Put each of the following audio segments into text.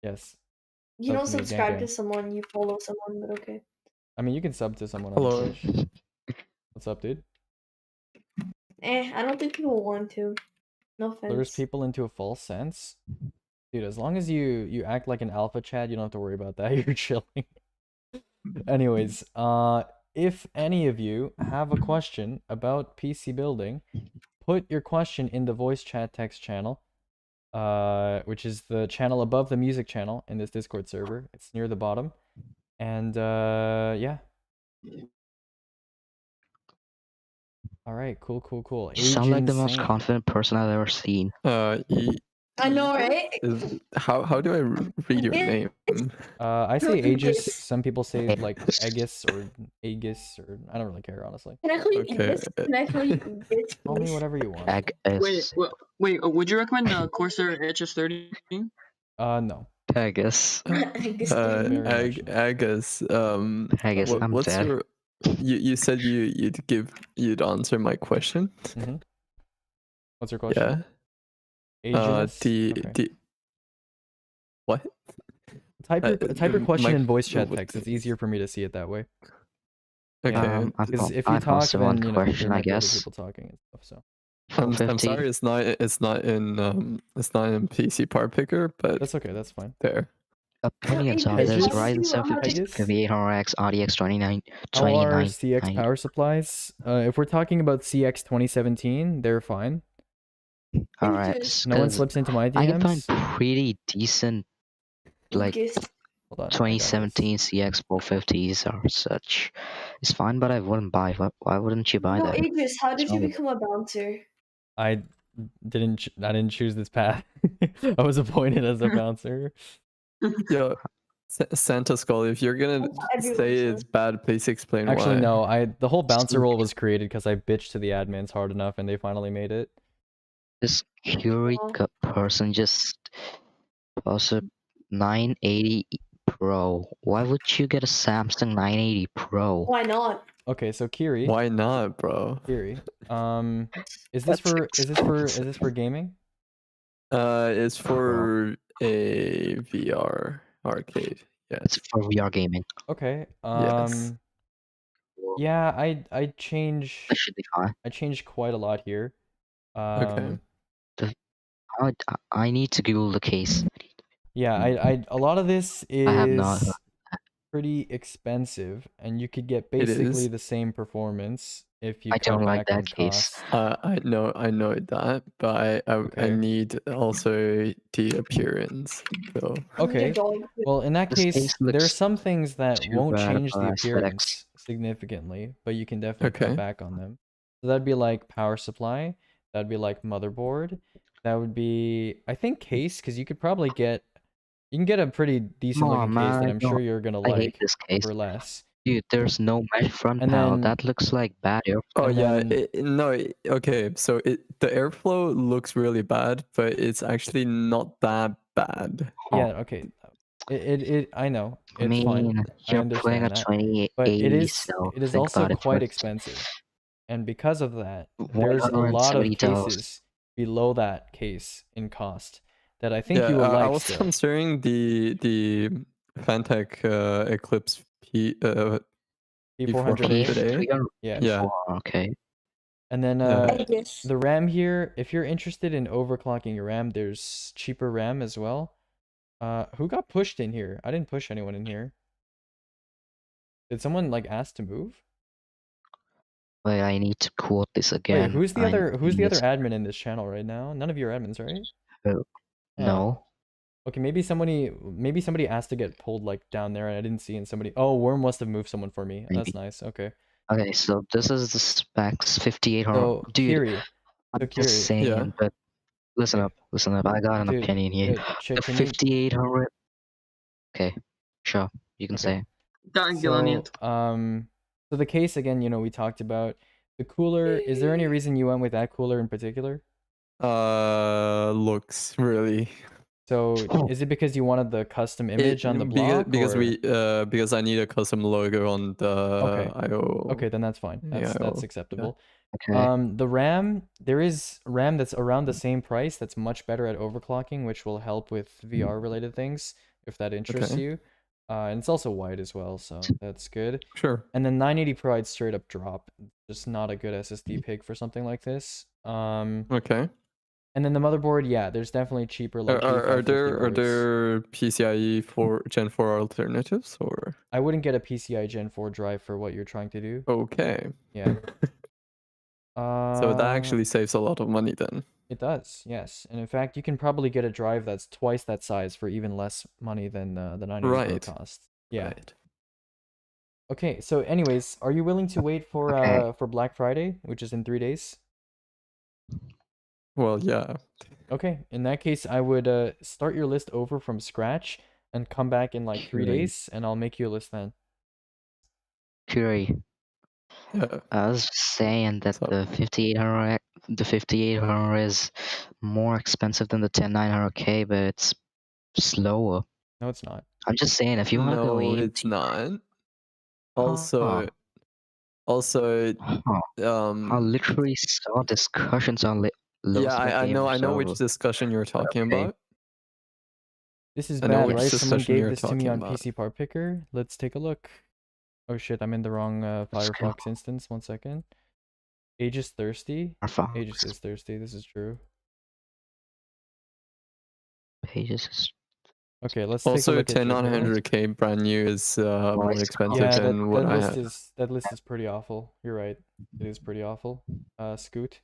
Yes. You Sub don't to me, gang subscribe to gang. someone, you follow someone, but okay. I mean, you can sub to someone on Hello. Twitch. What's up, dude? I don't think people want to. No Lures offense. people into a false sense? Dude, as long as you act like an alpha Chad, you don't have to worry about that. You're chilling. Anyways, if any of you have a question about PC building, put your question in the voice chat text channel, which is the channel above the music channel in this Discord server. It's near the bottom. And yeah. All right, cool. You sound like the most Agent confident person I've ever seen. I know, right? How do I read your name? I say Aegis. Aegis. Some people say like Aegis or Aegis, or I don't really care, honestly. Can I call you Okay. Aegis? Can I call you Aegis? Call me whatever you want. Wait, would you recommend Corsair HS30? No. Aegis. Aegis. Agus. Aegis, I'm what's dead. your? You said you'd answer my question. Mm-hmm. What's your question? Yeah. Aegis? What? Type your question in voice chat what- text. It's easier for me to see it that way. Okay. Because if I you talk, also then want there question, might I be other guess. people talking and stuff. So I'm 450. sorry, it's not in PC part picker, but that's okay. That's fine. there. Opinions on Aegis? this Ryzen 7 Aegis? 5800X RDX 29 How are 29. CX power supplies? If we're talking about CX 2017, they're fine. Alright. No one slips into my I can find DMs. pretty decent like Aegis. Hold on, I got this. 2017 CX 450s or such. It's fine, but I wouldn't buy. Why wouldn't you buy No, that? Aegis, how did you Sorry. become a bouncer? I didn't choose this path. I was appointed as a bouncer. Yo, Santa Skull, if you're gonna Everyone say says. it's bad, please explain Actually, why. no. The whole bouncer role was created because I bitched to the admins hard enough, and they finally made it. This Curie person just posted 980 Pro. Why would you get a Samsung 980 Pro? Why not? Okay, so Kiri. Why not, bro? Kiri. Is this for gaming? It's for a VR arcade. It's Yes. for VR gaming. Okay. Yes. Yeah, I change. That should be fine. I changed quite a lot here. Okay. I need to Google the case. Yeah, a lot of this I have not. is pretty expensive, and you could get It basically is. the same performance if you I cut don't like back on that case. costs. I know that, but I Okay. need also the appearance. So Okay. Well, in that This case, case there are looks some things that too won't bad change the for aesthetics. appearance significantly, but you can definitely cut Okay. back on them. So that'd be like power supply. That'd be like motherboard. That would be, I think, case, because you could probably get, you can get a pretty decent Come on, looking case man, that I I'm sure don't- you're gonna I hate like this case. for less. Dude, there's no mesh front And panel. then- That looks like bad airflow. Oh And yeah, then- okay. So the airflow looks really bad, but it's actually not that bad. Yeah, okay. I know. I It's mean, fine. I you're playing understand a that. 2080, But it so is think also about it quite first. expensive. And because of that, there's a lot of $170. cases below that case in cost that I think Yeah, you will I like was still. considering the Fantech Eclipse P400A? P400A. Yeah. Yeah. Okay. And then Yeah. the RAM here, if you're interested in overclocking your RAM, there's cheaper RAM as well. Who got pushed in here? I didn't push anyone in here. Did someone like ask to move? Wait, I need to quote this again. Wait, who's the other admin in this channel right now? None of you are admins, right? Oh, no. Okay, maybe somebody asked to get pulled like down there and I didn't see, and somebody, oh, Worm must have moved someone for me. Maybe. That's nice. Okay. Okay, so this is the specs 5800. So Dude, Kiri. I'm just saying, Yeah. but listen Okay. up. I got an Dude, opinion here. can The you- 5800. Okay, sure, you can Okay. say. So the case again, we talked about the cooler. Is there any reason you went with that cooler in particular? Looks really. So is it because you wanted the custom image on the block? Because I need a custom logo on the IO. Okay, then that's fine. That's acceptable. Okay. The RAM, there is RAM that's around the same price that's much better at overclocking, which will help with VR related things. if that interests Okay. you. And it's also white as well, so that's good. Sure. And then 980 Pro, I'd straight up drop. Just not a good SSD pick for something like this. Okay. And then the motherboard, yeah, there's definitely cheaper like Are 8550 there boards. PCIe for Gen 4 alternatives or I wouldn't get a PCI Gen 4 drive for what you're trying to do. okay? Yeah. So that actually saves a lot of money then. It does, yes. And in fact, you can probably get a drive that's twice that size for even less money than the 980 Pro Right. cost. Yeah. Right. Okay, so anyways, are you willing to wait Okay. for Black Friday, which is in 3 days? Well, yeah. Okay, in that case, I would start your list over from scratch and come back in like 3 Curie. days, and I'll make you a list then. Curie. Yeah. I was saying that So- the 5800 is more expensive than the 10900K, but it's slower. No, it's not. I'm just saying, if you want to go No, AMD, it's not. Also, Huh. I literally saw discussions on Low yeah, I know Gamer which server. discussion you're talking Okay. about. This is I know bad, which right? Someone discussion gave you're this to me talking on about. PC Part Picker. Let's take a look. Oh shit, I'm in the wrong Let's go. Firefox instance. 1 second. Aegis thirsty. Firefox Aegis is thirsty. This is true. pages is Okay, let's take a Also, look at your build. 10900K brand new is more it's expensive Yeah, than what I have. that list is pretty awful. You're right. It is pretty awful. Scoot.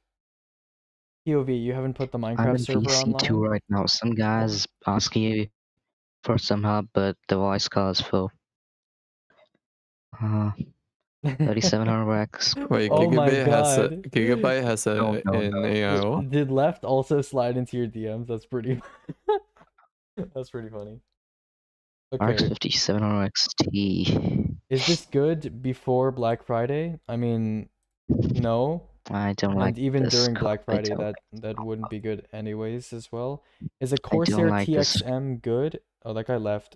POV, you haven't put the I'm Minecraft in server VC2 online? right now. Some guys asking you for some help, but the voice call is full. 3700 X. Wait, Oh my Gigabyte has a No, an no. AIO. Did left also slide into your DMs? That's pretty That's pretty funny. RX Okay. 5700 XT. Is this good before Black Friday? I mean, no. I don't And like even this during card. Black I Friday, don't, that wouldn't be good anyways as well. Is a I don't Corsair like this. TXM good? Oh, that guy left.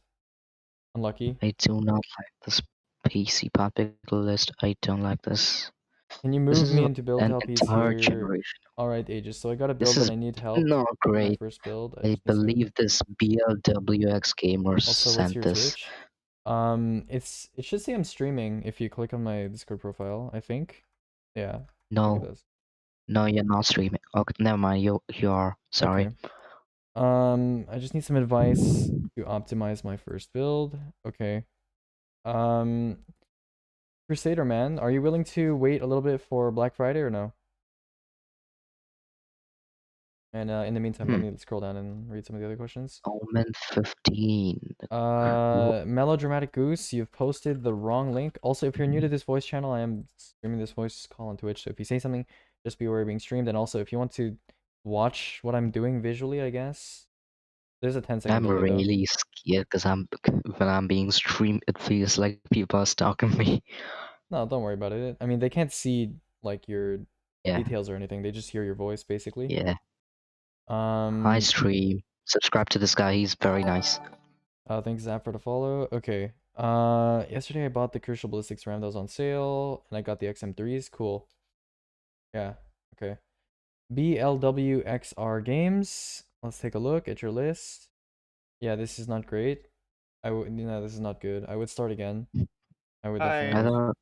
Unlucky. I do not like this PC popular list. I don't like this. Can you This move is me into build an help? He's entire here. generation. Alright, Aegis. So I got a This build is and I need help. not My great. first build. I just need some- believe this BLWX gamers Also, what's sent your this. Twitch? It should say I'm streaming if you click on my Discord profile, I think. Yeah, I think it No, does. no, you're not streaming. Okay, never mind. You are. Sorry. Okay. I just need some advice to optimize my first build. Okay. Crusader man, are you willing to wait a little bit for Black Friday or no? And in the meantime, let me scroll down and read some of the other questions. Omen 15. Melodramatic Goose, you've posted the wrong link. Also, if you're new to this voice channel, I am streaming this voice call on Twitch. So if you say something, just be aware of being streamed. And also, if you want to watch what I'm doing visually, I guess there's a 10-second I'm delay though. really scared because when I'm being streamed, it feels like people are stalking me. No, don't worry about it. I mean, they can't see like your Yeah, details or anything. They just hear your voice basically. yeah. Hi stream. Subscribe to this guy. He's very nice. Thanks Zap for the follow. Okay. Yesterday I bought the Crucial Ballistics RAM that was on sale, and I got the XM3s. Cool. Yeah. Okay. BLWXR Games. Let's take a look at your list. Yeah, this is not great. This is not good. I would start again. I would definitely Hello.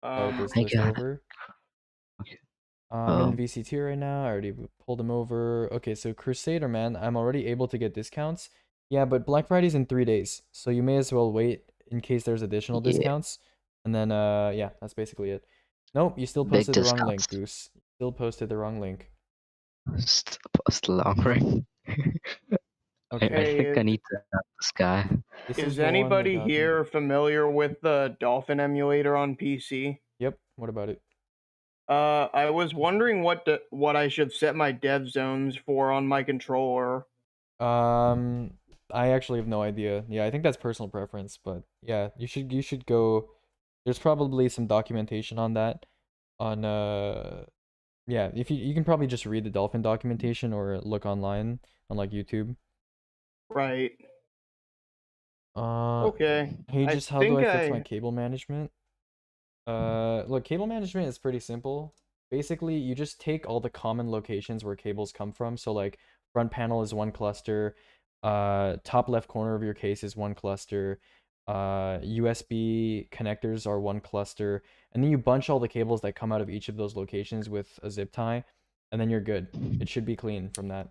start this Hey, list God. over. Okay. I'm in VC2 right now. I already pulled them over. Okay, so Crusader man, I'm already able to get discounts. Yeah, but Black Friday's in 3 days, so you may as well wait in case there's additional Yeah. discounts. And then yeah, that's basically it. Nope, you still Big posted the wrong link, discounts. Goose. Still posted the wrong link. Still post long ring. Okay. I think I need to help this guy. This Is the one that anybody got me. here familiar with the Dolphin emulator on PC? Yep. What about it? I was wondering what I should set my dev zones for on my controller. I actually have no idea. Yeah, I think that's personal preference, but yeah, you should go. There's probably some documentation on that. On yeah, if you can probably just read the Dolphin documentation or look online on like YouTube. Right. Uh, Okay. Hey, I just how do I think fix my I- cable management? Look, cable management is pretty simple. Basically, you just take all the common locations where cables come from. So like front panel is one cluster, Top left corner of your case is one cluster. USB connectors are one cluster, and then you bunch all the cables that come out of each of those locations with a zip tie, and then you're good. It should be clean from that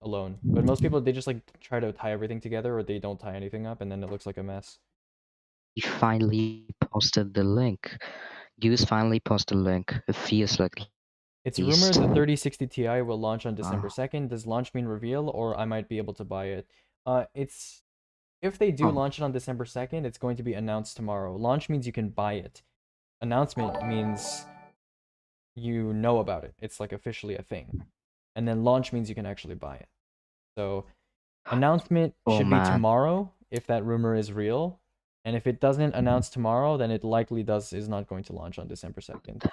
alone. But most people, they just like try to tie everything together, or they don't tie anything up, and then it looks like a mess. He finally posted the link. Use finally posted the link. It feels like It's least- rumored the 3060 Ti will launch on December Ah. 2nd. Does launch mean reveal, or I might be able to buy it? It's if they do Oh. launch it on December 2nd, it's going to be announced tomorrow. Launch means you can buy it. Announcement means you know about it. It's like officially a thing. And then launch means you can actually buy it. So announcement Oh, should be man. tomorrow if that rumor is real. And if it doesn't announce tomorrow, then it likely is not going to launch on December 2nd.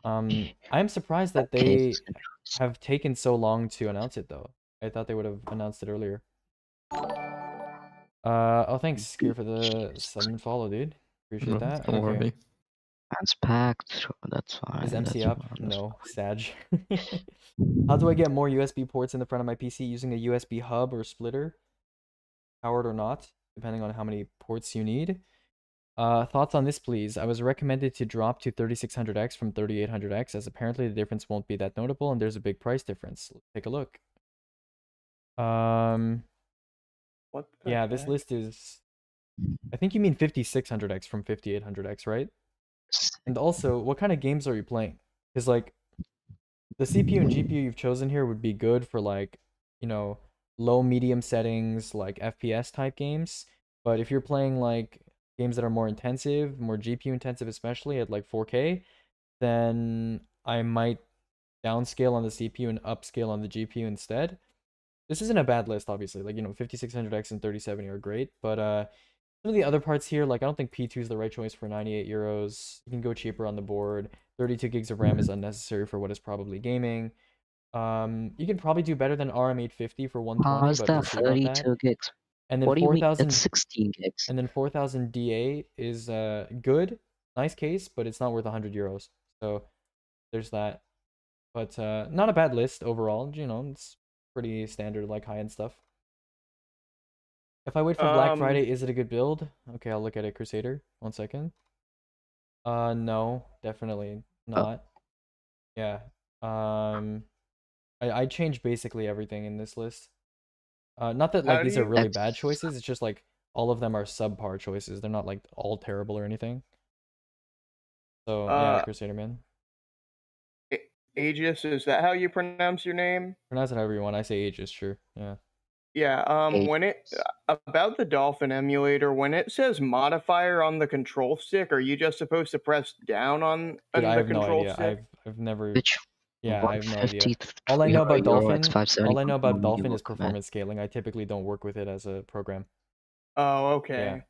I'm surprised that Okay, they it's interesting. have taken so long to announce it though. I thought they would have announced it earlier. Oh thanks, Skier, for the sub and follow, dude. Appreciate No, that. don't Okay. worry. Hands packed. That's fine. Is MC that's up? fine, that's No, Sag. How do I get more USB ports in the front of my PC using a USB hub or splitter? Powered or not, depending on how many ports you need. Thoughts on this, please? I was recommended to drop to 3600X from 3800X, as apparently the difference won't be that notable, and there's a big price difference. Let's take a look. What the Yeah, this heck? list is. I think you mean 5600X from 5800X, right? And also, what kind of games are you playing? Because like, the CPU and GPU you've chosen here would be good for like, you know, low medium settings, like FPS type games. But if you're playing like games that are more intensive, more GPU intensive, especially at like 4K, then I might downscale on the CPU and upscale on the GPU instead. This isn't a bad list, obviously. Like, 5600X and 3070 are great, but some of the other parts here, like I don't think P2 is the right choice for 98 euros. You can go cheaper on the board. 32 gigs of RAM is unnecessary for what is probably gaming. You can probably do better than RM850 for 120, How's but we'll that see about that. 32 gigs? And then What do you mean? 4000 It's 16 gigs. and then 4000 DA is good, nice case, but it's not worth 100 euros. So there's that. But not a bad list overall. It's pretty standard, like high-end stuff. If I wait for Black Friday, is it a good build? Okay, I'll look at it, Crusader. 1 second. No, definitely not. Yeah. I changed basically everything in this list. Not that like How these do are you- really bad choices. It's just like all of them are subpar choices. They're not like all terrible or anything. So yeah, Crusader man. Aegis, is that how you pronounce your name? Pronounce it however you want. I say Aegis, sure. Yeah. Yeah, when it about the Dolphin emulator, when it says modifier on the control stick, are you just supposed to press down on Dude, the I have no control idea. stick? I've never. Which Yeah, I have no idea. 150 All I know about Dolphin, X570 all I know about would Dolphin you is recommend? performance scaling. I typically don't work with it as a program. Oh, okay. Yeah.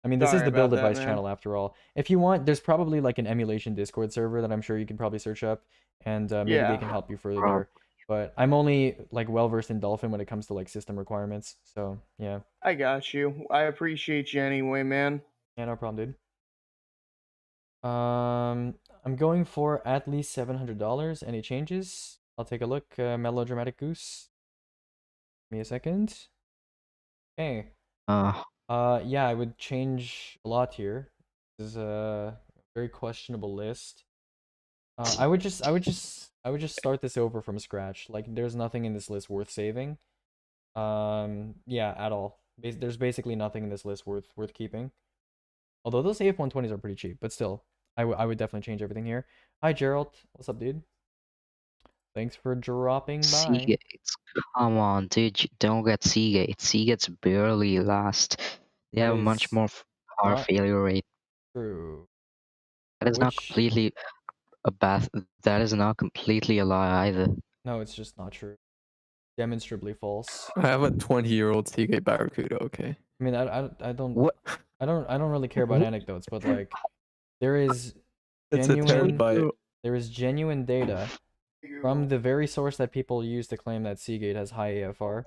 I mean, this is Sorry the build about that, advice man. channel after all. If you want, there's probably like an emulation Discord server that I'm sure you can probably search up, and maybe Yeah. they can help you further Prob- there. But I'm only like well versed in Dolphin when it comes to like system requirements. So yeah, I got you. I appreciate you anyway, man. yeah, no problem, dude. I'm going for at least $700. Any changes? I'll take a look. Melodramatic Goose. Give me a second. Okay. Yeah, I would change a lot here. This is a very questionable list. I would just start this over from scratch. Like, there's nothing in this list worth saving. Yeah, at all. There's basically nothing in this list worth keeping. Although those AF120s are pretty cheap, but still, I would definitely change everything here. Hi, Gerald. What's up, dude? Thanks for dropping by. Seagates. Come on, dude. Don't get Seagate. Seagate's barely last. They That have much is more power not failure rate. True. That is not Which- completely a bad. That is not completely a lie either. No, it's just not true. Demonstrably false. I have a 20-year-old Seagate Barracuda. Okay. I mean, I don't What? I don't really care about anecdotes, but like there is It's a genuine terabyte. there is genuine data from the very source that people use to claim that Seagate has high AFR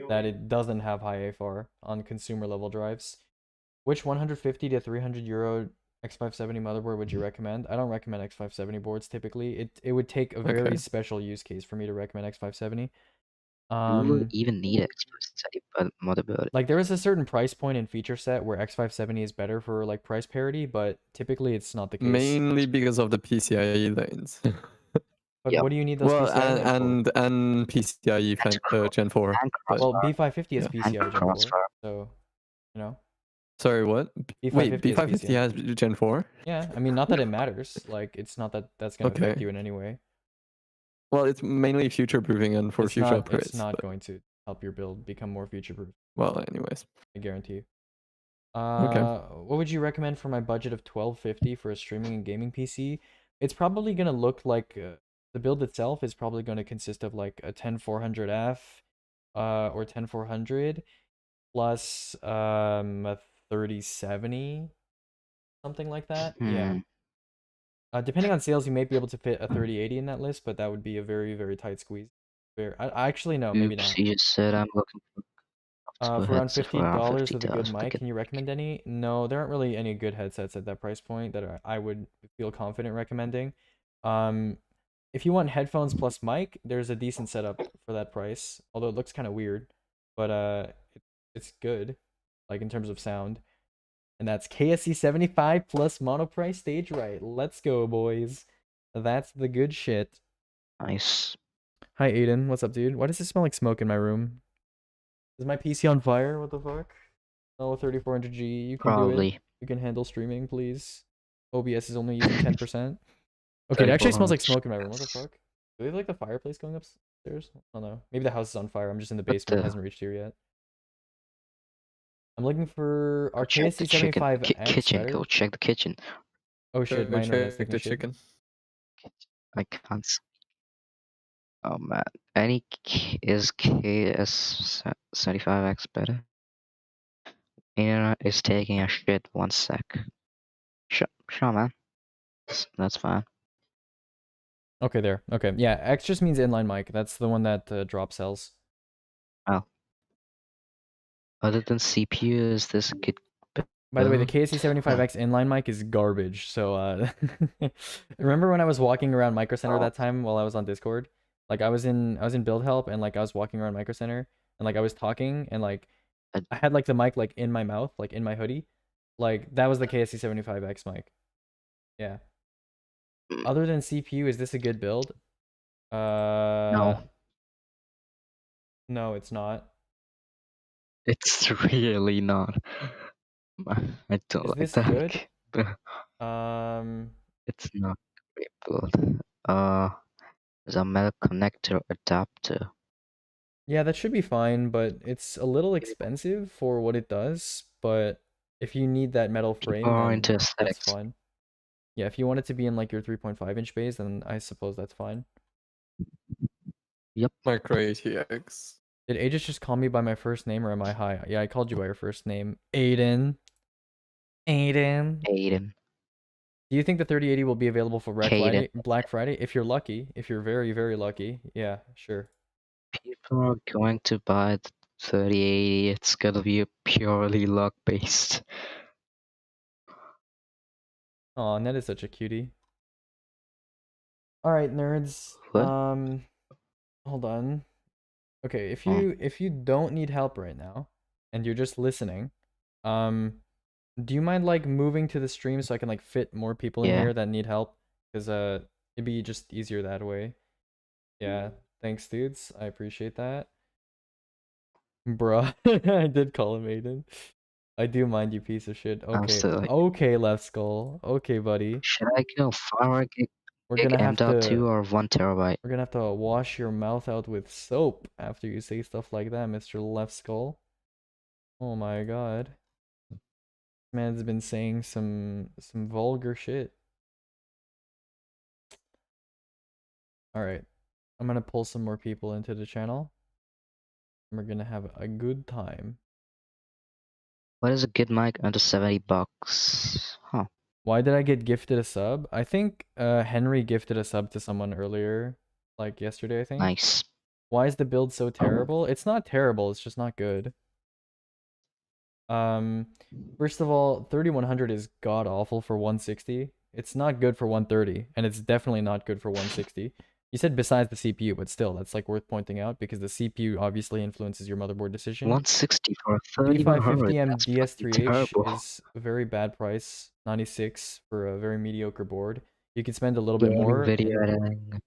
that it doesn't have high AFR on consumer level drives. Which 150 to 300 euro X570 motherboard would you recommend? I don't recommend X570 boards typically. It would take a very Okay. special use case for me to recommend X570. You Um, would even need X570 motherboard. like there is a certain price point and feature set where X570 is better for like price parity, but typically it's not the case. Mainly because of the PCIe lanes. But Yep. what do you need those Well, PCIe lanes for? and PCIe Gen 4. And but- Well, Crossfire. B550 has yeah. PCI Gen 4, Crossfire. so you know. Sorry, what? B550 Wait, is B550 PCI. has Gen 4? Yeah, I mean, not that it matters. Like, it's not that that's gonna affect Okay. you in any way. Well, it's mainly future-proofing and for It's future not. upgrades. It's not but- going to help your build become more future-proof. Well, anyways. I guarantee you. Okay. What would you recommend for my budget of 1250 for a streaming and gaming PC? It's probably gonna look like the build itself is probably going to consist of like a 10400F, or 10400 plus a 3070, something like that. Yeah. Depending on sales, you may be able to fit a 3080 in that list, but that would be a very, very tight squeeze. I actually no, maybe Oops, not. you just said I'm looking for For around headsets for around $50 with a good $50 mic, can you recommend any? No, there aren't really any good headsets at that price point that I would feel confident recommending. If you want headphones plus mic, there's a decent setup for that price, although it looks kind of weird, but it's good, like in terms of sound. And that's KSC 75 plus monoprice stage right. Let's go, boys. That's the good shit. Nice. Hi, Aiden. What's up, dude? Why does it smell like smoke in my room? Is my PC on fire? What the fuck? Oh, 3400G. You can do it. Probably. You can handle streaming, please. OBS is only using 10%. Okay, it actually smells like smoke in my room. What the fuck? Do they have like the fireplace going upstairs? I don't know. Maybe the house is on fire. I'm just in the basement. It hasn't reached here yet. I'm looking for our Check the KSC chicken. 75X. Kitchen. better. Go check the kitchen. Oh shit, my internet's Check taking the a shit. chicken. I can't see. Oh man. Is KS75X better? Internet is taking a shit. 1 sec. Sure, man. That's fine. Okay, there. Okay, yeah. X just means inline mic. That's the one that Drop sells. Other than CPU, is this a good? By the way, the KSC 75X inline mic is garbage. So remember when I was walking around Micro Center that time while I was on Discord? Like I was in build help and like I was walking around Micro Center and like I was talking and like I had like the mic like in my mouth, like in my hoodie. Like that was the KSC 75X mic. Yeah. Other than CPU, is this a good build? No. No, it's not. It's really not. I don't Is like this that. good? It's not great build. There's a metal connector adapter. Yeah, that should be fine, but it's a little expensive for what it does. But if you need that metal frame, People are then into that's aesthetics. fine. Yeah, if you want it to be in like your 3.5-inch bays, then I suppose that's fine. Micro ATX. Did Aegis just call me by my first name or am I high? Yeah, I called you by your first name. Aiden. Aiden. Aiden. Do you think the 3080 will be available for Caden. Black Friday? If you're lucky, if you're very, very lucky, yeah, sure. People are going to buy the 3080. It's gonna be a purely luck based. Aw, Ned is such a cutie. Alright, nerds. What? Hold on. Okay, if you don't need help right now and you're just listening, do you mind like moving to the stream so I can like fit more people in Yeah. here that need help? Because it'd be just easier that way. Yeah, thanks dudes. I appreciate that. Bruh, I did call him Aiden. I do mind, you piece of shit. I'm Okay. still like- Okay, Left Skull. Okay, buddy. Should I go 500 gig We're gonna have M.2 to or 1 terabyte? we're gonna have to wash your mouth out with soap after you say stuff like that, Mr. Left Skull. Oh my god. This man's been saying some vulgar shit. Alright. I'm gonna pull some more people into the channel. And we're gonna have a good time. What is a good mic under $70? Huh. Why did I get gifted a sub? I think Henry gifted a sub to someone earlier, like yesterday, I think. Nice. Why is the build so terrible? It's not terrible, it's just not good. First of all, 3100 is god awful for 160. It's not good for 130, and it's definitely not good for 160. You said besides the CPU, but still, that's like worth pointing out because the CPU obviously influences your motherboard decision. 160 for 3100. B550M That's fucking DS3H terrible. is a very bad price, 96 for a very mediocre board. You could spend a little bit Gaming more. video and- editing.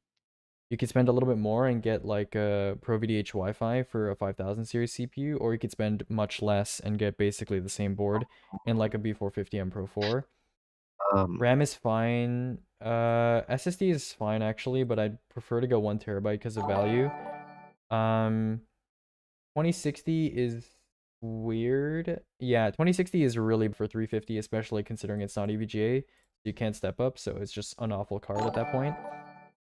You could spend a little bit more and get like a ProVDH Wi-Fi for a 5000 series CPU, or you could spend much less and get basically the same board in like a B450M Pro 4. RAM is fine. SSD is fine actually, but I'd prefer to go 1 terabyte because of value. 2060 is weird. Yeah, 2060 is really for 350, especially considering it's not EVGA. You can't step up, so it's just an awful card at that point.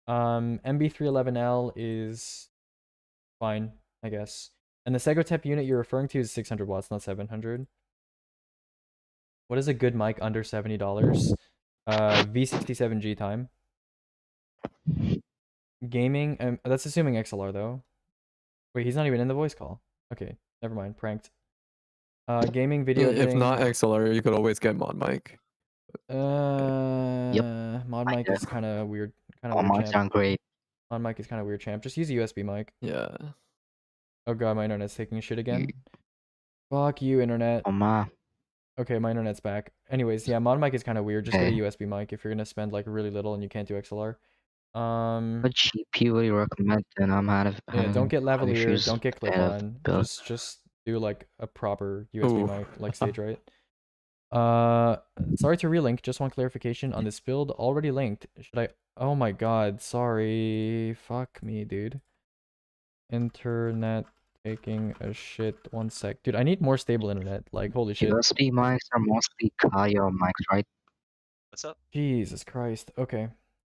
MB311L is fine, I guess. And the Segotep unit you're referring to is 600 watts, not 700. What is a good mic under $70? V67G time. Gaming, that's assuming XLR though. Wait, he's not even in the voice call. Okay, never mind, pranked. Gaming video If editing. not XLR, you could always get mod mic. Mod mic is kind of weird. All mics champ. sound great. Mod mic is kind of weird, champ. Just use a USB mic. Yeah. Oh god, my internet's taking a shit again. Fuck you, internet. Oh my. Okay, my internet's back. Anyways, yeah, mod mic is kind of weird. Just get a Okay. USB mic if you're gonna spend like really little and you can't do XLR. What GPU would you recommend? And I'm Yeah, don't get having lavalier, issues don't get with the clip-on. build. Just do like a proper USB Ooh. mic, like stage right. Sorry to relink. Just one clarification on this build. Already linked. Should I? Oh my god, sorry. Fuck me, dude. Internet taking a shit. 1 sec, dude. I need more stable internet. Like, holy shit. USB mics are mostly Kayo mics, right? What's up? Jesus Christ. Okay.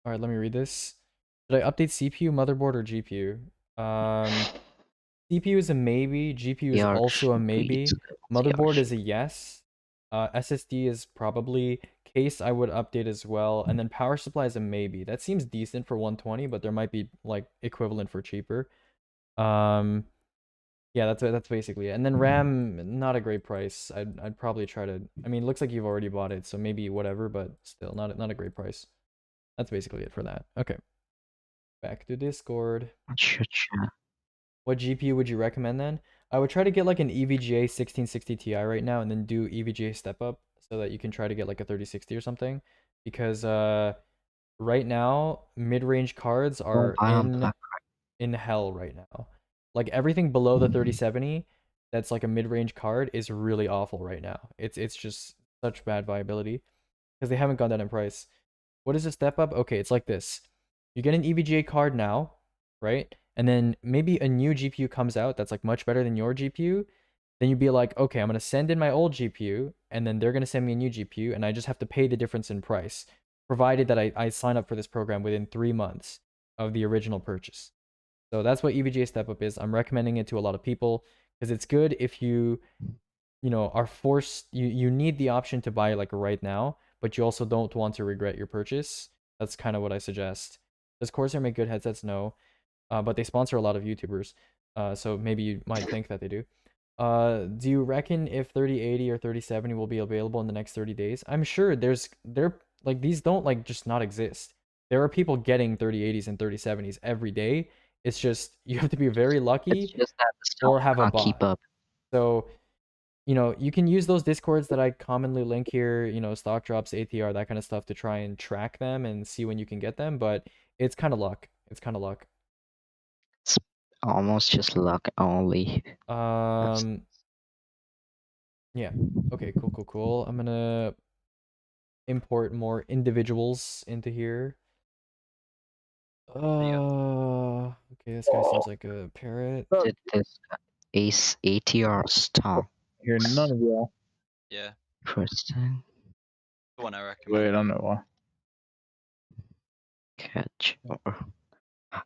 All right, let me read this. Should I update CPU, motherboard, or GPU? CPU is a maybe. GPU is Yeah, also a maybe. Motherboard Yeah, is a yes. SSD is probably. Case I would update as well. And then power supply is a maybe. That seems decent for 120, but there might be like equivalent for cheaper. Yeah, that's basically it. And then RAM, not a great price. I'd probably try to. I mean, it looks like you've already bought it, so maybe whatever, but still not a great price. That's basically it for that. Okay. Back to Discord. What GPU would you recommend then? I would try to get like an EVGA 1660 Ti right now and then do EVGA step up so that you can try to get like a 3060 or something. Because right now, mid-range cards are in hell right now. Like everything below the 3070 that's like a mid-range card is really awful right now. It's just such bad viability because they haven't gone down in price. What is a step up? Okay, it's like this. You get an EVGA card now, right? And then maybe a new GPU comes out that's like much better than your GPU. Then you'd be like, okay, I'm going to send in my old GPU, and then they're going to send me a new GPU, and I just have to pay the difference in price, provided that I sign up for this program within 3 months of the original purchase. So that's what EVGA step up is. I'm recommending it to a lot of people because it's good if you are forced, you need the option to buy like right now, but you also don't want to regret your purchase. That's kind of what I suggest. Does Corsair make good headsets? No. But they sponsor a lot of YouTubers, so maybe you might think that they do. Do you reckon if 3080 or 3070 will be available in the next 30 days? I'm sure they're like these don't like just not exist. There are people getting 3080s and 3070s every day. It's just you have to be very lucky or have a bot. Keep up. So, you can use those discords that I commonly link here, stock drops, ATR, that kind of stuff to try and track them and see when you can get them, but it's kind of luck. It's kind of luck. It's almost just luck only. Yeah. Okay, cool. I'm gonna import more individuals into here. Okay, this guy seems like a parrot. Did this Ace ATR stop? Here, none of y'all. Yeah. Interesting. The one I recommend. Wait, I don't know why. Catch.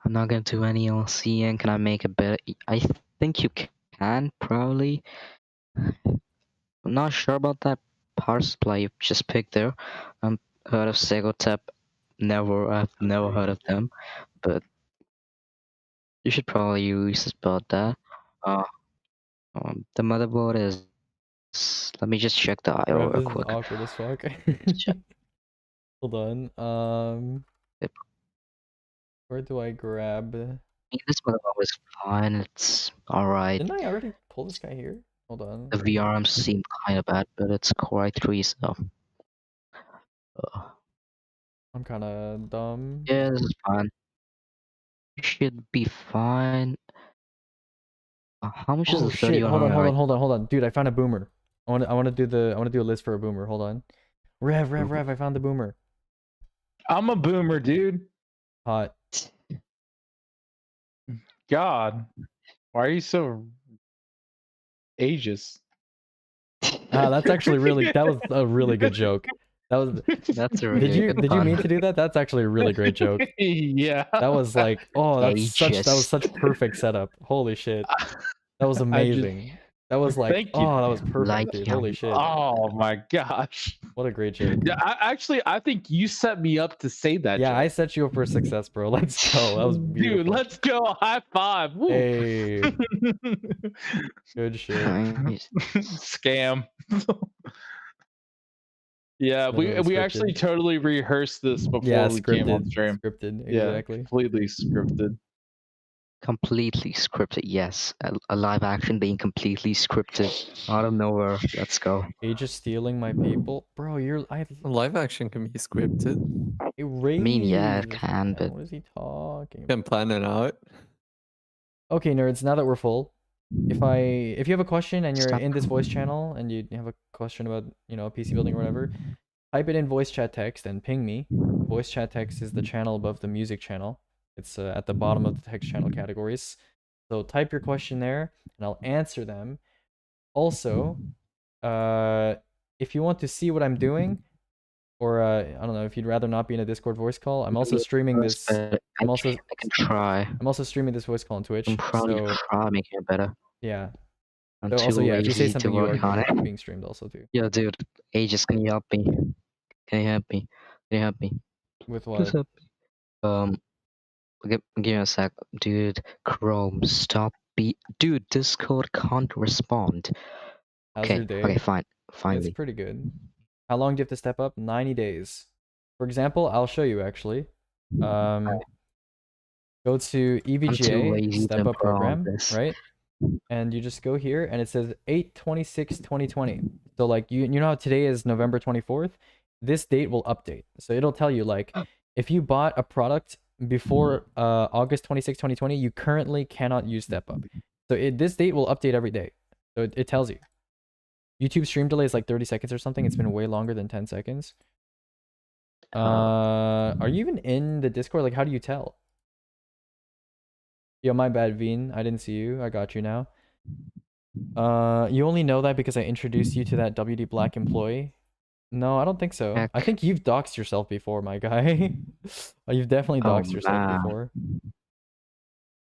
I'm not gonna do any LC, and can I make a better? I think you can probably. I'm not sure about that power supply you just picked there. I'm heard of Segotep. I've never heard of them, but you should probably use about that. The motherboard is. Let me just check the I/O real quick. Awkward as fuck. Hold on. Where do I grab? mean, this motherfucker is fine. It's alright. Didn't I already pull this guy here? Hold on. The VRMs seem kind of bad, but it's Core i3, so. I'm kind of dumb. Yeah, this is fine. Should be fine. How much is Oh the 30 shit! Hold on, RMA hold right on, hold on, dude! I found a boomer. I want to do a list for a boomer. Hold on. Rev! I found the boomer. I'm a boomer, dude. Hot. God, why are you so ageist? That's actually really. That was a really good joke. That was. That's a really good Did you pun. mean to do that? That's actually a really great joke. Yeah. That was like, oh, that was Ages. such perfect setup. Holy shit. That was amazing. That was like, Thank you. oh, that was perfect, Like dude. him. Holy shit. Oh my gosh. What a great joke. Yeah, I think you set me up to say that. Yeah, joke. I set you up for success, bro. Let's go. That was beautiful. Dude, let's go. High five. Woo. Hey, good shit. Nice. Scam. Yeah, we Literally actually scripted. totally rehearsed this before Yeah, we came on scripted. stream. Scripted, Yeah, exactly. completely scripted. Completely scripted, yes. A live action being completely scripted out of nowhere. Let's go. Age is stealing my people, bro. Live action can be scripted. Erase. I mean, yeah, it Man, can, but what is he talking You about? can plan it out. Okay, nerds. Now that we're full, if you have a question and you're Stop. in this voice channel and you have a question about PC building or whatever, type it in voice chat text and ping me. Voice chat text is the channel above the music channel. It's at the bottom of the text channel categories. So type your question there and I'll answer them. Also, if you want to see what I'm doing, or I don't know, if you'd rather not be in a Discord voice call, I'm also streaming this. But I'm also I can try. I'm also streaming this voice call on Twitch. I'm probably So try making it better. yeah. I'm So too also, yeah, if you say lazy something, to you are work on it. being streamed also too. Yo, dude, Aegis, can you help me? Can you help me? Can you help me? With Please what? help me. Give me a sec, dude. Chrome, stop. Dude, Discord can't respond. How's Okay, your day? okay, fine, It's finally. pretty good. How long do you have to step up? 90 days. For example, I'll show you actually. Go to EVGA, lazy step to up improve on program, this. right? And you just go here and it says 8/26/2020. So like you know how today is November 24th? This date will update. So it'll tell you like if you bought a product before August 26, 2020, you currently cannot use step up. So this date will update every day. So it tells you. YouTube stream delay is like 30 seconds or something. It's been way longer than 10 seconds. Are you even in the Discord? Like, how do you tell? Yo, my bad, Veen. I didn't see you. I got you now. You only know that because I introduced you to that WD Black employee. No, I don't think so. I Heck. think you've doxed yourself before, my guy. You've definitely Oh, doxed yourself man. before.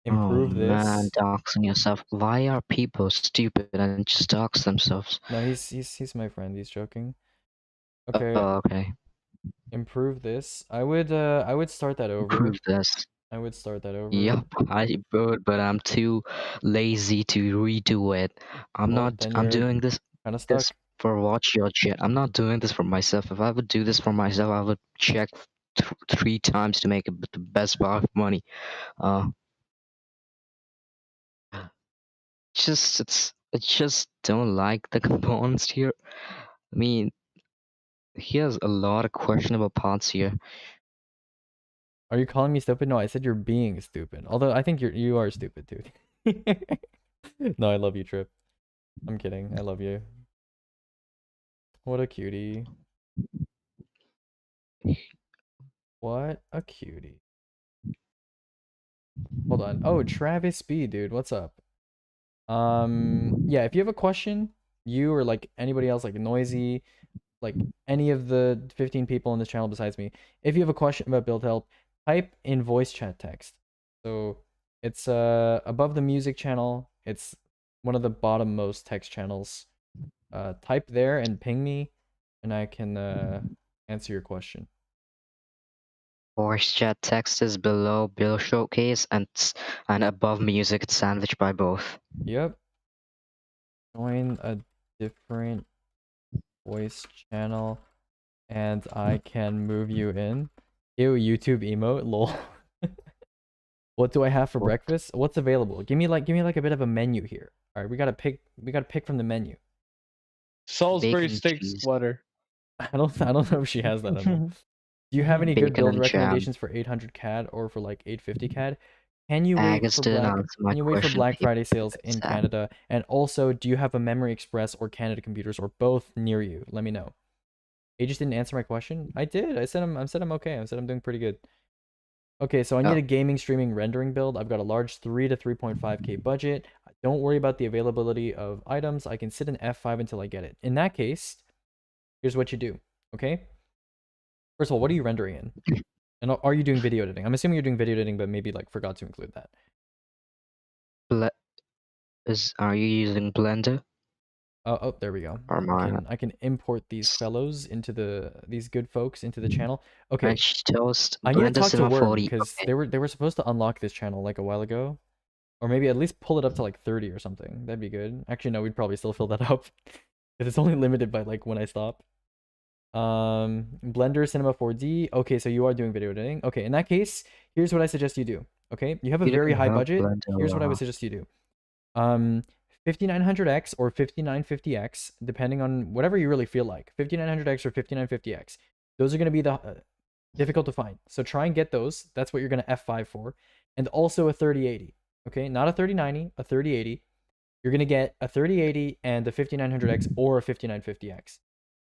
Improve oh, this. man, doxing yourself. Why are people stupid and just dox themselves? No, he's my friend. He's joking. Okay, Oh, okay. improve this. I would start that over. Prove this. I would start that over. Yep, I would, but I'm too lazy to redo it. I'm Well, not. then I'm you're doing this kind of stuck. this for watch your shit. I'm not doing this for myself. If I would do this for myself, I would check 3 times to make it the best part of money. I just don't like the components here. I mean, here's a lot of questionable parts here. Are you calling me stupid? No, I said you're being stupid. Although I think you are stupid, dude. No, I love you, Trip. I'm kidding. I love you. What a cutie. What a cutie. Hold on. Oh, Travis B, dude. What's up? Yeah, if you have a question, you or like anybody else, like Noisy, like any of the 15 people on this channel besides me, if you have a question about build help, type in voice chat text. So it's above the music channel. It's one of the bottom-most text channels. Type there and ping me, and I can answer your question. Voice chat text is below Bill Showcase and above music. It's sandwiched by both. Yep. Join a different voice channel, and I can move you in. Ew, YouTube emote, lol. What do I have for What? breakfast? What's available? Give me like a bit of a menu here. All right, we gotta pick from the menu. Salisbury Bacon, steak cheese. sweater. I don't know if she has that on them. Do you have any good Bacon build and jam. recommendations for 800 CAD or for like 850 CAD? Can you wait Agus for didn't Black answer my Can you wait for question, Black people. Friday sales in Sad. Canada? And also, do you have a Memory Express or Canada Computers or both near you? Let me know. Aegis didn't answer my question. I did. I said I'm okay. I said I'm doing pretty good. Okay, so I need Oh. a gaming streaming rendering build. I've got a large 3 to 3.5K budget. Don't worry about the availability of items. I can sit in F5 until I get it. In that case, here's what you do. Okay. First of all, what are you rendering in? And are you doing video editing? I'm assuming you're doing video editing, but maybe like forgot to include that. Are you using Blender? Oh, there we go. Or mine? I can import these fellows into these good folks into the channel. Okay, French toast. I need to Blender talk to Cinema Word 40. because Okay. they were supposed to unlock this channel like a while ago, or maybe at least pull it up to like 30 or something. That'd be good. Actually, no, we'd probably still fill that up because it's only limited by like when I stop. Blender Cinema 4D. Okay, so you are doing video editing. Okay, in that case, here's what I suggest you do. Okay, you have a You very can high help budget. Blender Here's what I would out. suggest you do. 5900X or 5950X, depending on whatever you really feel like. 5900X or 5950X. Those are going to be the difficult to find. So try and get those. That's what you're going to F5 for. And also a 3080. Okay, not a 3090, a 3080. You're going to get a 3080 and a 5900X or a 5950X.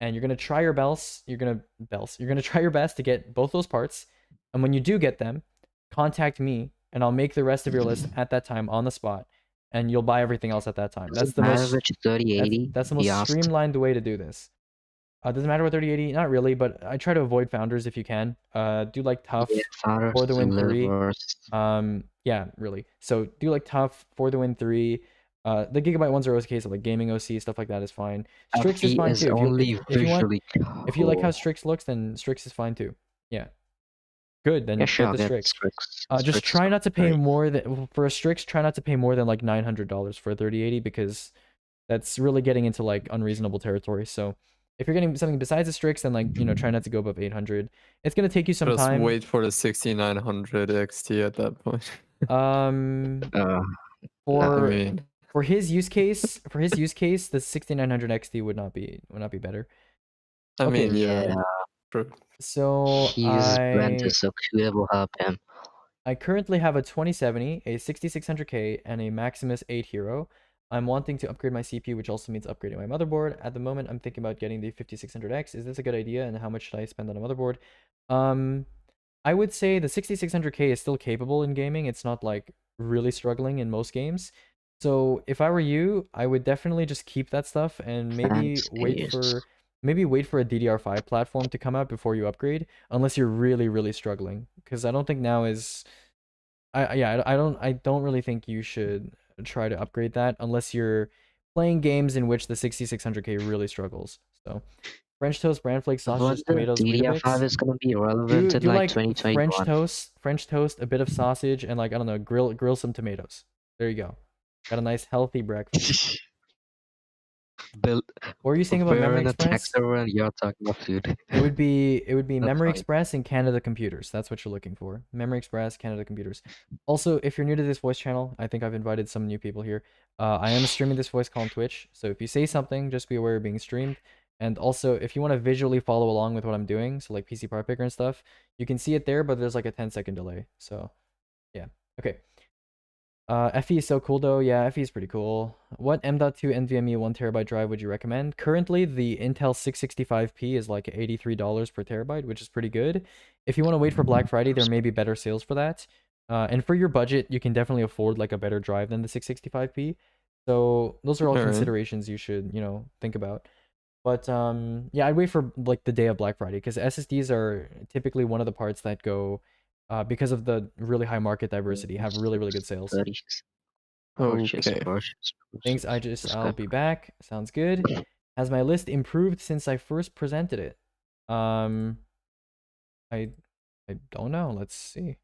And you're going to try your best. You're going to try your best to get both those parts. And when you do get them, contact me and I'll make the rest of your list at that time on the spot. And you'll buy everything else at that time. That's the most 3080. that's the most streamlined way to do this. Does it matter what 3080? Not really, but I try to avoid founders if you can. Do like tough for the win 3. Yeah, really. So do like tough for the win 3. The Gigabyte ones are okay, so like gaming OC stuff like that is fine. Strix is fine too. If you like how Strix looks, then Strix is fine too. Yeah. Good, then get the Strix. Just try not to pay more than for a Strix. Try not to pay more than like $900 for a 3080 because that's really getting into like unreasonable territory. So if you're getting something besides a Strix, then like try not to go above 800. It's gonna take you some Just time. wait for the 6900 XT at that point. For his use case, the 6900 XT would not be better. I mean, yeah. True. So Blender, so Kuda will help him. I currently have a 2070, a 6600K, and a Maximus 8 Hero. I'm wanting to upgrade my CPU, which also means upgrading my motherboard. At the moment, I'm thinking about getting the 5600X. Is this a good idea, and how much should I spend on a motherboard? I would say the 6600K is still capable in gaming. It's not like really struggling in most games. So if I were you, I would definitely just keep that stuff and maybe wait for a DDR5 platform to come out before you upgrade, unless you're really struggling. Because I don't think now is, I don't really think you should try to upgrade that unless you're playing games in which the 6600K really struggles. So French toast, bran flakes, sausages, tomatoes, DDR5 is gonna be relevant in like 2021. French toast, a bit of sausage, and like I don't know, grill some tomatoes. There you go. Got a nice healthy breakfast. What were you saying about Memory Express? You're talking about food. It would be Memory fine. Express and Canada Computers. That's what you're looking for. Memory Express, Canada Computers. Also, if you're new to this voice channel, I think I've invited some new people here. I am streaming this voice call on Twitch, so if you say something, just be aware you're being streamed. And also, if you want to visually follow along with what I'm doing, so like PC Part Picker and stuff, you can see it there, but there's like a 10-second delay. So, yeah. Okay. FE is so cool though. Yeah, FE is pretty cool. What M.2 NVMe 1TB drive would you recommend? Currently, the Intel 665p is like $83 per terabyte, which is pretty good. If you want to wait for Black Friday, there may be better sales for that. And for your budget, you can definitely afford like a better drive than the 665p. So those are all considerations you should, think about. But yeah, I'd wait for like the day of Black Friday because SSDs are typically one of the parts that go because of the really high market diversity, have really good sales. Okay. Thanks, I'll be back. Sounds good. Has my list improved since I first presented it? I don't know. Let's see.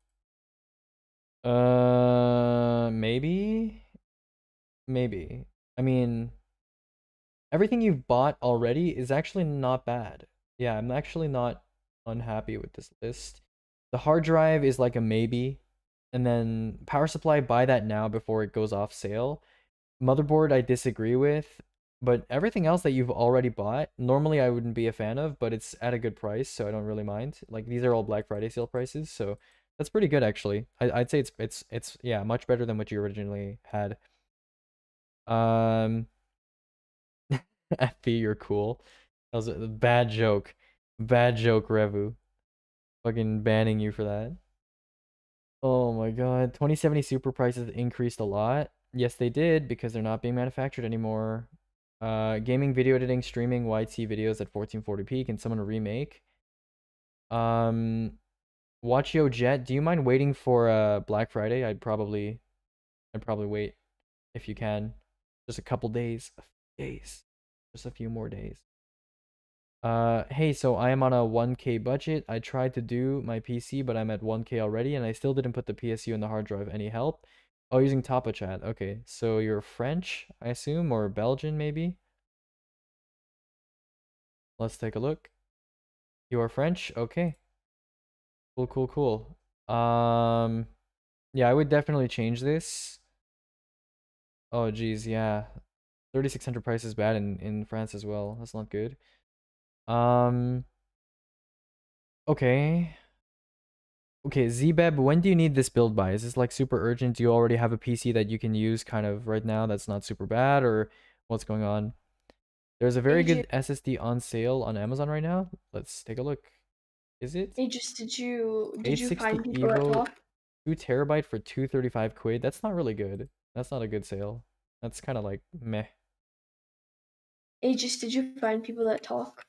Maybe. I mean, everything you've bought already is actually not bad. Yeah, I'm actually not unhappy with this list. The hard drive is like a maybe. And then power supply, buy that now before it goes off sale. Motherboard, I disagree with, but everything else that you've already bought, normally I wouldn't be a fan of, but it's at a good price, so I don't really mind. Like these are all Black Friday sale prices, so that's pretty good actually. I'd say it's yeah, much better than what you originally had. FB, you're cool. That was a bad joke. Bad joke, Revu. Fucking banning you for that. Oh my god. 2070 Super prices increased a lot. Yes, they did, because they're not being manufactured anymore. Gaming, video editing, streaming, YT videos at 1440p. Can someone remake? Watchio Jet, do you mind waiting for Black Friday? I'd probably wait if you can. Just a couple days. Just a few more days. Hey, so I am on a 1K budget. I tried to do my PC, but I'm at 1K already, and I still didn't put the PSU in the hard drive. Any help? Oh, using Tapa Chat. Okay, so you're French, I assume, or Belgian, maybe? Let's take a look. You are French? Okay. Cool. Yeah, I would definitely change this. Oh, geez, yeah. 3600 price is bad in France as well. That's not good. Okay. Okay, Zbeb, when do you need this build by? Is this like super urgent? Do you already have a PC that you can use kind of right now that's not super bad, or what's going on? There's a very good SSD on sale on Amazon right now. Let's take a look. Is it? Aegis, did you A60 find people that Evo talk? 2 terabyte for 235 quid. That's not really good. That's not a good sale. That's kind of like meh. Aegis, did you find people that talk?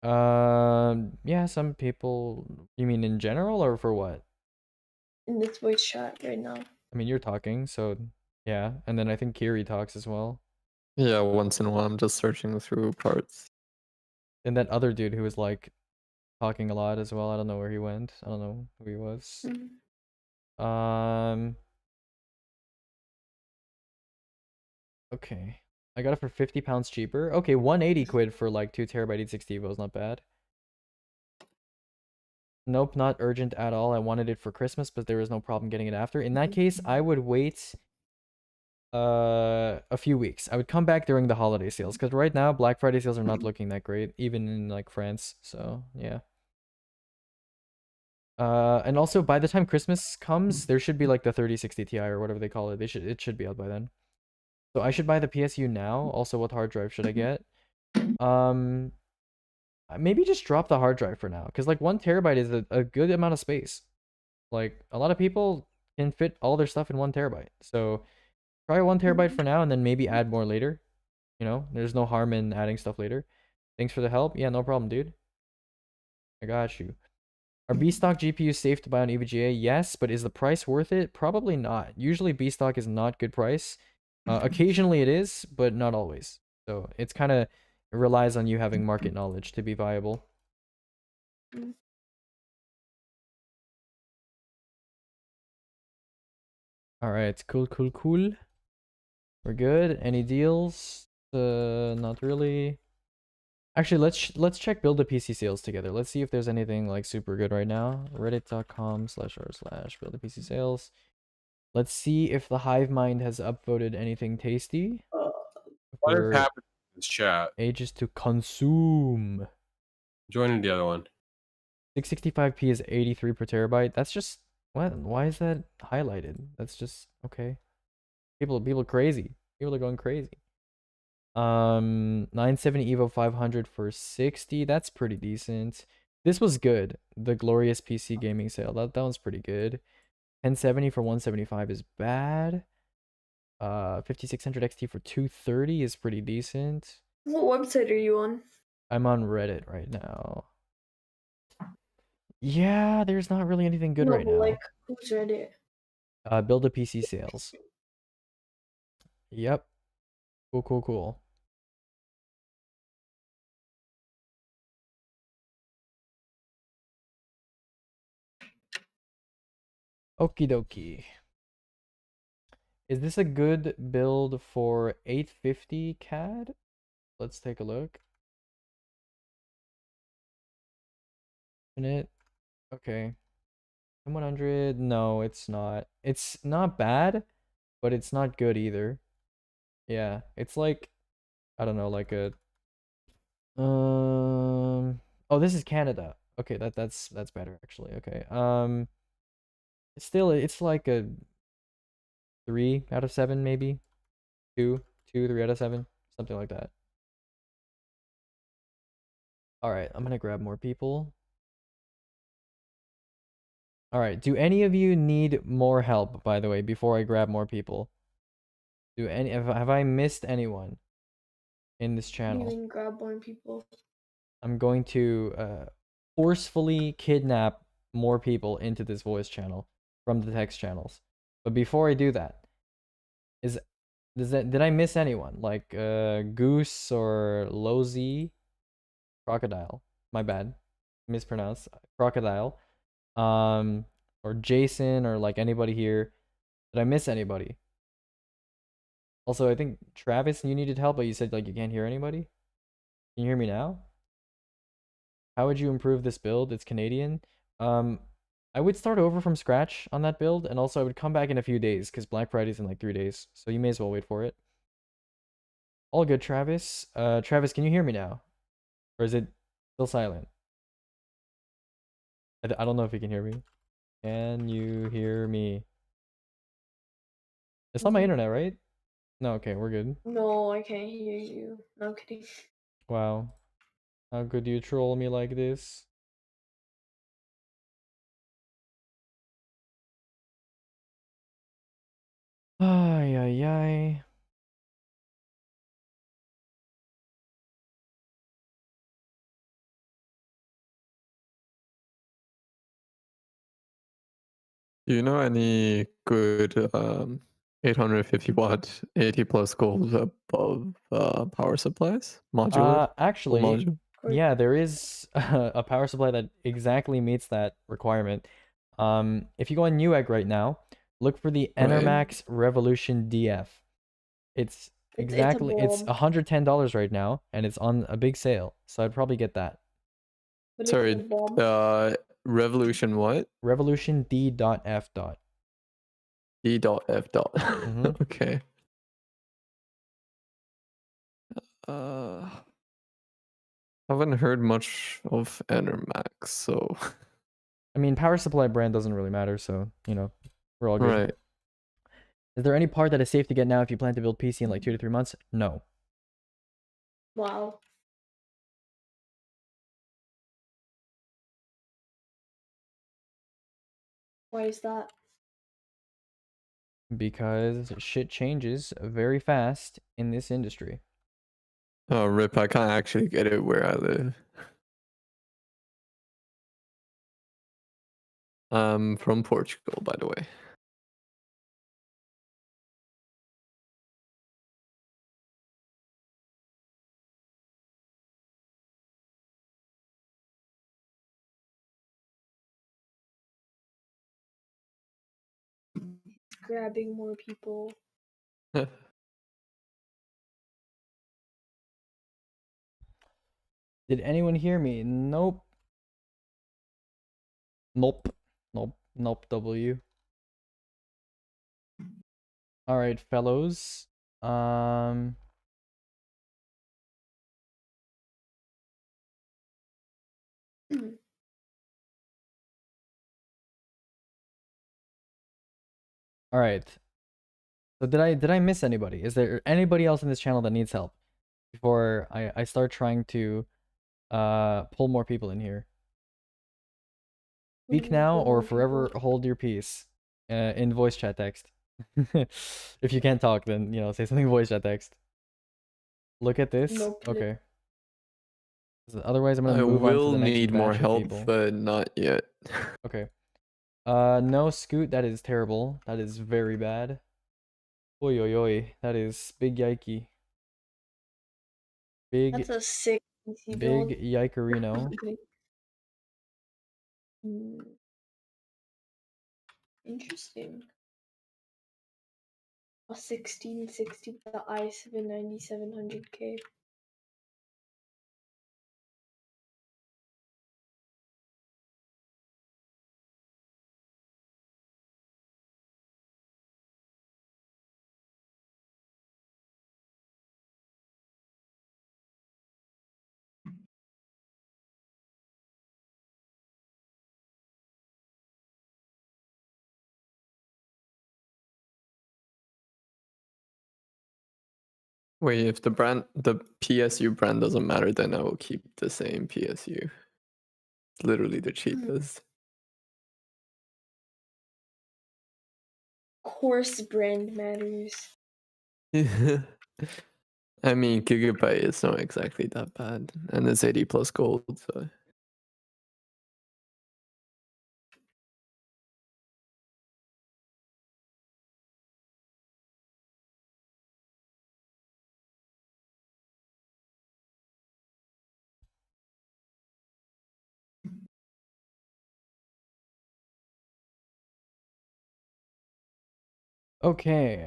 Yeah, some people. You mean in general or for what? In this voice chat right now. I mean, you're talking, so yeah. And then I think Kiri talks as well. Yeah, once in a while I'm just searching through parts. And that other dude who was like talking a lot as well. I don't know where he went. I don't know who he was. Okay. I got it for 50 pounds cheaper. Okay, 180 quid for like 2 terabyte 860 Evo is not bad. Nope, not urgent at all. I wanted it for Christmas, but there was no problem getting it after. In that case, I would wait a few weeks. I would come back during the holiday sales, because right now Black Friday sales are not looking that great, even in like France. So yeah. And also by the time Christmas comes, there should be like the 3060 Ti or whatever they call it. It should be out by then. So I should buy the PSU now. Also, what hard drive should I get? Maybe just drop the hard drive for now, because like 1 terabyte is a good amount of space. Like a lot of people can fit all their stuff in 1 terabyte. So try 1 terabyte for now, and then maybe add more later. You know, there's no harm in adding stuff later. Thanks for the help. Yeah, no problem, dude. I got you. Are B-stock GPUs safe to buy on EVGA? Yes, but is the price worth it? Probably not. Usually B-stock is not good price. Occasionally it is, but not always. So it's kind of relies on you having market knowledge to be viable. All right, cool. We're good. Any deals? Not really. Actually, let's check build a PC sales together. Let's see if there's anything like super good right now. Reddit.com/r/build a PC sales. Let's see if the Hive Mind has upvoted anything tasty. What is happening in this chat? Ages to consume. Joining the other one. 665p is 83 per terabyte. That's just what? Why is that highlighted? That's just okay. People crazy. People are going crazy. 970 Evo 500 for 60. That's pretty decent. This was good. The Glorious PC gaming sale. That one's pretty good. 1070 for 175 is bad. 5600 XT for 230 is pretty decent. What website are you on? I'm on Reddit right now. Yeah, there's not really anything good right now. Like, who's Reddit? Build a PC sales. Yep. Cool. Okie dokie. Is this a good build for 850 CAD? Let's take a look. Okay. M100, no, it's not. It's not bad, but it's not good either. Yeah, it's like, I don't know, like a oh, this is Canada. Okay, that's better actually. Okay. Still it's like a 3 out of 7 maybe. 3 out of 7, something like that. All right, I'm gonna grab more people. All right, do any of you need more help, by the way, before I grab more people? Have I missed anyone in this You channel? can grab more people. I'm going to forcefully kidnap more people into this voice channel from the text channels. But before I do that, did I miss anyone? Like Goose or Lozy? Crocodile. My bad. Mispronounced. Crocodile. Or Jason or like anybody here. Did I miss anybody? Also, I think Travis, you needed help, but you said like you can't hear anybody. Can you hear me now? How would you improve this build? It's Canadian. I would start over from scratch on that build, and also I would come back in a few days because Black Friday's in like 3 days, so you may as well wait for it. All good, Travis. Travis, can you hear me now, or is it still silent? I don't know if you can hear me. Can you hear me? It's not my internet, right? No, okay, we're good. No, I can't hear you. No, I'm kidding. Wow, how could you troll me like this? Ay, ay, ay. Do you know any good 850 watt 80 plus gold above power supplies? Modular? Full Actually, module? yeah, there is a power supply that exactly meets that requirement. If you go on Newegg right now, look for the Right. Enermax Revolution DF. It's a exactly it's bomb. $110 right now, and it's on a big sale. So I'd probably get that. But it's a Sorry, bomb. Revolution what? Revolution D.F. D.F. Mhm. Okay. Haven't heard much of Enermax, so I mean, power supply brand doesn't really matter, so you know, we're all good. right. Is there any part that is safe to get now if you plan to build PC in like 2 to 3 months? No. Wow. Why is that? Because shit changes very fast in this industry. Oh, rip! I can't actually get it where I live. I'm from Portugal, by the way. Grabbing more people. Did anyone hear me? Nope. Nope. Nope. Nope. W. All right, fellows. All right. So did I miss anybody? Is there anybody else in this channel that needs help before I start trying to pull more people in here? Speak now or forever hold your peace. In voice chat text. If you can't talk, then you know, say something in voice chat text. Look at this. Nope. Okay. Otherwise, I'm I gonna move on to will the next need more batch of help, people. but not yet. Okay. No, Scoot, that is terrible. That is very bad. Oi, oi, oi. That is big yikey. Big, That's a sick PC big build. yikerino. Interesting. A 1660 with the i7 9700K. Wait, if the PSU brand doesn't matter, then I will keep the same PSU. Literally the cheapest. Course brand matters. I mean, Gigabyte is not exactly that bad, and it's 80 plus gold, so. Okay.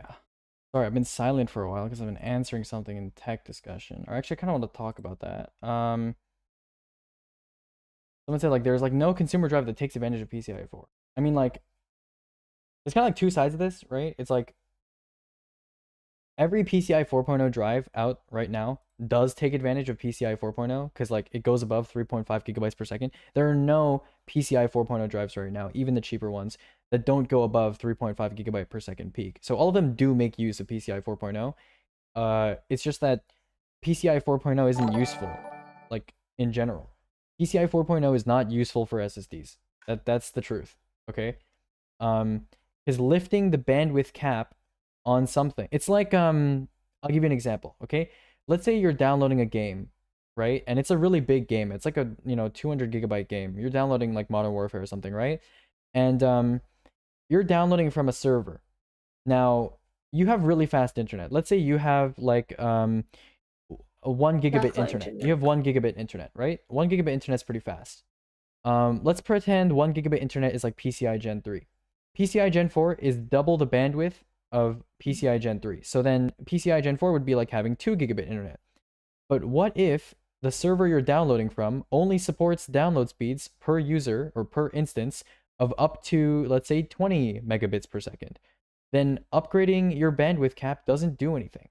Sorry, I've been silent for a while because I've been answering something in tech discussion. Or actually, I kind of want to talk about that. Someone said like there's like no consumer drive that takes advantage of PCIe 4. I mean, like, there's kind of like two sides of this, right? It's like every PCIe 4.0 drive out right now does take advantage of PCIe 4.0 because like it goes above 3.5 gigabytes per second. There are no PCIe 4.0 drives right now, even the cheaper ones, that don't go above 3.5 gigabyte per second peak. So all of them do make use of PCIe 4.0. It's just that PCIe 4.0 isn't useful, like in general. PCIe 4.0 is not useful for SSDs. That's the truth. Okay. Is lifting the bandwidth cap on something. It's like I'll give you an example. Okay, let's say you're downloading a game, right? And it's a really big game. It's like a 200 gigabyte game. You're downloading like Modern Warfare or something, right? And you're downloading from a server. Now you have really fast internet. Let's say you have like a 1 gigabit internet. You have 1 gigabit internet, right? 1 gigabit internet's pretty fast. Let's pretend 1 gigabit internet is like PCI Gen 3. PCI Gen 4 is double the bandwidth of PCI Gen 3. So then PCI Gen 4 would be like having 2 gigabit internet. But what if the server you're downloading from only supports download speeds per user or per instance of up to, let's say, 20 megabits per second? Then upgrading your bandwidth cap doesn't do anything.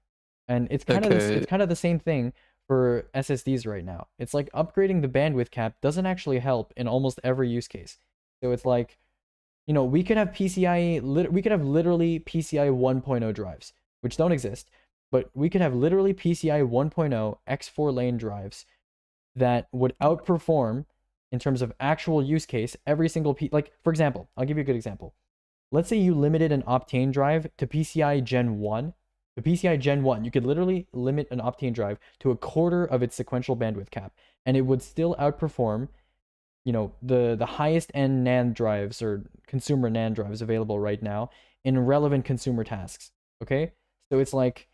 And it's kind of the same thing for SSDs right now. It's like upgrading the bandwidth cap doesn't actually help in almost every use case. So it's like, we could have literally PCI 1.0 drives, which don't exist, but we could have literally PCI 1.0 X4 lane drives that would outperform in terms of actual use case every single like, for example, I'll give you a good example. Let's say you limited an Optane drive to PCI Gen 1. The PCI Gen 1, you could literally limit an Optane drive to a quarter of its sequential bandwidth cap, and it would still outperform the highest end NAND drives or consumer NAND drives available right now in relevant consumer tasks. Okay, so it's like,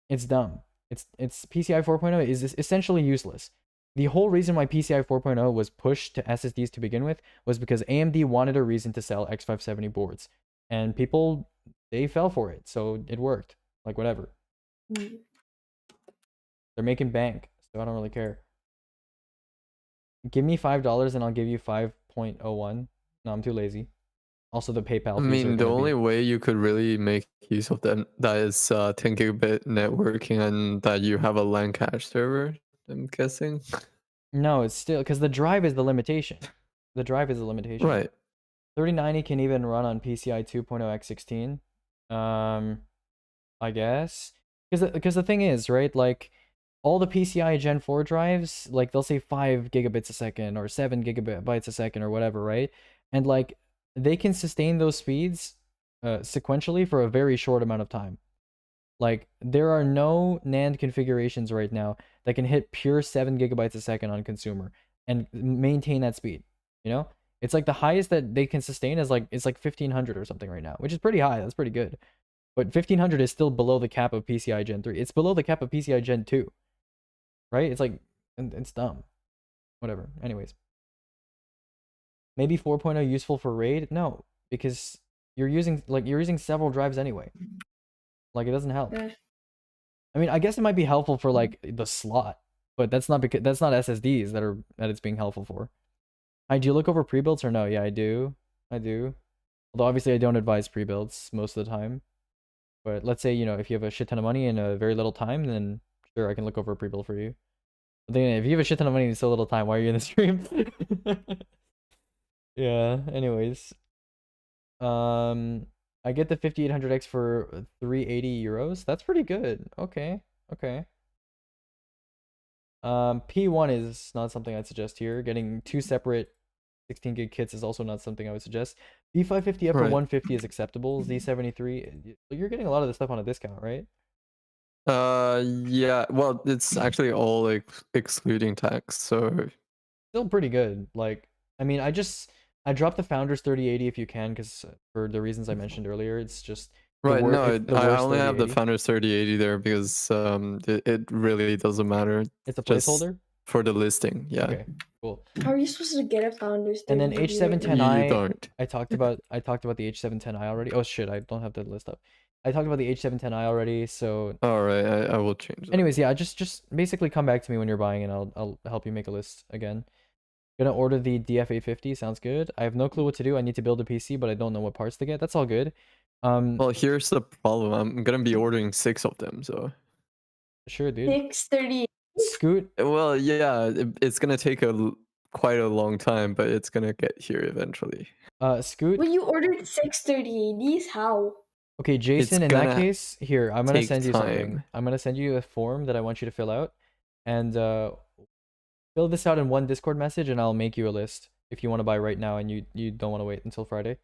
it's dumb. It's PCI 4.0 is essentially useless. The whole reason why PCI 4.0 was pushed to SSDs to begin with was because AMD wanted a reason to sell X570 boards, and people, they fell for it, so it worked. Like, whatever. They're making bank, so I don't really care. Give me $5 and I'll give you 5.01. No, I'm too lazy. Also, the PayPal. I mean, the only way you could really make use of that is 10 gigabit networking and that you have a LAN cache server, I'm guessing. No, it's still because the drive is the limitation. The drive is the limitation. Right. 3090 can even run on PCI 2.0 x16. I guess because the thing is, right, like, all the PCI Gen 4 drives, like, they'll say 5 gigabits a second or 7 gigabytes a second or whatever, right? And like, they can sustain those speeds sequentially for a very short amount of time. Like, there are no NAND configurations right now that can hit pure 7 gigabytes a second on consumer and maintain that speed. It's like the highest that they can sustain is like, it's like 1500 or something right now, which is pretty high. That's pretty good. But 1500 is still below the cap of PCI Gen 3. It's below the cap of PCI Gen 2. Right? It's like, it's dumb. Whatever. Anyways. Maybe 4.0 useful for RAID? No, because you're using several drives anyway. Like, it doesn't help. I mean, I guess it might be helpful for like the slot, but that's not SSDs that it's being helpful for. Do you look over pre-builds or no? Yeah, I do. Although obviously I don't advise pre-builds most of the time. But let's say, if you have a shit ton of money and a very little time, then sure, I can look over a pre-build for you. But then if you have a shit ton of money and so little time, why are you in the stream? Yeah, anyways. I get the 5800X for 380 euros. That's pretty good. Okay. Okay. P1 is not something I'd suggest here. Getting 2 separate 16 gig kits is also not something I would suggest. B550F for Right. 150 is acceptable. Z73, you're getting a lot of this stuff on a discount, right? Yeah. Well, it's actually all excluding tax, so Still pretty good. Like, I mean, I dropped the Founders 3080 if you can, because for the reasons I mentioned earlier, it's just the right. No, it's the I worst only have the 3080. Founders 3080 there because it really doesn't matter. It's a just placeholder? for the listing. Yeah. Okay, cool. How are you supposed to get a Founders? And then 3080 right now? H710i, You don't. I talked about the H710i already. Oh shit, I don't have the list up. I talked about the H710i already, so All right, I will change that. anyways, yeah, just basically come back to me when you're buying and I'll help you make a list again. Gonna order the DF850, sounds good. I have no clue what to do. I need to build a PC, but I don't know what parts to get. That's all good. Well, here's the problem. I'm gonna be ordering 6 of them, so. Sure, dude. 630. Scoot, Well, yeah, it's gonna take quite a long time, but it's gonna get here eventually. Scoot. Well, you ordered 63080s? How? Okay, Jason, in that gonna case, here, I'm gonna take send you something. time. I'm gonna send you a form that I want you to fill out. And fill this out in one Discord message and I'll make you a list if you want to buy right now and you don't want to wait until Friday.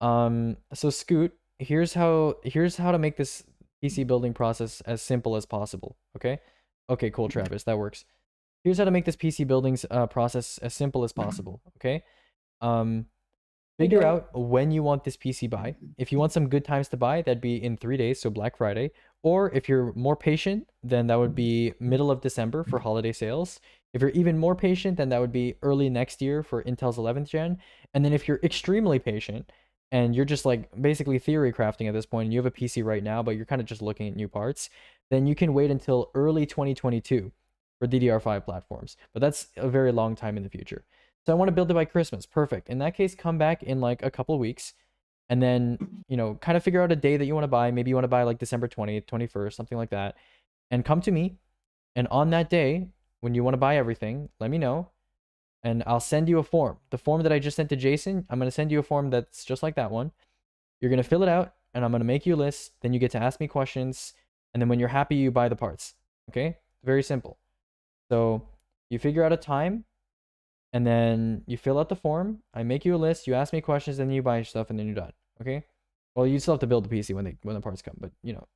So Scoot, here's how to make this PC building process as simple as possible, okay? Okay, cool, Travis, that works. Here's how to make this PC building process as simple as possible, okay? Figure Okay. out when you want this PC buy. If you want some good times to buy, that'd be in 3 days, so Black Friday. Or if you're more patient, then that would be middle of December for holiday sales. If you're even more patient, then that would be early next year for Intel's 11th gen. And then if you're extremely patient and you're just like basically theory crafting at this point and you have a PC right now, but you're kind of just looking at new parts, then you can wait until early 2022 for DDR5 platforms. But that's a very long time in the future. So I want to build it by Christmas. Perfect. In that case, come back in like a couple of weeks and then, you know, kind of figure out a day that you want to buy. Maybe you want to buy like December 20th, 21st, something like that. And come to me. And on that day, when you want to buy everything, let me know. And I'll send you a form. The form that I just sent to Jason, I'm going to send you a form that's just like that one. You're going to fill it out and I'm going to make you a list. Then you get to ask me questions. And then when you're happy, you buy the parts. Okay? Very simple. So you figure out a time. And then you fill out the form. I make you a list. You ask me questions, then you buy stuff, and then you're done. Okay? Well, you still have to build the PC when the parts come, but you know.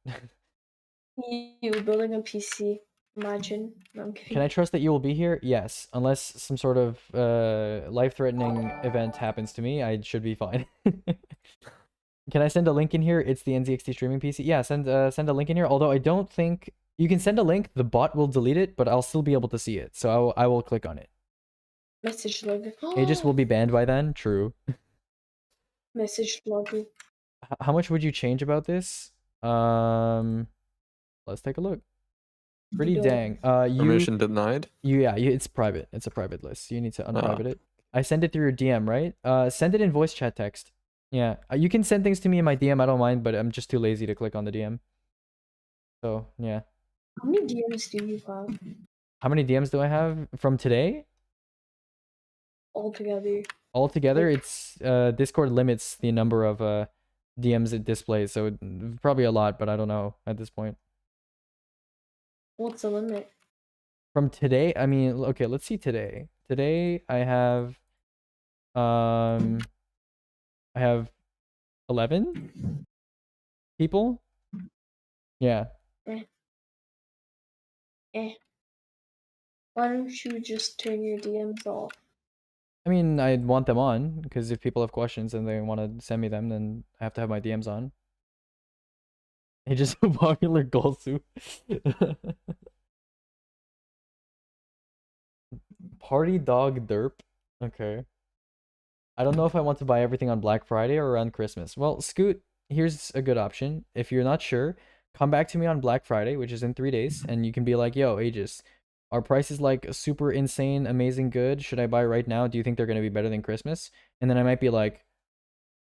You building a PC? Imagine. No, I'm kidding. Can I trust that you will be here? Yes, unless some sort of life-threatening event happens to me, I should be fine. Can I send a link in here? It's the NZXT streaming PC. Yeah, send a link in here. Although I don't think you can send a link. The bot will delete it, but I'll still be able to see it. So I will click on it. Message login. Aegis will be banned by then. True. Message login. How much would you change about this? Let's take a look. Pretty Don't. dang. Permission denied. It's private. It's a private list. You need to unprivate it. I send it through your DM, right? Send it in voice chat text. Yeah, you can send things to me in my DM. I don't mind, but I'm just too lazy to click on the DM. So yeah. How many DMs do you have How many DMs do I have from today? altogether? Altogether, it's Discord limits the number of DMs it displays, so probably a lot, but I don't know at this point. What's the limit? From today, I mean, okay, let's see today. Today I have 11 people. Yeah. Why don't you just turn your DMs off? I mean, I want them on because if people have questions and they want to send me them, then I have to have my DMs on. It's just a popular goal suit. Party dog derp. Okay. I don't know if I want to buy everything on Black Friday or around Christmas. Well, Scoot, here's a good option. If you're not sure, come back to me on Black Friday, which is in 3 days, and you can be like, yo, Aegis, our price is like super insane, amazing good. Should I buy right now? Do you think they're going to be better than Christmas? And then I might be like,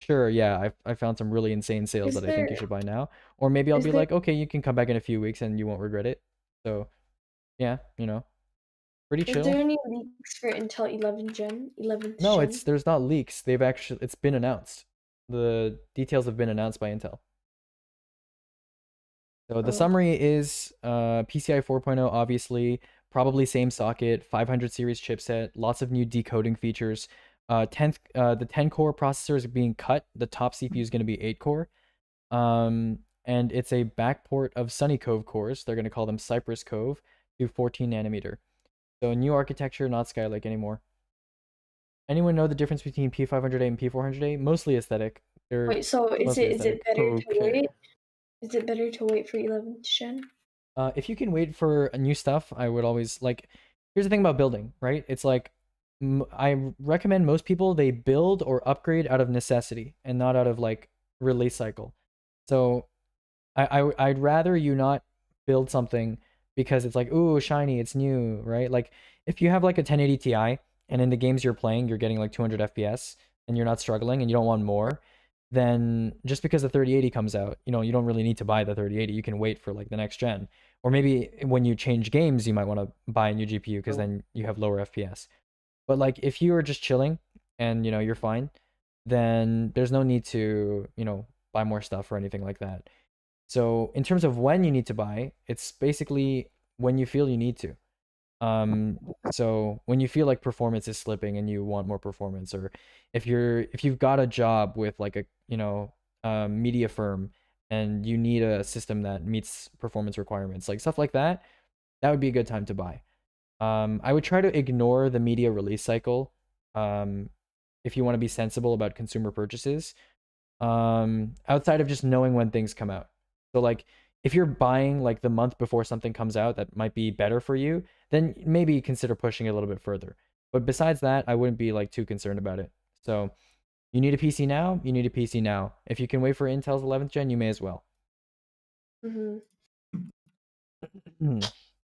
sure, yeah, I found some really insane sales that I think you should buy now. Or maybe I'll be like, okay, you can come back in a few weeks and you won't regret it. So, yeah, you know, pretty chill. Is there any leaks for Intel 11th gen? No, there's not leaks. It's been announced. The details have been announced by Intel. So the Oh. summary is PCI 4.0, obviously, probably same socket, 500 series chipset, lots of new decoding features. The 10 core processor is being cut. The top CPU is going to be 8 core. And it's a backport of Sunny Cove cores. They're going to call them Cypress Cove to 14 nanometer. So new architecture, not Skylake anymore. Anyone know the difference between P500A and P400A? Mostly aesthetic. They're Wait, so is mostly it aesthetic. better to Okay. wait? Is it better to wait for 11th gen? If you can wait for new stuff, I would always like. Here's the thing about building, right? It's like I recommend most people they build or upgrade out of necessity and not out of like release cycle. So I'd rather you not build something because it's like, ooh, shiny, it's new, right? Like if you have like a 1080 Ti and in the games you're playing you're getting like 200 FPS and you're not struggling and you don't want more, then just because the 3080 comes out, you know, you don't really need to buy the 3080. You can wait for like the next gen. Or maybe when you change games, you might want to buy a new GPU because then you have lower FPS. But like if you are just chilling and you know you're fine, then there's no need to, you know, buy more stuff or anything like that. So in terms of when you need to buy, it's basically when you feel you need to. So when you feel like performance is slipping and you want more performance, or if you've got a job with like a, you know, media firm and you need a system that meets performance requirements, like stuff like that, that would be a good time to buy. I would try to ignore the media release cycle if you want to be sensible about consumer purchases, outside of just knowing when things come out. So like if you're buying like the month before something comes out that might be better for you, then maybe consider pushing it a little bit further. But besides that, I wouldn't be like too concerned about it. So you need a PC now, you need a PC now. If you can wait for Intel's 11th gen, you may as well. Mm-hmm.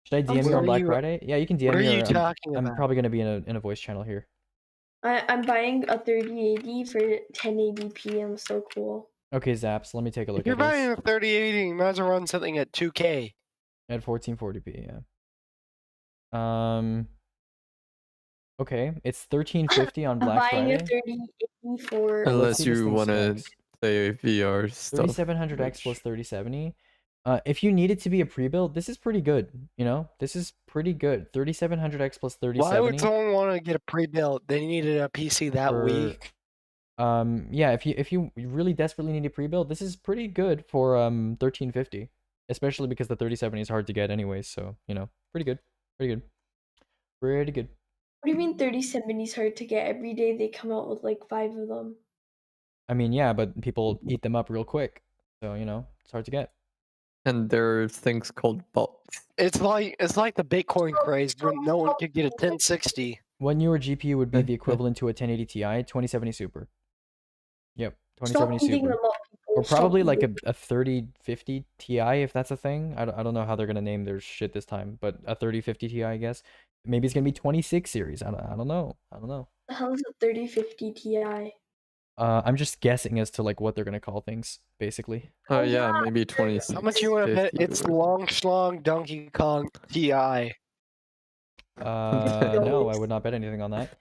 Should I DM you on Black Friday? Yeah, you can DM me. What are you or talking I'm about? probably going to be in a voice channel here. I'm buying a 3080 for 1080p. I'm so cool. Okay, Zaps, let me take a look If you're at this. buying a 3080, you might as well run something at 2K. At 1440p, yeah. Okay, it's 1350 on I'm Black buying a Friday. 3080 for. Let's Unless see this you thing's want to specs. play VR stuff. 3700X plus 3070. If you need it to be a pre-build, this is pretty good. You know, this is pretty good. 3700X plus 3070. Why would someone want to get a pre-built? They needed a PC that week. Yeah, if you really desperately need a pre-build, this is pretty good for 1350, especially because the 3070 is hard to get anyways. So you know, pretty good, pretty good, pretty good. What do you mean 3070 is hard to get? Every day they come out with like 5 of them. I mean, yeah, but people eat them up real quick, so you know it's hard to get. And there's things called bots. It's like the Bitcoin craze when no one could get a 1060. What newer GPU would be the equivalent to a 1080 Ti? 2070 Super. Yep, 2070 Stop eating Super. them up, people. Or Stop probably like eating a 3050 Ti if that's a thing. I don't know how they're gonna name their shit this time, but a 3050 Ti, I guess. Maybe it's gonna be 26 series. I don't know. I don't know. The hell is a 3050 Ti? I'm just guessing as to like what they're gonna call things, basically. Oh yeah, maybe 26. How much you want to bet? It's Long Schlong Donkey Kong Ti. No, I would not bet anything on that.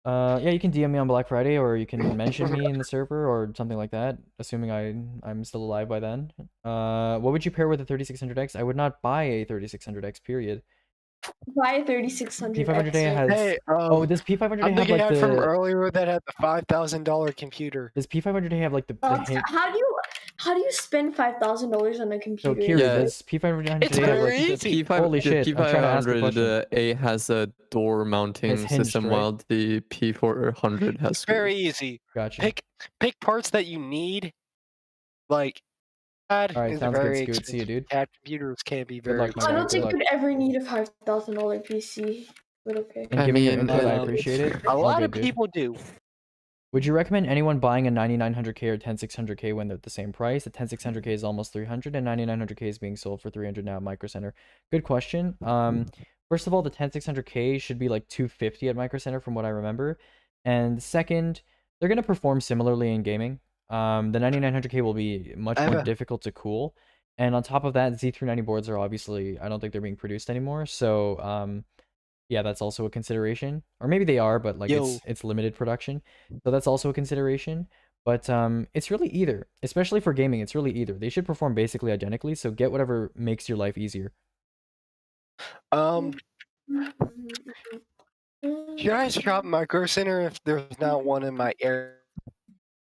Yeah, you can DM me on Black Friday, or you can mention me in the server or something like that, assuming I'm still alive by then. What would you pair with a 3600X? I would not buy a 3600X, period. Buy a 3600. P500A has. Hey, Oh, does P500A I'm have thinking like from the? earlier that had the $5,000 computer. Does P500A have like the hint? How do you spend $5,000 on a So computer? Kiri, Yeah, does P500A it's have very like easy. Holy shit! I'm trying to ask a question. P500A has a door mounting It's hinged, system, right? while the P400 has It's very easy. Gotcha. Pick parts that you need. Like, CAD All right, is sounds good, very Scoot. expensive. See you, dude. CAD computers can be Good very luck, my I guy. don't Good think luck. you'd ever need a $5,000 PC, but okay. And I giving your mean, input, I appreciate it. A All lot good, of dude. people do. Would you recommend anyone buying a 9900K or 10600K when they're at the same price? The 10600K is almost 300 and 9900K is being sold for 300 now at Micro Center. Good question. First of all, the 10600K should be like 250 at Micro Center from what I remember. And second, they're going to perform similarly in gaming. The 9900K will be much more difficult to cool. And on top of that, Z390 boards are obviously, I don't think they're being produced anymore. So, yeah, that's also a consideration. Or maybe they are, but like it's limited production. So that's also a consideration. But it's really either, especially for gaming. It's really either. They should perform basically identically. So get whatever makes your life easier. Should I shop Micro Center if there's not one in my area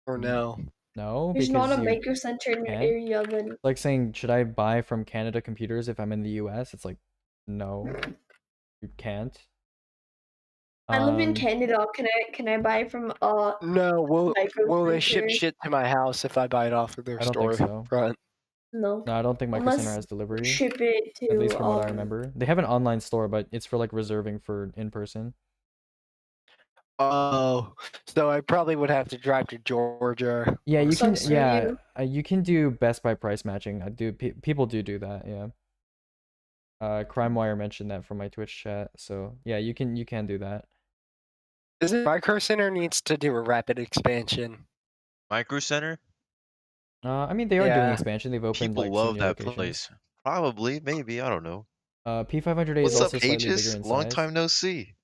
or no? No, There's not a because you Micro Center in your can't. area, then Like saying, should I buy from Canada Computers if I'm in the US? It's like, no, you can't. I live in Um, Canada. Can I buy from No, Micro will they ship Center? shit to my house if I buy it off of their I don't think so. storefront? No. No, I don't think Micro Center Unless has delivery. ship it to At least from what I remember. They have an online store, but it's for like reserving for in person. Oh, so I probably would have to drive to Georgia. Yeah, you can. Sucks for Yeah, you. you can do Best Buy price matching. I do. People do that. Yeah. CrimeWire mentioned that from my Twitch chat. So yeah, you can do that. Is it Micro Center needs to do a rapid expansion? Micro Center? I mean they are doing Yeah. expansion. They've opened People like some love new that locations. place. Probably, maybe, I don't know. P500A is What's up, also slightly bigger Aegis? in Long size. time no see.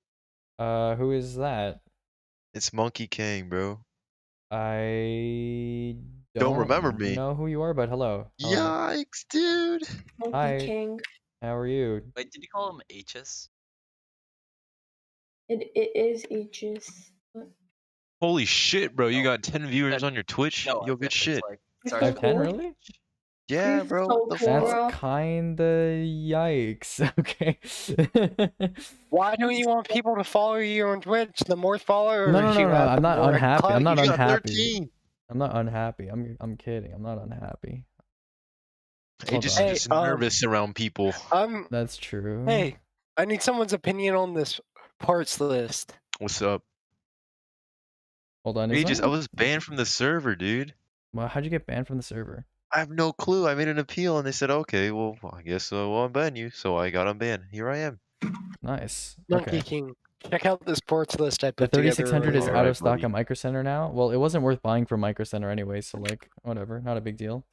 Who is that? It's Monkey King, bro. I Don't remember me. know who you are, but hello. Hello. Yikes, dude. Monkey Hi. King. How are you? Wait, did you call him HS? It is Aegis. Holy shit, bro. You got 10 viewers That- on your Twitch? No, Yo, good shit. Like, You're sorry, so I have 10 cool. really? Yeah, You're bro. so The cool, fuck? bro. That's kinda yikes. Okay. Why do you want people to follow you on Twitch? The more followers No, you have, I'm the not more unhappy. clout I'm not You got unhappy. 13. I'm not unhappy. I'm kidding. I'm not unhappy. Hey, just, Hey, just nervous around people. That's true. Hey, I need someone's opinion on this parts list. What's up? Hold on. Is Aegis, that... I was banned from the server, dude. Well, how'd you get banned from the server? I have no clue. I made an appeal and they said, okay, well, I guess I'll unban you. So I got unbanned. Here I am. Nice. Monkey Okay. King, check out this ports list I The put together. 3600 is earlier. out Alright, of stock buddy. at Micro Center now. Well, it wasn't worth buying from Micro Center anyway, so like, whatever. Not a big deal.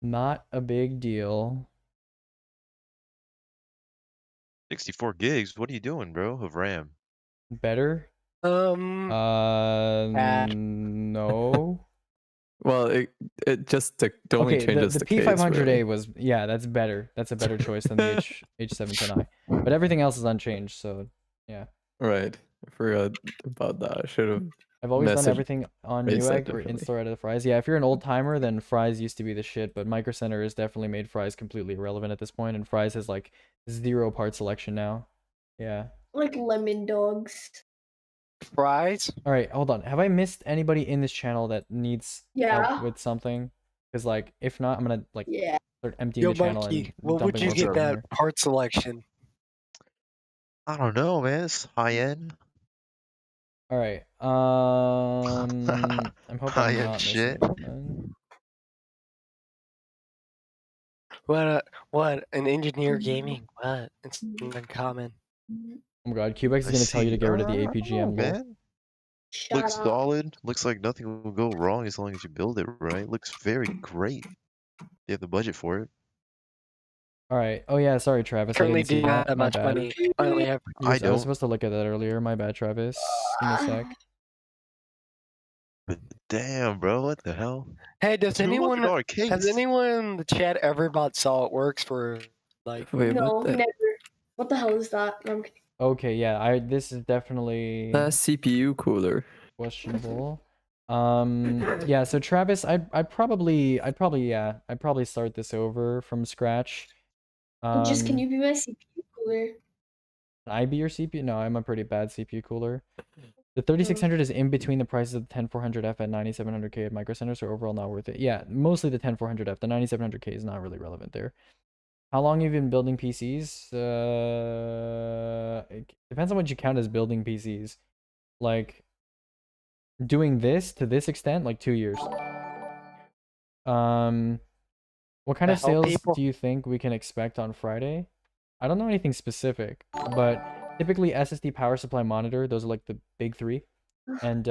Not a big deal. 64 gigs. What are you doing, bro? Of RAM. Better? Bad. No. Well, it just the only Okay, changes the the case, P500A really. was, yeah, that's better. That's a better choice than the H710i. But everything else is unchanged, so yeah. Right. I forgot about that. I should have. I've always done Message everything on raised that Newegg or differently. in-store out of the Fries. Yeah, if you're an old timer, then Fries used to be the shit, but Micro Center has definitely made Fries completely irrelevant at this point, and Fries has like 0 part selection now. Yeah. Like lemon dogs. Fries? All right, hold on. Have I missed anybody in this channel that needs Yeah. help with something? Because like, if not, I'm gonna like Yeah. start emptying Yo, the channel Monkey, and what would dumping you more get stuff in that here. part selection? I don't know, man. It's high end. All right. I'm hoping I'm High-end not missing shit. something. What? An engineer gaming? What? It's uncommon. Oh my god, Cubex is gonna tell you to get rid of the APGM. lol. Man. Shut Looks up. solid. Looks like nothing will go wrong as long as you build it right. Looks very great. You have the budget for it. All right. Oh yeah, sorry, Travis. I Currently didn't see do not that. have My much bad. money. I only have. I I was don't. supposed to look at that earlier. My bad, Travis. Give me a sec. But damn, bro, what the hell? Hey, does anyone $200 case. has anyone in the chat ever bought SolidWorks for like? Wait, No, what the? never. What the hell is that? No, I'm kidding. Okay, yeah. This is definitely That CPU cooler. questionable. Yeah. So Travis, I'd probably start this over from scratch. Just can you be my CPU cooler? Can I be your CPU? No, I'm a pretty bad CPU cooler. The 3600 is in between the prices of the 10400F at 9700K at Micro Center, so overall not worth it. Yeah, mostly the 10400F. The 9700K is not really relevant there. How long have you been building PCs? It depends on what you count as building PCs. Like, doing this to this extent, like 2 years. What kind To of help sales people? do you think we can expect on Friday? I don't know anything specific, but typically SSD power supply monitor, those are like the big 3. And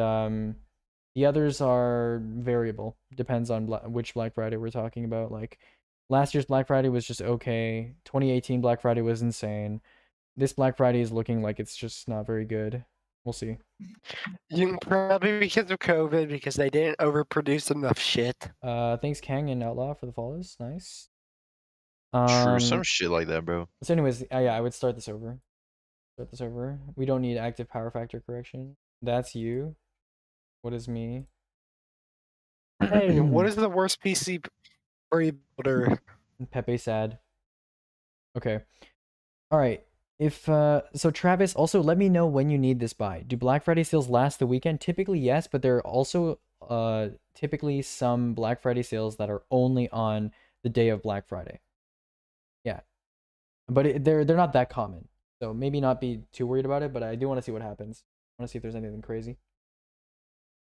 the others are variable. Depends on which Black Friday we're talking about. Like last year's Black Friday was just okay. 2018 Black Friday was insane. This Black Friday is looking like it's just not very good. We'll see. Probably because of COVID, because they didn't overproduce enough shit. Thanks Kang and Outlaw for the follows. Nice. True, some shit like that, bro. So anyways, yeah, I would start this over. Start this over. We don't need active power factor correction. That's you. What is me? Hey, what is the worst PC pre-builder? Pepe sad. Okay. All right. If so Travis, also let me know when you need this by. Do Black Friday sales last the weekend? Typically yes, but there are also typically some Black Friday sales that are only on the day of Black Friday. Yeah. But they're not that common. So maybe not be too worried about it, but I do want to see what happens. I want to see if there's anything crazy.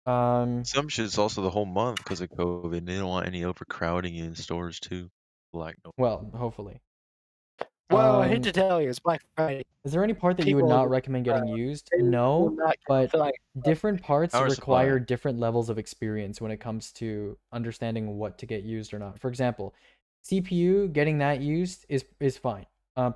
Some shit's also the whole month because of COVID. They don't want any overcrowding in stores too. Well, hopefully. Well, I hate to tell you, it's Black Friday. Is there any part that you would People, not recommend getting used? they will No, not but feel like different parts Power require supply. different levels of experience when it comes to understanding what to get used or not. For example, CPU, getting that used is fine.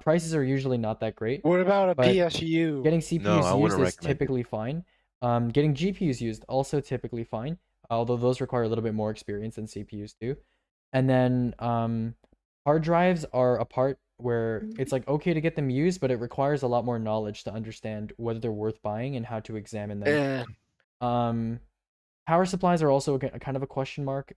Prices are usually not that great. What about a but PSU? Getting I CPUs wouldn't used is recommend it. typically fine. Getting GPUs used also typically fine, although those require a little bit more experience than CPUs do. And then hard drives are a part where it's like okay to get them used, but it requires a lot more knowledge to understand whether they're worth buying and how to examine them. Yeah. Power supplies are also kind of a question mark.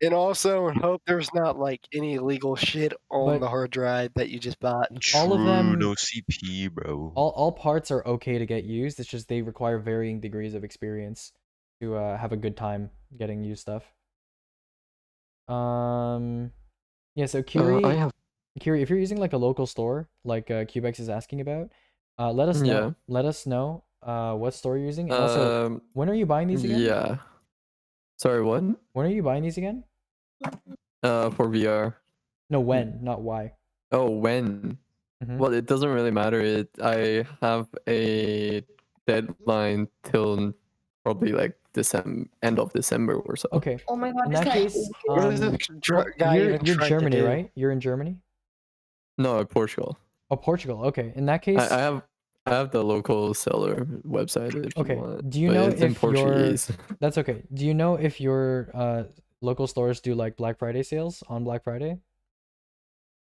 And also hope there's not like any illegal shit on But- the hard drive that you just bought. all of True, them- no CP, bro. all parts are okay to get used. It's just they require varying degrees of experience to have a good time getting used stuff. Yeah. So Kiri, I have Kiri, if you're using like a local store, like Cubex is asking about, let us know. Yeah. Let us know what store you're using. And also, when are you buying these again? Yeah. Sorry, what? When are you buying these again? For VR. No, when, not why. Oh, when? Mhm. Well, it doesn't really matter. I have a deadline till probably like end of December or so. Okay. Oh my god, In is that that case, What is this guy you're even you're trying to Germany, do? right? You're in Germany. No, Portugal. Oh, Portugal. Okay. In that case, I have the local seller website. If okay. You want, Do you but know it's in if your Portuguese. that's okay. Do you know if your local stores do like Black Friday sales on Black Friday?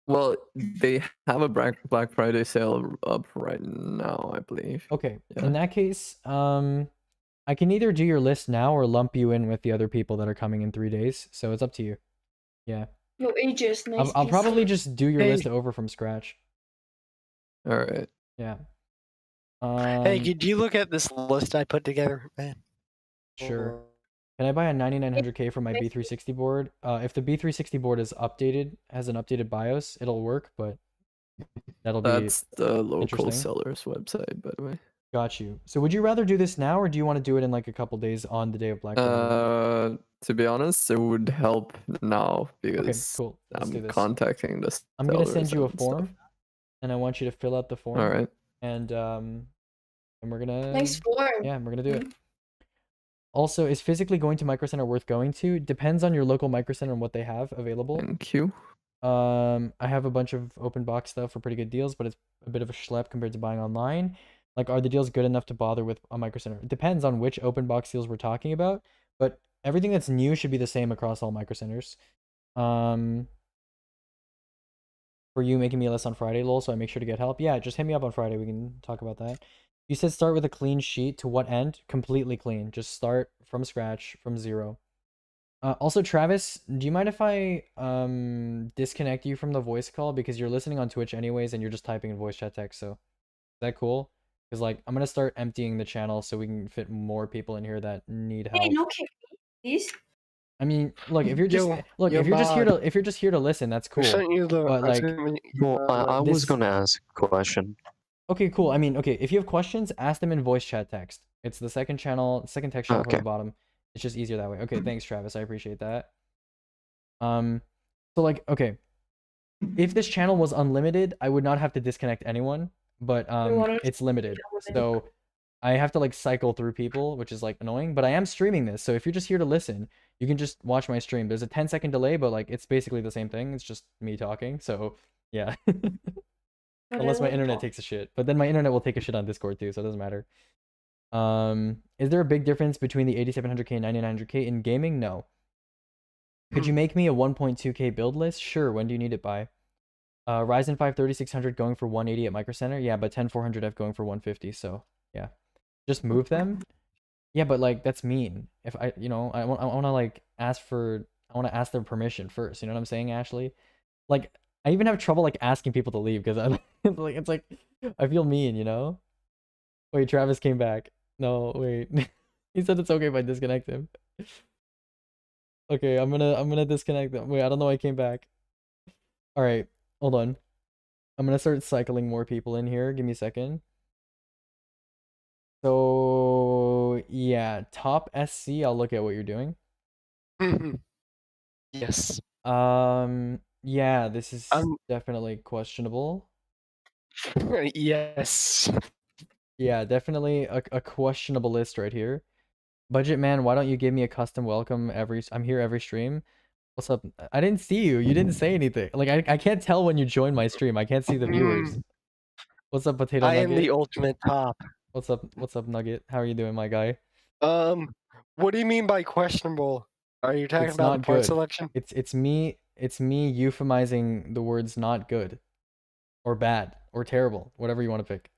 Well, they have a Black Friday sale up right now, I believe. Okay. Yeah. In that case, I can either do your list now or lump you in with the other people that are coming in 3 days. So it's up to you. Yeah. Yo, Aegis, nice I'll PC. probably just do your Hey. list over from scratch. All right. Yeah. Hey, could you look at this list I put together, man? Sure. Can I buy a 9900K for my B360 board? If the B360 board is updated, has an updated BIOS, it'll work, but that'll be That's the local interesting. seller's website, by the way. Got you. So would you rather do this now or do you want to do it in like a couple days on the day of Black Friday? To be honest, it would help now because cool. Let's do I'm this. contacting the I'm gonna send sellers you a and stuff. form and I want you to fill out the form. All right. And we're gonna Nice form. Yeah, we're gonna do it. Also, is physically going to Micro Center worth going to? Depends on your local Micro Center and what they have available. Thank you. I have a bunch of open box stuff for pretty good deals, but it's a bit of a schlep compared to buying online. Like, are the deals good enough to bother with a Micro Center? It depends on which open box deals we're talking about, but everything that's new should be the same across all Micro Centers. For you making me a list on Friday, lol, so I make sure to get help. Yeah, just hit me up on Friday. We can talk about that. You said start with a clean sheet. To what end? Completely clean. Just start from scratch, from zero. Also, Travis, do you mind if I disconnect you from the voice call because you're listening on Twitch anyways and you're just typing in voice chat text? So, is that cool? Because like I'm gonna start emptying the channel so we can fit more people in here that need help. Hey, no kick me, please. I mean, look, if you're just Yo, if you're just here to listen, that's cool. I sent you the. But I like, sent you, well, I this- was gonna ask a question. okay, cool. I mean, okay, if you have questions, ask them in voice chat text. It's the second text channel from Okay. the bottom. It's just easier that way. Okay, thanks, Travis. I appreciate that. So like, okay, if this channel was unlimited, I would not have to disconnect anyone, but wanna- it's limited. So I have to like cycle through people, which is like annoying, but I am streaming this. So if you're just here to listen, you can just watch my stream. There's a 10-second delay, but like it's basically the same thing. It's just me talking. So yeah. Unless my internet takes a shit. But then my internet will take a shit on Discord too, so it doesn't matter. Is there a big difference between the 8700K and 9900K in gaming? No. Could you make me a 1.2K build list? Sure. When do you need it by? Ryzen 5 3600 going for 180 at Micro Center. Yeah, but 10400F going for 150. So yeah, just move them. Yeah, but like that's mean. If I, I want to like ask for, I want to ask their permission first. You know what I'm saying, Ashley? Like I even have trouble like asking people to leave because I like it's like I feel mean. You know? Wait, Travis came back. No, wait. He said it's okay if I disconnect him. Okay, I'm gonna disconnect them. Wait, I don't know why I came back. All right, hold on. I'm gonna start cycling more people in here. Give me a second. So yeah, top SC. I'll look at what you're doing. Yes. Yeah, this is definitely questionable. Yes. Yeah, definitely a questionable list right here. Budget man, why don't you give me a custom welcome I'm here every stream. What's up? I didn't see you. You didn't say anything. Like I can't tell when you join my stream. I can't see the viewers. What's up, Potato Nugget? I am the ultimate top. What's up, Nugget? How are you doing, my guy? What do you mean by questionable? Are you talking about the part selection? It's me euphemizing the words not good or bad or terrible, whatever you want to pick.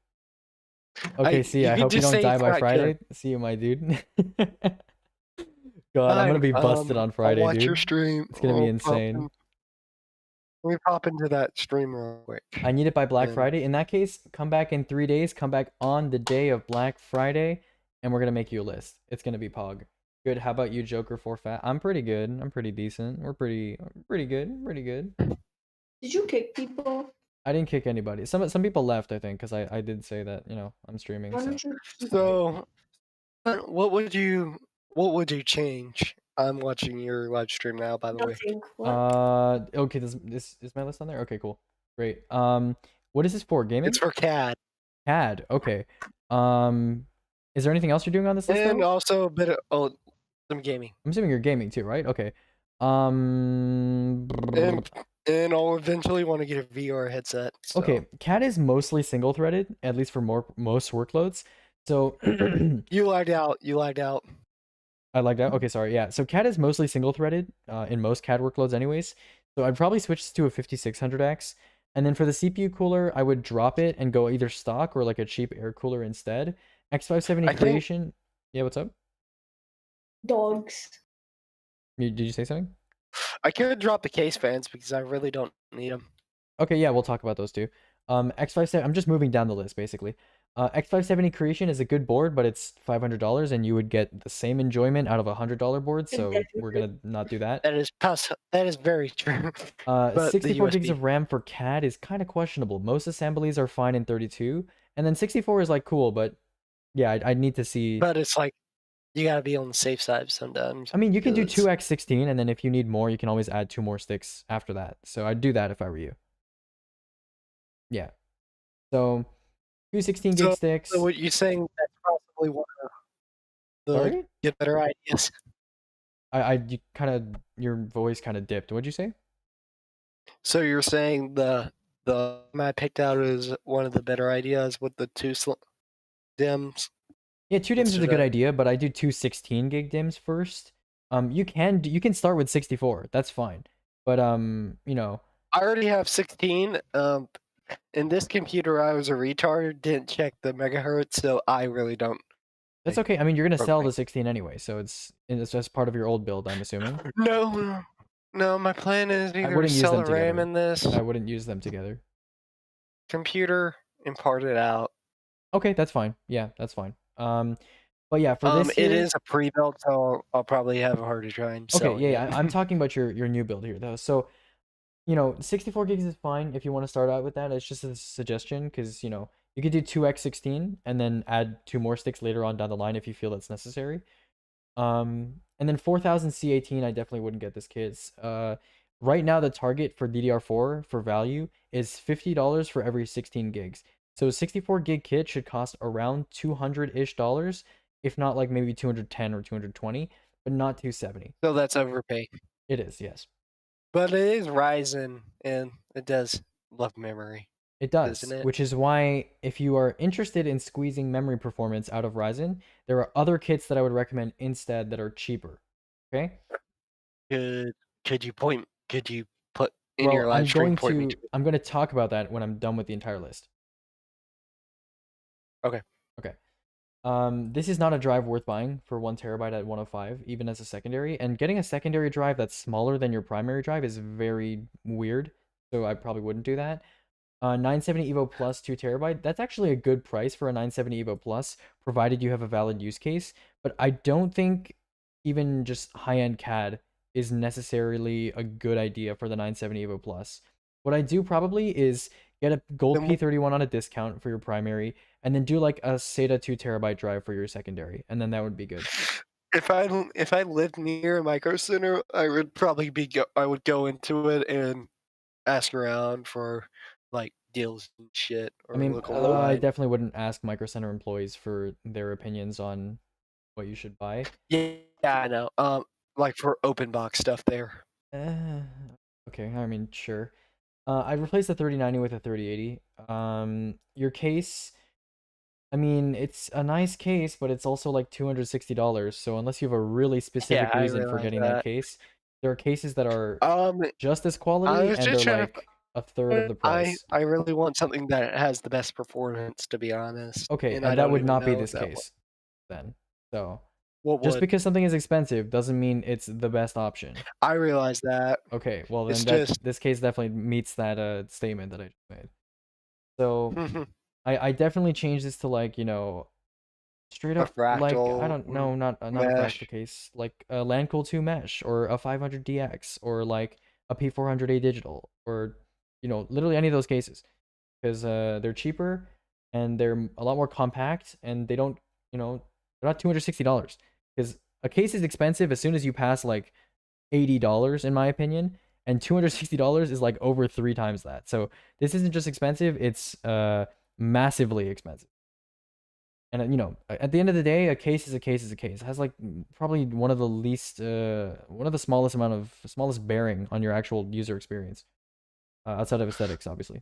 Okay, see, I hope you don't die by Friday. Good. See you, my dude. God, I'm gonna be busted on Friday, watch dude. Your stream. It's gonna be insane. Let me pop into that stream real quick. I need it by Black Friday. In that case, come back in 3 days. Come back on the day of Black Friday, and we're gonna make you a list. It's gonna be Pog. Good. How about you, Joker 4 Fat? I'm pretty good. I'm pretty decent. We're pretty good. Pretty good. Did you kick people? I didn't kick anybody. Some people left, I think, because I did say that, I'm streaming. So what would you change? I'm watching your live stream now, by the way. Okay, this is my list on there? Okay, cool. Great. What is this for? Gaming? It's for CAD. CAD, okay. Is there anything else you're doing on this list? And also a bit of some gaming. I'm assuming you're gaming too, right? Okay. And I'll eventually want to get a VR headset. So. Okay, CAD is mostly single-threaded, at least for most workloads. So you lagged out. I lagged out. Okay, sorry. Yeah. So CAD is mostly single-threaded in most CAD workloads, anyways. So I'd probably switch to a 5600X, and then for the CPU cooler, I would drop it and go either stock or like a cheap air cooler instead. X570 Creation. Yeah, what's up? Dogs. Did you say something? I could drop the case fans because I really don't need them. Okay, yeah, we'll talk about those too. X570, I'm just moving down the list basically. X570 Creation is a good board, but it's $500, and you would get the same enjoyment out of a $100 board. So we're gonna not do that. That is very true. 64 gigs of RAM for CAD is kind of questionable. Most assemblies are fine in 32, and then 64 is like cool, but yeah, I need to see. But it's like you gotta be on the safe side sometimes. I mean, you can do 2x16, and then if you need more, you can always add 2 more sticks after that. So I'd do that if I were you. Yeah. So 2 16 gig sticks. So what you're saying that's possibly one of the get better ideas. You kind of, your voice kind of dipped. What'd you say? So you're saying the I picked out is one of the better ideas with the 2 DIMMs. Yeah, 2 DIMMs is a good idea, but I do 2 16 gig DIMMs first. You can start with 64. That's fine. But you know, I already have 16. In this computer, I was a retard. Didn't check the megahertz, so I really don't. That's okay. I mean, you're gonna sell the 16 anyway, so it's just part of your old build, I'm assuming. No. My plan is either to sell the RAM in this. I wouldn't use them together. Computer and part it out. Okay, that's fine. Yeah, that's fine. But yeah, for this it is a pre-built, so I'll probably have a harder time. Okay, yeah, I'm talking about your new build here though. So, 64 gigs is fine if you want to start out with that. It's just a suggestion because you could do 2x16 and then add 2 more sticks later on down the line if you feel that's necessary. And then 4000 C18, I definitely wouldn't get this kit. Right now the target for DDR4 for value is $50 for every 16 gigs. So a 64 gig kit should cost around $200-ish, if not like maybe 210 or 220, but not 270. So that's overpay. It is, yes. But it is Ryzen, and it does love memory. It does, isn't it? which is why if you are interested in squeezing memory performance out of Ryzen, there are other kits that I would recommend instead that are cheaper. Okay? Could you put in your Well, live stream point me to it? I'm going to talk about that when I'm done with the entire list. Okay. Okay. This is not a drive worth buying for 1 terabyte at 105, even as a secondary. And getting a secondary drive that's smaller than your primary drive is very weird. So I probably wouldn't do that. 970 Evo Plus 2 terabyte. That's actually a good price for a 970 Evo Plus, provided you have a valid use case. But I don't think even just high-end CAD is necessarily a good idea for the 970 Evo Plus. What I do probably is get a gold P31 on a discount for your primary, and then do like a SATA 2 terabyte drive for your secondary, and then that would be good. If I lived near a Micro Center, I would probably I would go into it and ask around for like deals and shit. Or I mean, look I online. definitely wouldn't ask Micro Center employees for their opinions on what you should buy. Yeah, I know. Like for open box stuff there. Okay, I mean, sure. I'd replace the 3090 with a 3080. Your case, I mean, it's a nice case, but it's also like $260. So unless you have a really specific I reason for realize getting that that. case, there are cases that are just as I quality was and just they're trying to. like a third of the price. I really want something that has the best performance, to be honest. Okay, and and I that don't would even not be know this if that case then. So What just would? because something is expensive doesn't mean it's the best option. I realize that. Okay, well then It's just this case definitely meets that statement that I just made. So I definitely changed this to like, you know, straight a up like I fractal don't know, not a mesh. fractal case, like a LANCool 2 mesh or a 500DX or like a P400A digital or you know, literally any of those cases because they're cheaper and they're a lot more compact and they don't, you know, they're not $260 because a case is expensive as soon as you pass like $80 in my opinion, and $260 is like over 3 times that. So this isn't just expensive, it's massively expensive. And you know, at the end of the day, a case is a case is a case. It has like probably one of the least one of the smallest bearing on your actual user experience. Outside of aesthetics, obviously.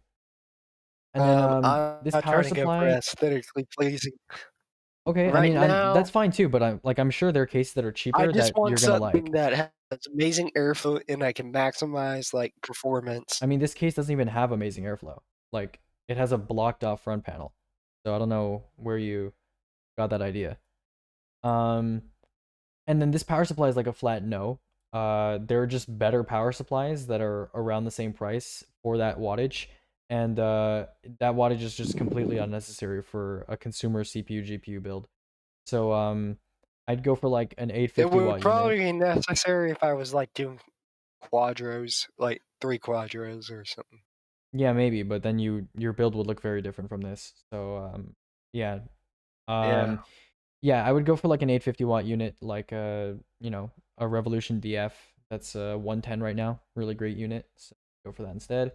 And then this I'm power trying to go for supply aesthetically pleasing. Okay, I Right mean, now, that's fine too, but I'm sure there are cases that are I cheaper just that want you're gonna something like. that has amazing airflow and I can maximize like performance. I mean, this case doesn't even have amazing airflow. Like, it has a blocked off front panel. So I don't know where you got that idea. And then this power supply is like a flat no. There are just better power supplies that are around the same price for that wattage. And that wattage is just completely unnecessary for a consumer CPU GPU build. So I'd go for like an 850 It watt would probably unit. be necessary if I was like doing quadros, like 3 quadros or something. Yeah, maybe, but then your build would look very different from this. So yeah. Yeah. Yeah, I would go for like an 850 watt unit, like you know, a Revolution DF. That's 110 right now. Really great unit. So go for that instead.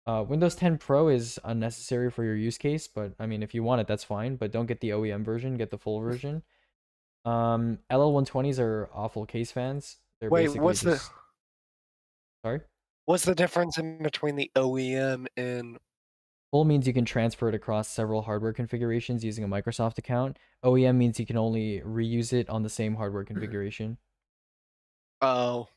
Windows 10 Pro is unnecessary for your use case, but I mean, if you want it, that's fine. But don't get the OEM version. Get the full version. LL120s are awful case fans. They're Wait, basically what's just... Sorry? What's the difference in between the OEM and... Full means you can transfer it across several hardware configurations using a Microsoft account. OEM means you can only reuse it on the same hardware configuration. Oh.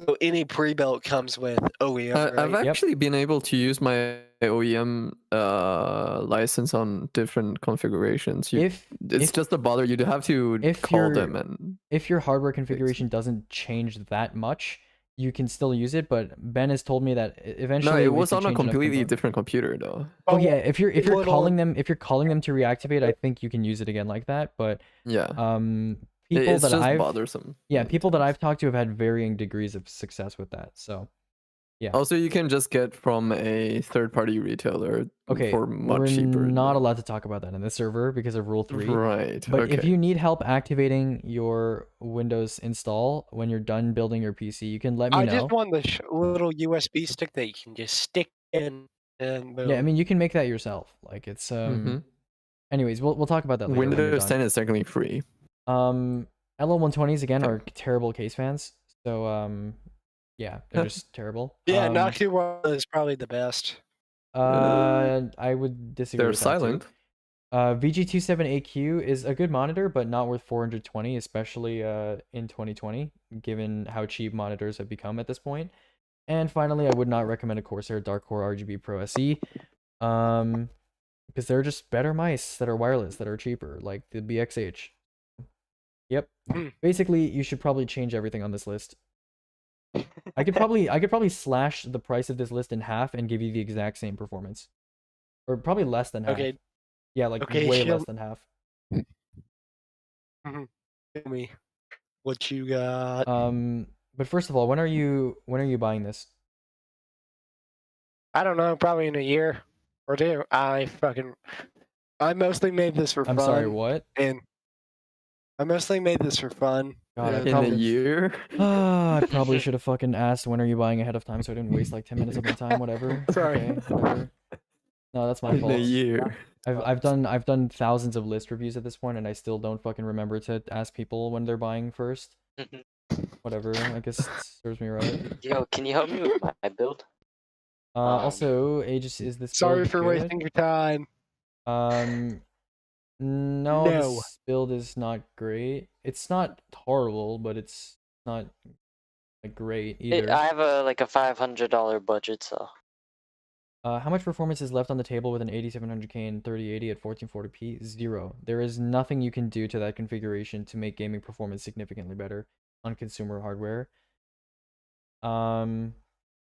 So any pre-built comes with OEM, right? I've actually been able to use my OEM license on different configurations. It's just a bother. You have to call them and... If your hardware configuration doesn't change that much, you can still use it, but Ben has told me that eventually... No, it was on a completely different computer though. Oh yeah, if you're calling them to reactivate, I think you can use it again like that, but yeah. People it's that just I've bothersome. Yeah, people that I've talked to have had varying degrees of success with that. So, yeah. Also, you can just get from a third-party retailer for much cheaper. We're not allowed to talk about that in the server because of Rule 3. Right. But if you need help activating your Windows install when you're done building your PC, you can let me know. I just want the little USB stick that you can just stick in and boom. Yeah, I mean, you can make that yourself. Like it's Anyways, we'll talk about that later. Windows 10 is technically free. LL120s again are terrible case fans. So yeah, they're just terrible. Yeah, Noctua is probably the best. I would disagree They're with that too. silent. VG27AQ is a good monitor, but not worth 420, especially in 2020, given how cheap monitors have become at this point. And finally, I would not recommend a Corsair Dark Core RGB Pro SE, because they're just better mice that are wireless, that are cheaper, like the BXH. Yep. Basically, you should probably change everything on this list. I could probably slash the price of this list in half and give you the exact same performance, or probably less than half. Okay. Yeah, like Okay, way show- less than half. Tell me what you got. But first of all, when are you buying this? I don't know, probably in a year or two. I mostly made this for I'm fun. sorry, what? And I mostly made this for fun. God, I and- In a probably- year? I probably should have fucking asked when are you buying ahead of time so I didn't waste like 10 minutes of my time. Whatever. Sorry. Okay, whatever. No, that's my In fault. a year. I've done thousands of list reviews at this point, and I still don't fucking remember to ask people when they're buying first. Whatever. I guess it serves me right. Yo, can you help me with my build? Also, Aegis, is this Sorry build for good? wasting your time. No, No. this build is not great. It's not horrible, but it's not like great either. I have a $500 budget, so. How much performance is left on the table with an 8700K and 3080 at 1440p? 0. There is nothing you can do to that configuration to make gaming performance significantly better on consumer hardware.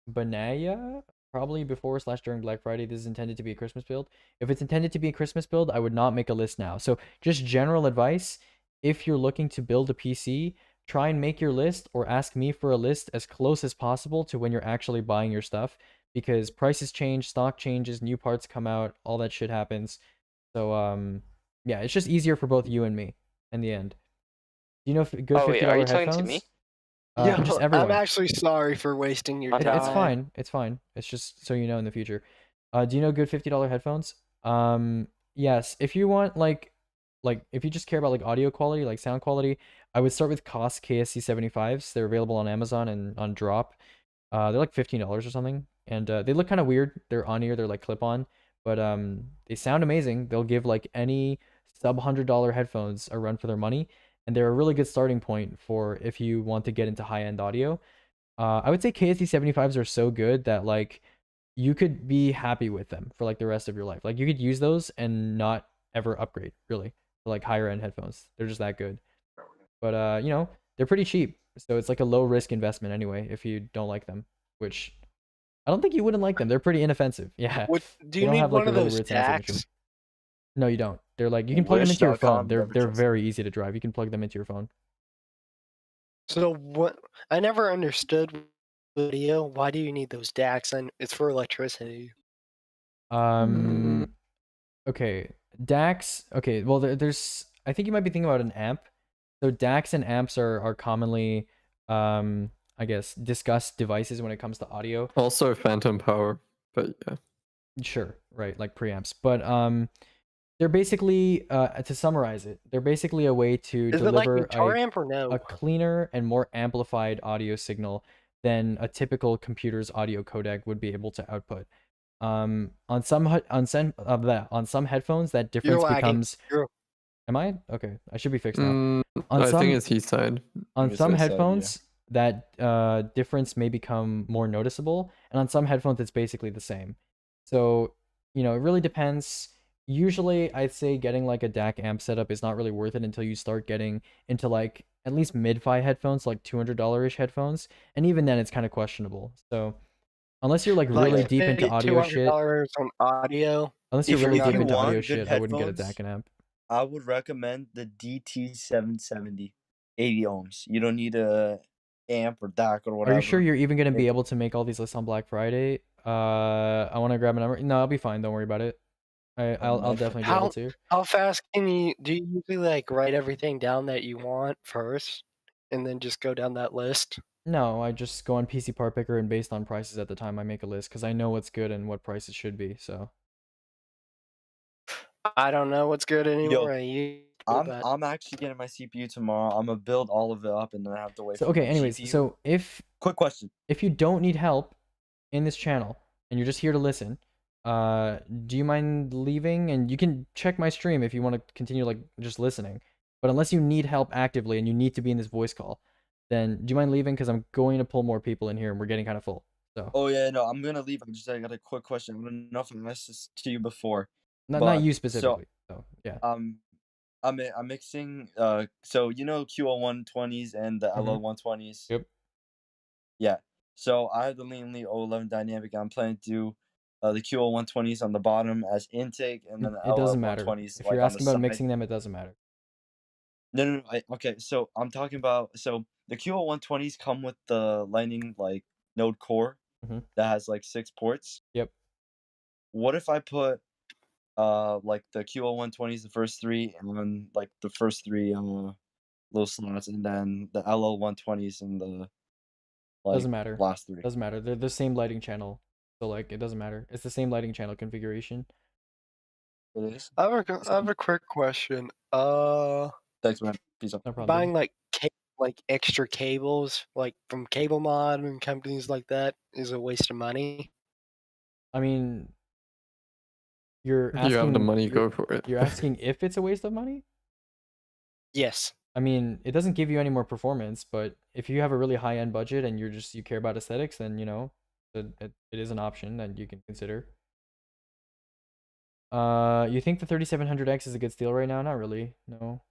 Banaya, probably before/during Black Friday. This is intended to be a Christmas build. If it's intended to be a Christmas build, I would not make a list now. So just general advice, if you're looking to build a PC, try and make your list or ask me for a list as close as possible to when you're actually buying your stuff, because prices change, stock changes, new parts come out, all that shit happens. So yeah, it's just easier for both you and me in the end. Do you know if good $50 Oh, wait, are you headphones? talking to me? Yeah, Just everyone. I'm actually sorry for wasting your time. It's fine. It's fine. It's just so you know in the future. Do you know good $50 headphones? Yes. If you want like if you just care about like audio quality, like sound quality, I would start with Koss KSC75s. They're available on Amazon and on Drop. They're like $15 or something, and they look kind of weird. They're on ear. They're like clip on, but they sound amazing. They'll give like any sub $100 headphones a run for their money. And they're a really good starting point for if you want to get into high-end audio. I would say KSC75s are so good that like you could be happy with them for like the rest of your life. Like you could use those and not ever upgrade really for like higher end headphones. They're just that good. But you know, they're pretty cheap. So it's like a low risk investment anyway if you don't like them, which I don't think you wouldn't like them. They're pretty inoffensive. Yeah. Do They you don't need have, one like, of a really those weird sound signature. DACs? No, you don't. They're like you can plug them into your phone. Wish.com, They're never trust very easy to drive. You can plug them into your phone. So what? I never understood video. Why do you need those DACs? And it's for electricity. Okay, DACs. Okay, well, there's. I think you might be thinking about an amp. So DACs and amps are commonly, I guess, discussed devices when it comes to audio. Also phantom power, but yeah. Sure, right, like preamps. But they're basically, to summarize it, they're basically a way to Is it like deliver a guitar amp or no? a cleaner and more amplified audio signal than a typical computer's audio codec would be able to output. On some headphones, that difference lagging. becomes. You're- Am I? Okay, I should be fixed now. I think it's his side. On It's some his side, yeah. headphones, that difference may become more noticeable, and on some headphones, it's basically the same. So, you know, it really depends. Usually, I'd say getting like a DAC amp setup is not really worth it until you start getting into like at least mid-fi headphones, like $200-ish headphones, and even then, it's kind of questionable. So, unless you're like really deep into audio shit, $200 on audio. unless you're If really you deep into want audio good shit, I wouldn't get a headphones, DAC and amp. I would recommend the DT770, 80 ohms. You don't need a amp or DAC or whatever. Are you sure you're even going to be able to make all these lists on Black Friday? I want to grab a number. No, I'll be fine. Don't worry about it. I'll definitely be able to. How fast can you? Do you usually like write everything down that you want first, and then just go down that list? No, I just go on PC Part Picker, and based on prices at the time, I make a list because I know what's good and what prices should be. So I don't know what's good anymore. I'm actually getting my CPU tomorrow. I'm gonna build all of it up and then I have to wait. so for okay. my Anyways, GPU. so if quick question. if you don't need help in this channel and you're just here to listen, Do you mind leaving? And you can check my stream if you want to continue like just listening. But unless you need help actively and you need to be in this voice call, then do you mind leaving? Because I'm going to pull more people in here and we're getting kind of full. So Oh yeah, no, I'm gonna leave. I got a quick question. I don't know if I asked this to you before. not you So specifically. So yeah. I'm mixing so you know QL120s and the Mhm. LL120s. Yep. Yeah. So I have the Lean Lee 011 dynamic. I'm planning to do the QL120s on the bottom as intake, and then the It doesn't matter. LL120s If like you're on the asking about side. mixing them, it doesn't matter. No. Okay, so I'm talking about the QL120s come with the Lightning like node core Mhm. that has like 6 ports. Yep. What if I put like the QL120s the first 3 and then like the first 3 little slots, and then the LL120s and the like Doesn't matter. last 3. Doesn't matter. They're the same lighting channel. So like it doesn't matter. It's the same lighting channel configuration. It is. I have a quick question. Thanks, man. Peace out. No problem. Buying like extra cables, like from Cable Mod and companies like that, is a waste of money. I mean, you're asking. You have the money, you're- go for it. You're asking if it's a waste of money? Yes. I mean, it doesn't give you any more performance, but if you have a really high end budget and you care about aesthetics, then you know, it is an option that you can consider. You think the 3700X is a good steal right now? Not really. No.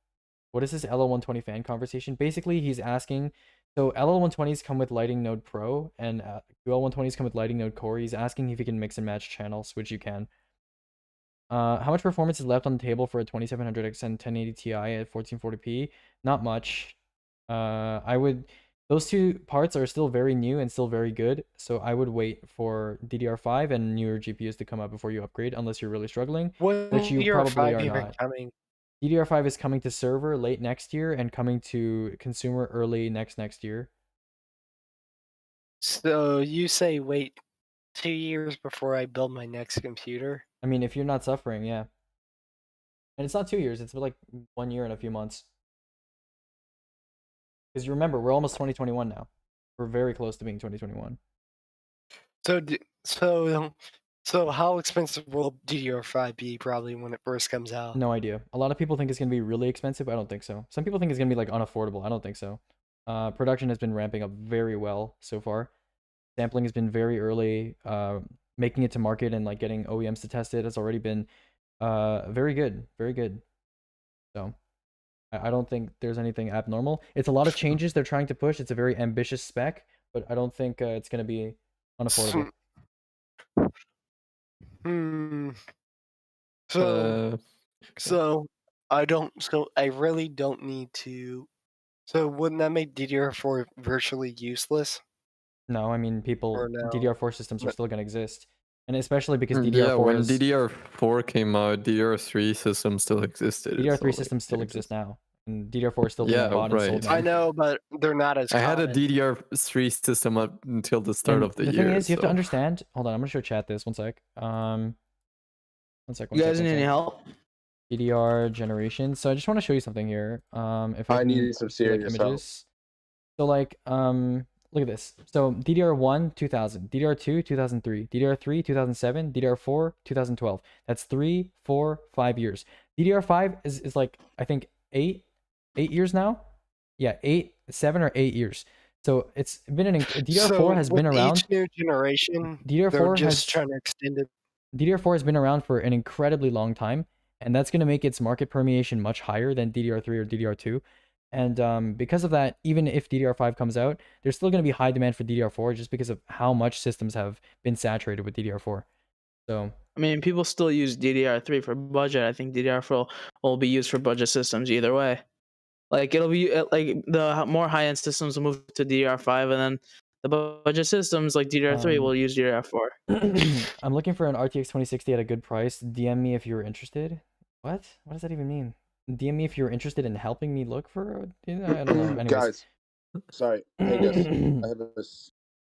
What is this LL120 fan conversation? Basically, he's asking. So LL120s come with Lighting Node Pro, and QL120s come with Lighting Node Core. He's asking if you can mix and match channels, which you can. How much performance is left on the table for a 2700X and 1080 Ti at 1440p? Not much. Those two parts are still very new and still very good, so I would wait for DDR5 and newer GPUs to come out before you upgrade, unless you're really struggling, which you probably are not. DDR5 is coming to server late next year and coming to consumer early next year. So you say wait 2 years before I build my next computer? I mean, if you're not suffering, yeah. And it's not 2 years, it's like 1 year and a few months. Because you remember, we're almost 2021 now. We're very close to being 2021. So how expensive will DDR5 be probably when it first comes out? No idea. A lot of people think it's going to be really expensive. I don't think so. Some people think it's going to be like unaffordable. I don't think so. Production has been ramping up very well so far. Sampling has been very early. Making it to market and like getting OEMs to test it has already been very good. Very good. So I don't think there's anything abnormal. It's a lot of changes they're trying to push. It's a very ambitious spec, but I don't think it's going to be unaffordable. So I really don't need to. So wouldn't that make DDR4 virtually useless? No, I mean no? DDR4 systems are still going to exist. And especially because Yeah, DDR4 when is DDR4 came out, DDR3 systems still existed. DDR3 systems still exist now. And DDR4 is still being Yeah, bought and sold right. now. I know, but they're not as I had a common. DDR3 system up until the start And of the the year. thing is, you have to so- understand. Hold on, I'm gonna show chat this. One sec. One sec. You guys need any help? DDR generation. So I just want to show you something here. If I I can need some see, like, serious help. images. So like look at this. So DDR1 2000, DDR2 2003, DDR3 2007, DDR4 2012. That's 3, 4, 5 years. DDR5 is like I think 8 years now. Yeah, 7 or 8 years. So it's been DDR4 has been around. Each new generation, DDR4 they're just has trying to extend it. DDR4 has been around for an incredibly long time, and that's going to make its market permeation much higher than DDR3 or DDR2. And because of that, even if DDR5 comes out, there's still going to be high demand for DDR4 just because of how much systems have been saturated with DDR4. So I mean, people still use DDR3 for budget. I think DDR4 will be used for budget systems either way. Like it'll be like the more high-end systems will move to DDR5, and then the budget systems like DDR3 will use DDR4. I'm looking for an RTX 2060 at a good price. DM me if you're interested. What? What does that even mean? DM me if you're interested in helping me look for. I don't know. Anyways. Guys, sorry. Hey guys, I have a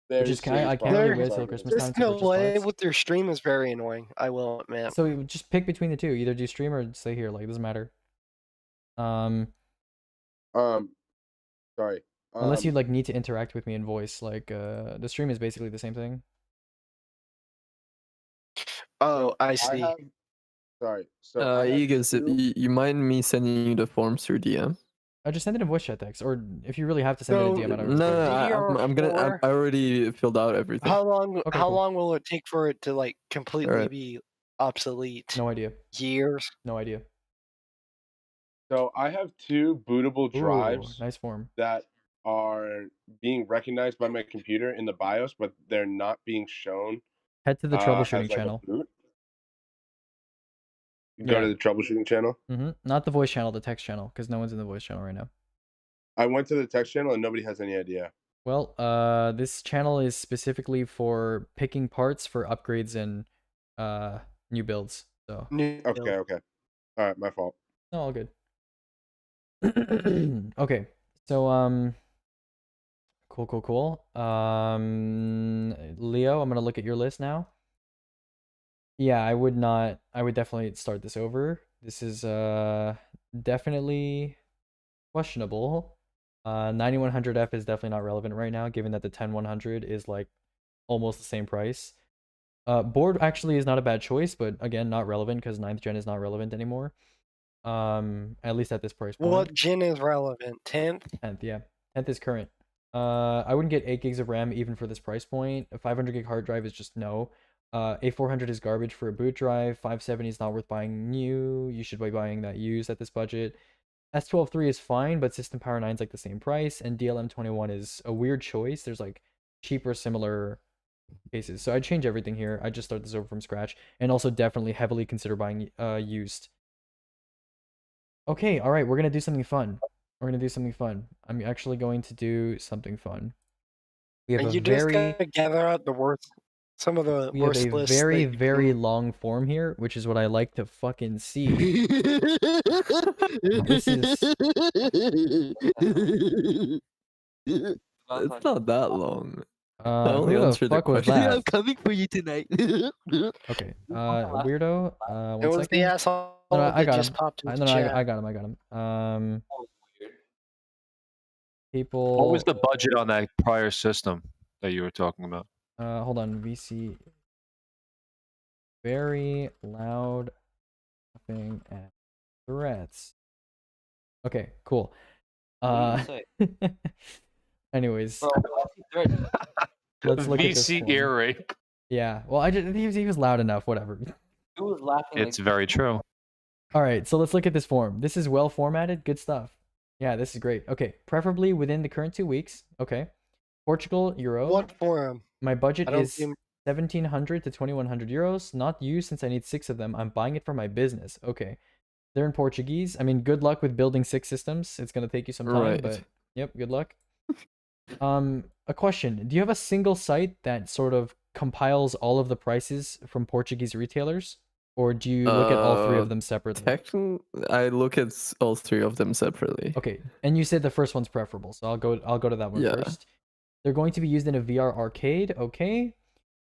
very Which is I serious can't problem. really wait till Christmas time This to purchase delay parts. with their stream is very annoying. I will admit. So you just pick between the two. Either do stream or stay here. Like it doesn't matter. Sorry. Unless you like need to interact with me in voice, like the stream is basically the same thing. Oh, I see. Sorry. So I have Eagles, you mind me sending you the forms through DM? I just send it in voice chat text, or if you really have to send it in DM, I don't No, respond. I'm gonna. I already filled out everything. How long? Okay, how cool. long will it take for it to like completely Alright. be obsolete? No idea. Years. No idea. So I have 2 bootable Ooh, drives nice form. that are being recognized by my computer in the BIOS, but they're not being shown. Head to the troubleshooting as like channel. a boot. Go to the troubleshooting channel. Not the voice channel, the text channel, because no one's in the voice channel right now. I went to the text channel and nobody has any idea. Well, this channel is specifically for picking parts for upgrades and new builds. So Okay. All right, my fault. no, all good. Okay, so cool. Leo, I'm gonna look at your list now. Yeah, I would definitely start this over. This is definitely questionable. 9100F is definitely not relevant right now, given that the 10100 is like almost the same price. Board actually is not a bad choice, but again, not relevant because 9th gen is not relevant anymore. At least at this price point. What gen is relevant? 10th? 10th, yeah. 10th is current. I wouldn't get 8 gigs of RAM even for this price point. A 500 gig hard drive is just no. A400 is garbage for a boot drive. 570 is not worth buying new. You should be buying that used at this budget. S12.3 is fine, but System Power 9 is like the same price, and DLM21 is a weird choice. There's like cheaper, similar cases. So I'd change everything here. I'd just start this over from scratch, and also definitely heavily consider buying used. Okay, all right, we're gonna do something fun. I'm actually going to do something fun. We have And a you just very gotta gather out the worst, some of the we have worst a lists. very long form here, which is what I like to fucking see. This is It's not that long. I who only the answered the fuck was question. that? I'm coming for you tonight. Okay, weirdo. It One was second. the asshole No, I that got just him. popped I into got chat. him. People. What was the budget on that prior system that you were talking about? Hold on. VC. Very loud laughing at threats. Okay, cool. Anyways, let's look at this VC one. ear rape. Yeah, well, he was loud enough. Whatever. Who was laughing? It's very true. All right, so let's look at this form. This is well formatted. Good stuff. Yeah, this is great. Okay, preferably within the current 2 weeks. Okay, Portugal, Euro. What forum? My budget I don't is see- 1,700 to 2,100 euros. Not used since I need 6 of them. I'm buying it for my business. Okay, they're in Portuguese. I mean, good luck with building 6 systems. It's gonna take you some time, Right. but yep, good luck. A question: do you have a single site that sort of compiles all of the prices from Portuguese retailers, or do you look at all 3 of them separately? I look at all 3 of them separately. Okay, and you said the first one's preferable, so I'll go to that one Yeah. first. They're going to be used in a VR arcade. Okay,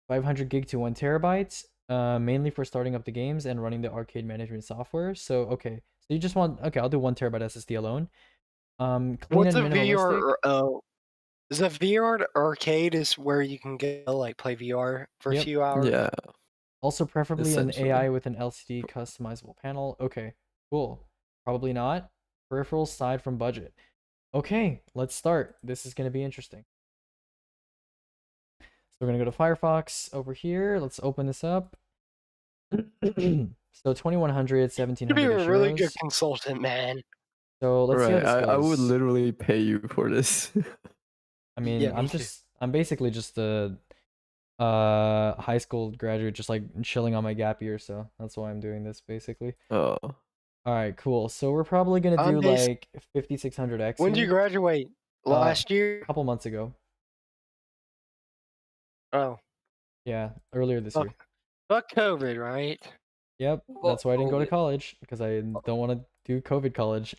500 gig to 1 terabyte, mainly for starting up the games and running the arcade management software. So okay, so you just want I'll do 1 terabyte SSD alone. Clean What's and a minimalistic. VR? Is a VR arcade is where you can go like play VR for a Yep. few hours? Yeah. Also, preferably an Essentially. AI with an LCD customizable panel. Okay, cool. Probably not. Peripherals side from budget. Okay, let's start. This is going to be interesting. So we're going to go to Firefox over here. Let's open this up. So 2100, You'd 1700 be a really euros. good consultant, man. So let's see how Right. this I would goes. literally pay you for this. I mean, Yeah, me I'm too. basically just a high school graduate, just like chilling on my gap year, so that's why I'm doing this basically. Oh. All right, cool. So we're probably gonna do like 5600X. When did you graduate? Last year? A couple months ago. Oh. Yeah, earlier this year. Fuck COVID, right? Yep, that's why I didn't go to college, because I don't want to do COVID college.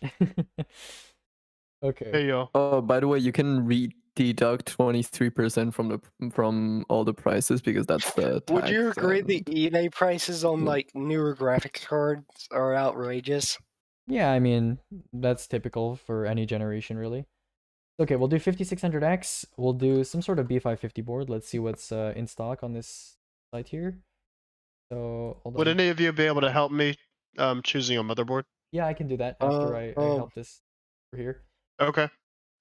Okay. yo. Oh, by the way, you can deduct 23% from all the prices because that's the tax. Would you agree the eBay prices on like newer graphics cards are outrageous? Yeah, I mean, that's typical for any generation, really. Okay, we'll do 5600X. We'll do some sort of B550 board. Let's see what's in stock on this site here. So hold Would on. any of you be able to help me choosing a motherboard? Yeah, I can do that after I help this over here. Okay.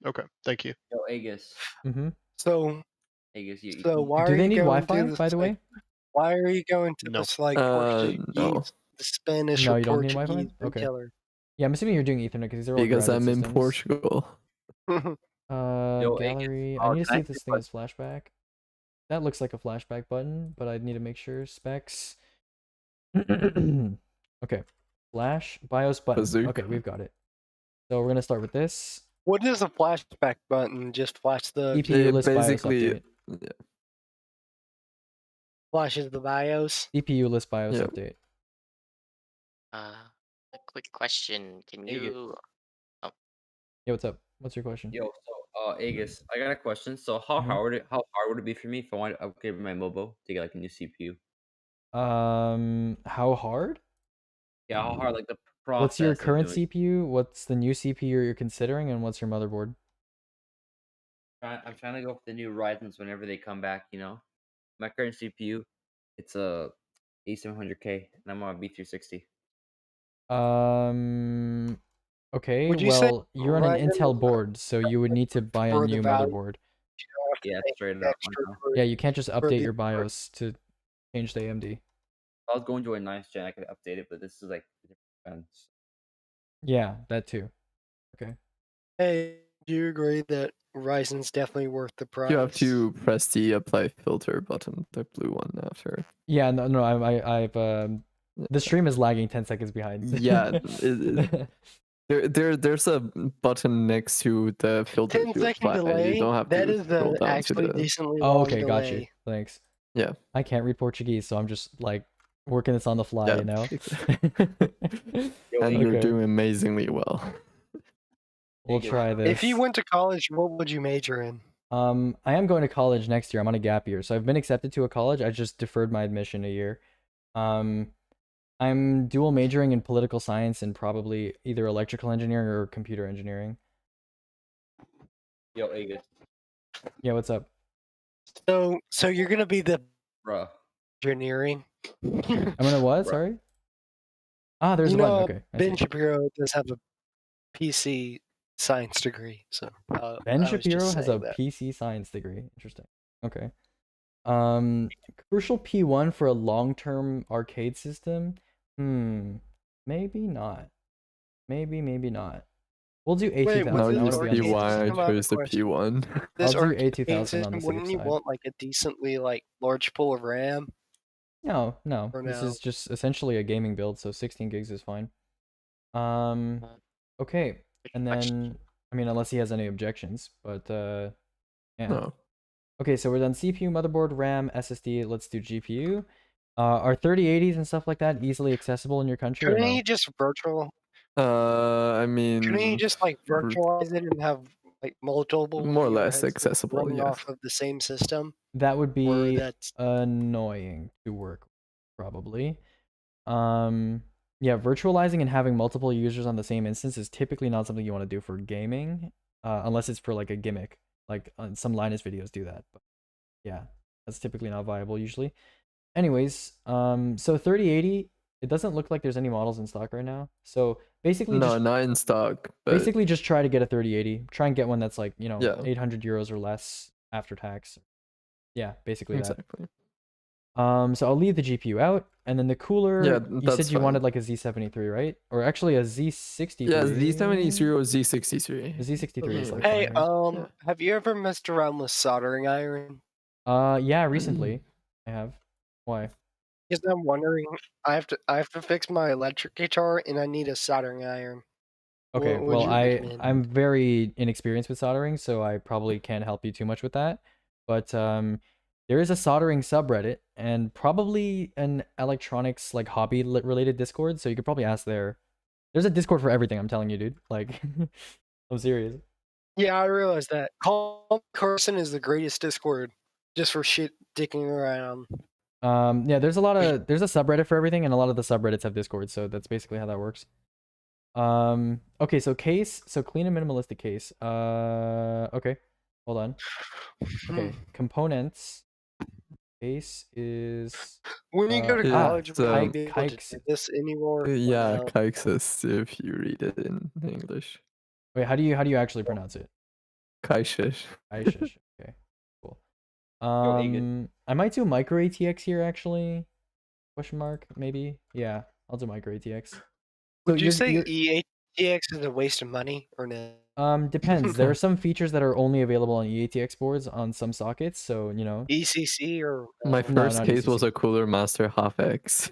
Okay. Thank you. Yo, Aegis. Mm-hmm. So, Aegis, you. why Do are they you need going Wi-Fi, to this, by the way? Why are you going to No. this like No. Portuguese, the Spanish No, or you don't need Portuguese Wi-Fi. Okay. retailer? Yeah, I'm assuming you're doing Ethernet because these are all Because graduate I'm in systems. Portugal. Yo, Gallery. I need to see if this thing is flashback. That looks like a flashback button, but I need to make sure specs. Okay, flash BIOS button. Bazooka. Okay, we've got it. So we're gonna start with this. What is a flashback button? Just flash the CPU list BIOS basically, update. yeah. flashes the BIOS. CPU list BIOS Yep. update. A quick question. Can you? Yeah, what's up? What's your question? Yo, so Aegis, I got a question. So how Mhm. hard would it be for me if I wanted to upgrade my mobile to get like a new CPU? How hard? Yeah, how hard like the process. What's your of current doing- CPU? What's the new CPU you're considering, and what's your motherboard? I'm trying to go for the new Ryzen's whenever they come back. You know, my current CPU, it's a A700K, and I'm on a B360. Okay, Would you say well, you're on an Ryzen Intel board, so you would need to buy a for the new value? motherboard. Yeah, straight up. Extra for- Yeah, you can't just for update the- your BIOS to change the AMD. If I was going to a 9th gen, I could update it, but this is like a different fence. Yeah, that too. Okay. Hey, do you agree that Ryzen's definitely worth the price? You have to press the apply filter button, the blue one after. Yeah, no, I've the stream is lagging 10 seconds behind. Yeah, there's a button next to the filter 10 to second apply, and delay. you don't have That to is scroll down to actually the. decently Oh, long okay, got you. delay. Thanks. Yeah. I can't read Portuguese, so I'm just like working this on the fly, Yeah, you know. And you're Okay. doing amazingly well. We'll try this. If you went to college, what would you major in? I am going to college next year. I'm on a gap year, so I've been accepted to a college. I just deferred my admission a year. I'm dual majoring in political science and probably either electrical engineering or computer engineering. Yo, Aegis. Yeah, what's up? So you're gonna be the Bruh. engineering. I'm gonna what? Sorry. Ah, there's you one. know, Okay. I Ben see. Shapiro does have a PC science degree, so Ben I was just Shapiro has a saying that. PC science degree. Interesting. Okay. Crucial P1 for a long-term arcade system? Maybe not. Maybe not. We'll do Wait, A2000. No, I use wanna be on the P1. safe I side. chose the P1. This I'll do arcade A2000 on the system, safe wouldn't you side. want like a decently like large pool of RAM? No. Or This no? is just essentially a gaming build, so 16 gigs is fine. Okay. And then, I mean, unless he has any objections, but yeah. No. Okay, so we're done CPU, motherboard, RAM, SSD. Let's do GPU. Are 3080s and stuff like that easily accessible in your country? Or Couldn't no? you just virtual? I mean, Couldn't you just like virtualize it and have like multiple more or less VRheads accessible, running yeah. off of the same system? That would be that's- annoying to work with, probably. Yeah, virtualizing and having multiple users on the same instance is typically not something you want to do for gaming, unless it's for like a gimmick. Like some Linus videos do that, but yeah, that's typically not viable usually. Anyways, so 3080, it doesn't look like there's any models in stock right now. So basically, No, just, not in stock. But basically just try to get a 3080. Try and get one that's like, you know, Yeah. 800 euros or less after tax. Yeah, basically that. exactly. So I'll leave the GPU out, and then the cooler. Yeah, you that's said you fine. wanted like a Z73, right? Or actually a Z63. Yeah, Z73 or Z63. The Z63 is like Hey, fine, right? have you ever messed around with soldering iron? Yeah, recently I have. Why? Because I'm wondering, I have to fix my electric guitar and I need a soldering iron. Okay, What would well you recommend? I'm very inexperienced with soldering, so I probably can't help you too much with that. But there is a soldering subreddit and probably an electronics like hobby related Discord, so you could probably ask there. There's a Discord for everything, I'm telling you, dude. Like I'm serious. Yeah, I realize that. Call Carson is the greatest Discord, just for shit dicking around. Yeah, there's a subreddit for everything, and a lot of the subreddits have Discord, so that's basically how that works. Okay, so clean and minimalistic case. Okay, hold on. Okay, components. Case is When you go to It's, college, will you um, be able to do this anymore? or Yeah, no? Keixis if you read it in English. Wait, how do you actually pronounce it? Kaishish. Aishish. Okay, cool. Egan. I might do micro ATX here actually. Question mark maybe. Yeah, I'll do micro ATX. So Would you say you're- EATX is a waste of money or no? Depends. There are some features that are only available on EATX boards on some sockets, so you know. ECC or My No, first not case was ECC. a Cooler Master Half X.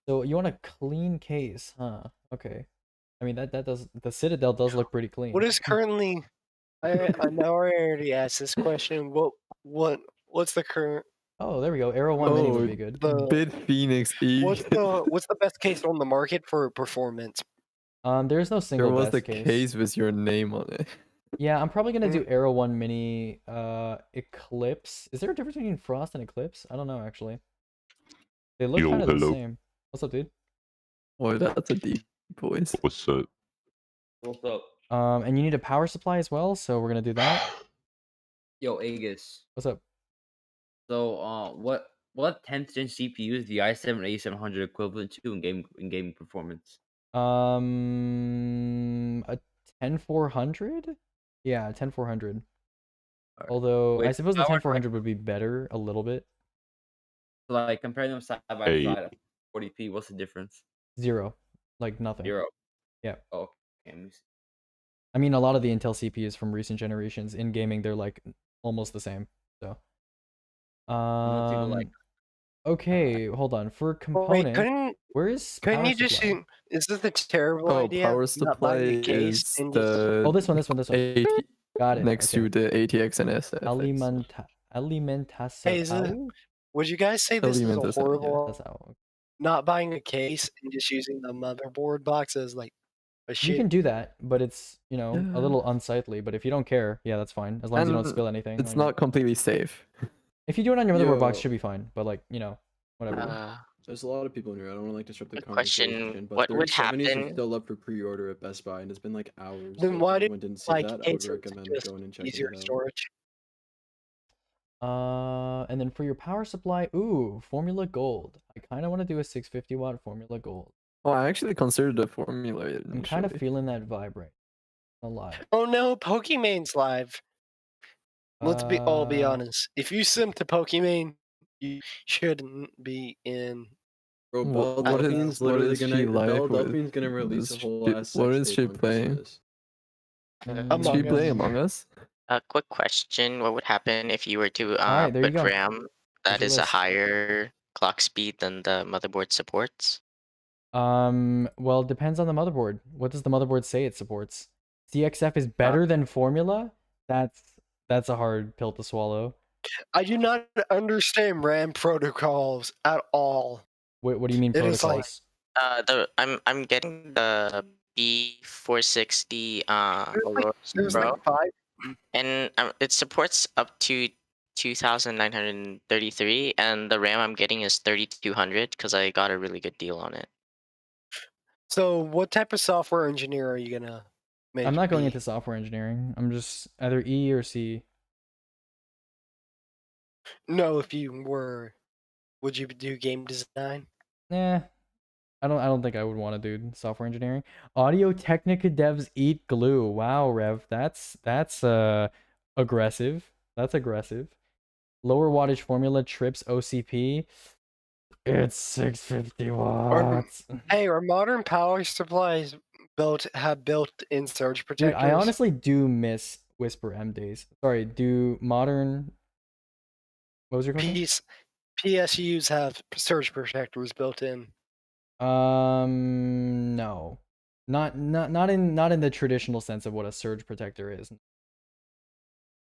So you want a clean case, huh? Okay. I mean that does the Citadel does look pretty clean. What is currently? I know I already asked this question. What's the current? Oh, there we go. Arrow 1 mini would be good. Bid Phoenix E. What's the best case on the market for performance? There's no single There was best the case. case with your name on it. Yeah, I'm probably gonna do Arrow 1 mini Eclipse. Is there a difference between Frost and Eclipse? I don't know actually. They look Yo, kind of the hello. same. What's up, dude? Oh, that's a deep voice. What's up? What's up? And you need a power supply as well, so we're gonna do that. Yo, Aegis. What's up? So, what 10th gen CPU is the i7 8700 equivalent to in gaming performance? A 10400? Yeah, 10400. Although I Wait, suppose the power- 10400 would be better a little bit. So, like comparing them side by Hey. side at 40p, what's the difference? 0, like nothing. 0. Yeah. Oh, okay. Let me see. I mean, a lot of the Intel CPUs from recent generations in gaming, they're like almost the same. So, Let's see, like, okay, hold on. For component, where is couldn't power you just supply? do? Is this a terrible Oh, idea? power Not supply buying a case is and just the Oh, this one. AT Got it. next okay. to the ATX and SF. Alimentação. Hey, would you guys say this is a Alimentação, yeah. horrible? Not buying a case and just using the motherboard box as like a shit. You can do that, but it's, you know, a little unsightly. But if you don't care, yeah, that's fine. As long as you don't And spill anything. It's like- not completely safe. If you do it on your motherboard box, Yo. should be fine. But like, you know, whatever. There's a lot of people in here. I don't want to like disrupt the Quick question, conversation. But what would 3070s are happen- still up for pre-order at Best Buy, and it's been like hours. Then so why if did anyone didn't see like that, I would cases recommend just going and checking easier it out. storage? And then for your power supply, ooh, Formula Gold. I kind of want to do a 650 watt Formula Gold. Oh, I actually considered the formula. I'm kind of feeling that vibrate. A lot. Oh no, Pokemon's live. Let's all be honest. If you sim to Pokemon, you shouldn't be in. Bro, What- Bell what is- Delphine's what literally is she gonna like Bell with- Delphine's gonna release a is whole she- ass. what sex is tape she on playing? Christmas. Is she playing Among Us? A quick question: what would happen if you were to Alright, there you put go. RAM that Here's is your a list. higher clock speed than the motherboard supports? Well, it depends on the motherboard. What does the motherboard say it supports? CXF is better than Formula? That's a hard pill to swallow. I do not understand RAM protocols at all. What do you mean It is like- protocols? I'm getting the B460 There's Pro, like 5. and it supports up to 2,933, and the RAM I'm getting is 3,200 because I got a really good deal on it. So, what type of software engineer are you gonna make? I'm not going be? into software engineering. I'm just either E or C. No, if you were, would you do game design? Nah. I don't think I would want to do software engineering. Audio Technica devs eat glue. Wow, Rev. That's aggressive. That's aggressive. Lower wattage formula trips OCP. It's 650 watts. Hey, are modern power supplies have built-in surge Dude, protectors? I honestly do miss Whisper M days. Sorry, do modern... What was your question? PSUs have surge protectors built in. No. Not in the traditional sense of what a surge protector is.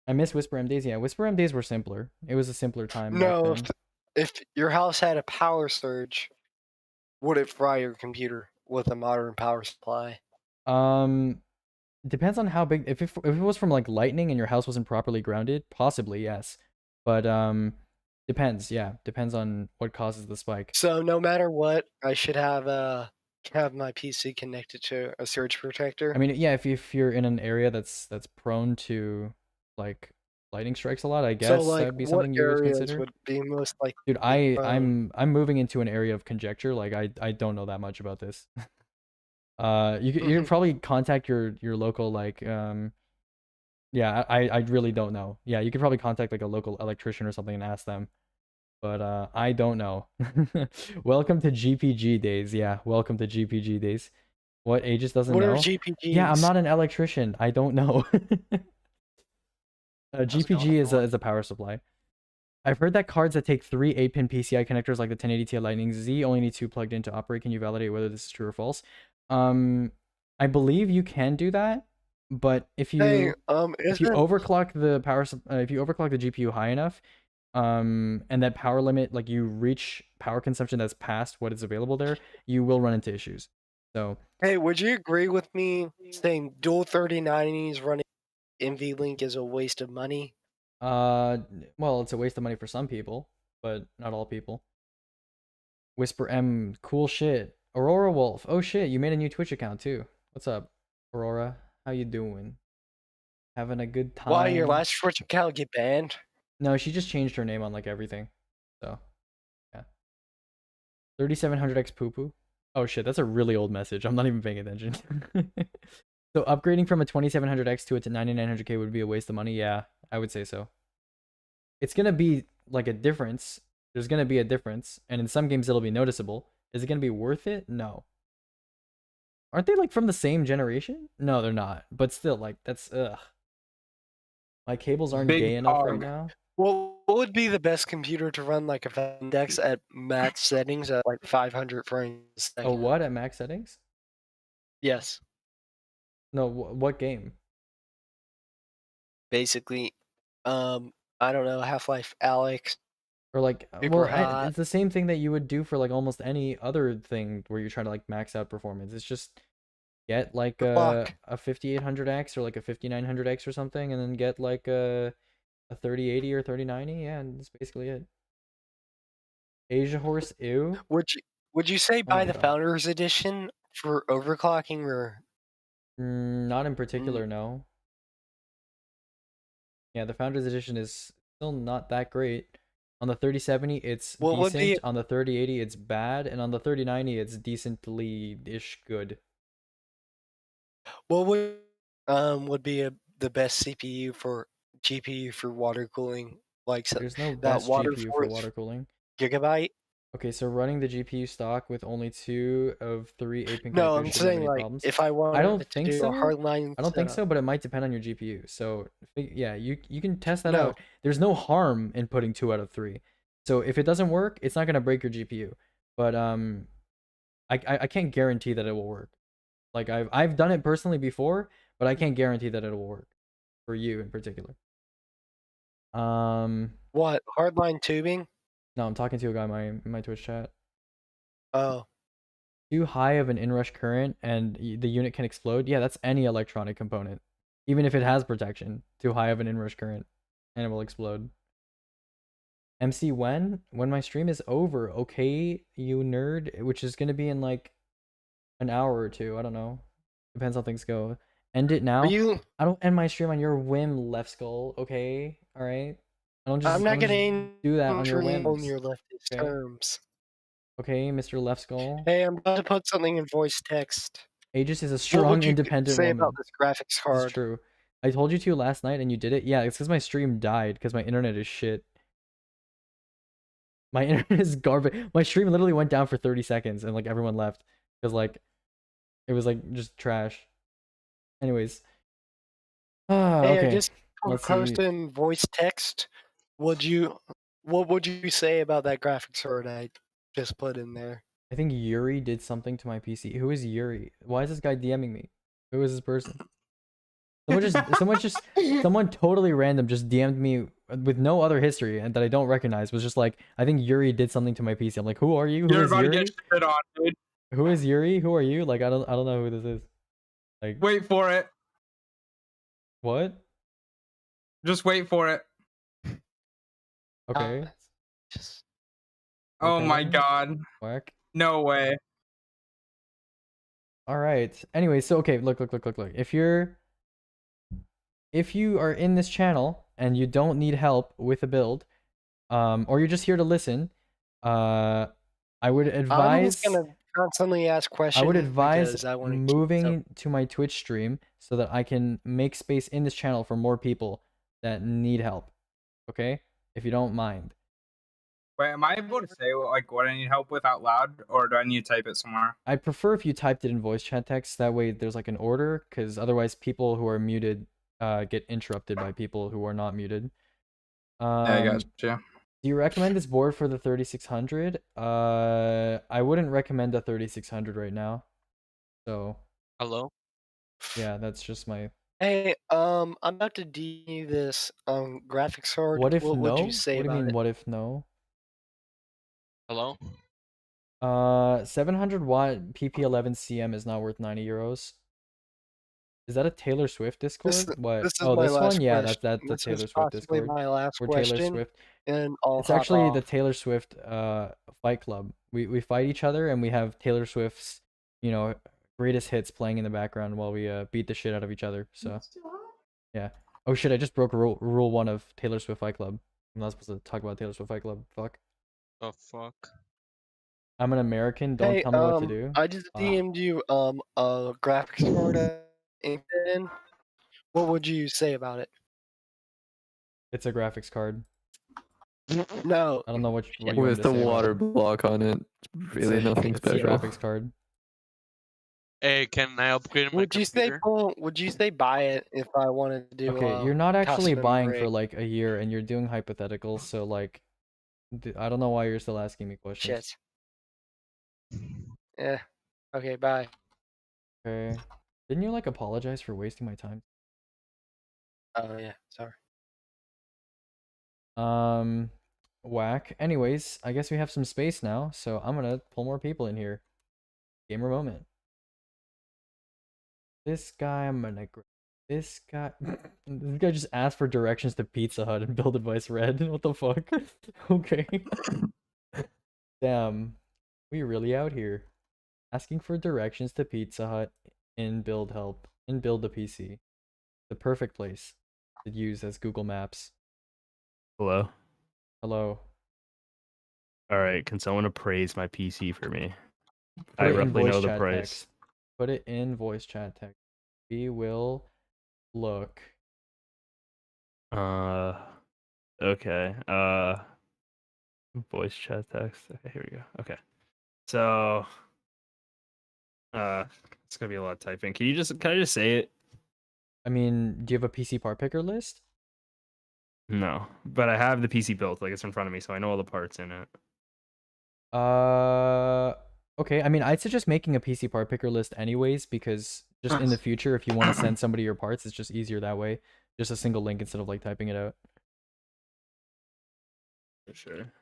I miss Whisper M days. Yeah, Whisper M days were simpler. It was a simpler time. back No, then. if your house had a power surge, would it fry your computer with a modern power supply? Depends on how big. If it was from like lightning and your house wasn't properly grounded, possibly yes. But depends. Yeah, depends on what causes the spike. So no matter what, I should have my PC connected to a surge protector. I mean, yeah, if you're in an area that's prone to like lightning strikes a lot, I guess So like, that'd be what something you would areas consider. would be most like? Dude, I'm moving into an area of conjecture. Like I don't know that much about this. You can probably contact your local like yeah, I really don't know. Yeah, you could probably contact like a local electrician or something and ask them. But I don't know. Welcome to GPG days. Yeah, welcome to GPG days. What Aegis doesn't What know? are GPGs? Yeah, I'm not an electrician. I don't know. GPG is a power supply. I've heard that cards that take 3 8-pin PCI connectors like the 1080 Ti Lightning Z only need 2 plugged in to operate. Can you validate whether this is true or false? I believe you can do that, but if you overclock the power if you overclock the GPU high enough, and that power limit, like you reach power consumption that's past what is available there, you will run into issues. So Hey, would you agree with me saying dual 3090s running NVLink is a waste of money? well, it's a waste of money for some people, but not all people. Whisper M, cool shit. Aurora Wolf, oh shit, you made a new Twitch account too. What's up, Aurora? How you doing? Having a good time? Why your last Twitch account get banned? No, she just changed her name on like everything. So, yeah. 3700X poo poo. Oh shit, that's a really old message. I'm not even paying attention. So upgrading from a 2700X to a 9900K would be a waste of money. Yeah, I would say so. It's gonna be like a difference. There's gonna be a difference, and in some games it'll be noticeable. Is it gonna be worth it? No. Aren't they like from the same generation? No, they're not. But still, like that's ugh. My cables aren't gay enough right now. Well, what would be the best computer to run like a index at max settings at like 500 frames a second? Oh, what at max settings? Yes. No, what game? Basically, I don't know, Half-Life Alyx. Or like, Super well, hot. it's the same thing that you would do for like almost any other thing where you're trying to like max out performance. It's just get like a 5800X or like a 5900X or something, and then get like a 3080 or 3090. Yeah, and that's basically it. Asia Horse, ew. Would you say my buy the God. Founders Edition for overclocking or? Not in particular, no. Yeah, the Founders Edition is still not that great. On the 3070, it's What would decent. be- On the 3080, it's bad, and on the 3090, it's decently-ish good. What would be the best CPU for GPU for water cooling? Like There's no that best water GPU for Force water cooling. Gigabyte? Okay, so running the GPU stock with only 2 of 3 8-pin No, connectors I'm shouldn't have saying any like problems. if I wanted I don't to think do so. a hardline I don't think setup. so, but it might depend on your GPU. So yeah, you can test that No. out. There's no harm in putting 2 out of 3. So if it doesn't work, it's not gonna break your GPU. But I can't guarantee that it will work. Like I've done it personally before, but I can't guarantee that it will work for you in particular. What hardline tubing? No, I'm talking to a guy in my Twitch chat. Oh, Too high of an inrush current and the unit can explode. Yeah, that's any electronic component. Even if it has protection, too high of an inrush current and it will explode. MC when my stream is over, okay, you nerd, which is gonna be in like an hour or two. I don't know. Depends how things go. End it now. I don't end my stream on your whim, Left Skull. Okay, all right. I don't just. I'm not I don't just gonna do that on your on whims. your leftist Okay. terms. Okay, Mr. Left Skull. Hey, I'm about to put something in voice text. Aegis is a What strong, would you independent say woman. about this graphics This card? is true. I told you to last night and you did it. Yeah, it's because my stream died because my internet is shit. My internet is garbage. My stream literally went down for 30 seconds and like everyone left because like it was like just trash. Anyways. Hey, Okay. I just Let's posted see. in voice text. What would you say about that graphics card I just put in there? I think Yuri did something to my PC. Who is Yuri? Why is this guy DMing me? Who is this person? Someone totally random just DM'd me with no other history and that I don't recognize. Was just like, I think Yuri did something to my PC. I'm like, who are you? Who You're is about to Yuri? get shit on, dude. Who is Yuri? Who are you? Like, I don't know who this is. Like, Wait for it. what? Just wait for it. Okay. Oh my Okay. god. Whack. No way. All right. Anyway, so okay, look. If you are in this channel and you don't need help with a build, or you're just here to listen, I would I'm advise. just gonna constantly ask questions. I would advise because I want to moving to my Twitch stream so that I can make space in this channel for more people that need help. Okay? If you don't mind. Wait, am I able to say like what I need help with out loud, or do I need to type it somewhere? I'd prefer if you typed it in voice chat text. That way there's like an order, because otherwise people who are muted get interrupted by people who are not muted. Yeah, I got you. Do you recommend this board for the 3600? I wouldn't recommend a 3600 right now. So, Hello? yeah, that's just my... Hey, I'm about to D this graphics card. What if what no? would you say What do you about mean, it? what if no? Hello? 700 watt PP11CM is not worth 90 euros. Is that a Taylor Swift Discord? What? This is Oh, my this last one? Yeah, question. that's the This is Taylor Swift possibly Discord. my last We're Taylor question, Swift. and I'll It's hop actually the off. Taylor Swift fight club. We fight each other, and we have Taylor Swift's, you know, greatest hits playing in the background while we beat the shit out of each other. So yeah. Oh shit! I just broke rule 1 of Taylor Swift Fight Club. I'm not supposed to talk about Taylor Swift Fight Club. Fuck. Oh fuck. I'm an American. Don't Hey, tell me what to do. I just DM'd you a graphics card in. What would you say about it? It's a graphics card. No. I don't know what you want me With to the say about water it. block on it, really It's a- nothing it's a special. graphics card. Hey, can I upgrade my Would you say computer? would you say buy it if I wanted to do? Okay, you're not actually custom buying for rig? like a year, and you're doing hypotheticals. So like, I don't know why you're still asking me questions. Shit. Yeah. Okay. Bye. Okay. Didn't you like apologize for wasting my time? Oh yeah. Sorry. Whack. Anyways, I guess we have some space now, so I'm gonna pull more people in here. Gamer moment. This guy, I'm gonna grab this guy. This guy just asked for directions to Pizza Hut and build advice red. What the fuck? Okay. Damn. We really out here. Asking for directions to Pizza Hut in build help. In build a PC. The perfect place to use as Google Maps. Hello. Hello. All right. Can someone appraise my PC for me? Put I it in roughly voice know the chat price. text. Put it in voice chat text. We will look. Okay. Voice chat text. Okay, here we go. Okay. So it's gonna be a lot of typing. Can I just say it? I mean, do you have a PC part picker list? No. But I have the PC built, like it's in front of me, so I know all the parts in it. Okay. I mean, I'd suggest making a PC part picker list anyways, because just in the future, if you want to send somebody your parts, it's just easier that way. Just a single link instead of like typing it out. For sure.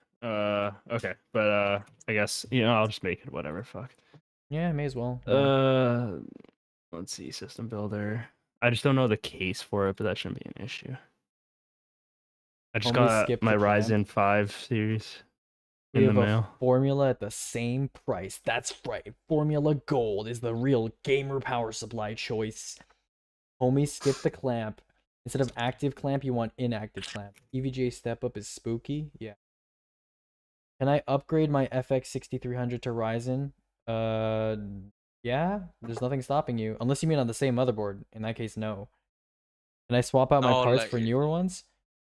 Okay. But I guess, I'll just make it whatever, fuck. Yeah, may as well. Let's see, system builder. I just don't know the case for it, but that shouldn't be an issue. I just Homie got skipped my the clamp. Ryzen 5 series We in the have a mail. formula at the same price. That's right. Formula Gold is the real gamer power supply choice. Homie, skip the clamp. Instead of active clamp, you want inactive clamp. EVGA step up is spooky. Yeah. Can I upgrade my FX 6300 to Ryzen? Yeah. There's nothing stopping you, unless you mean on the same motherboard. In that case, no. Can I swap out my No, parts like- for newer ones?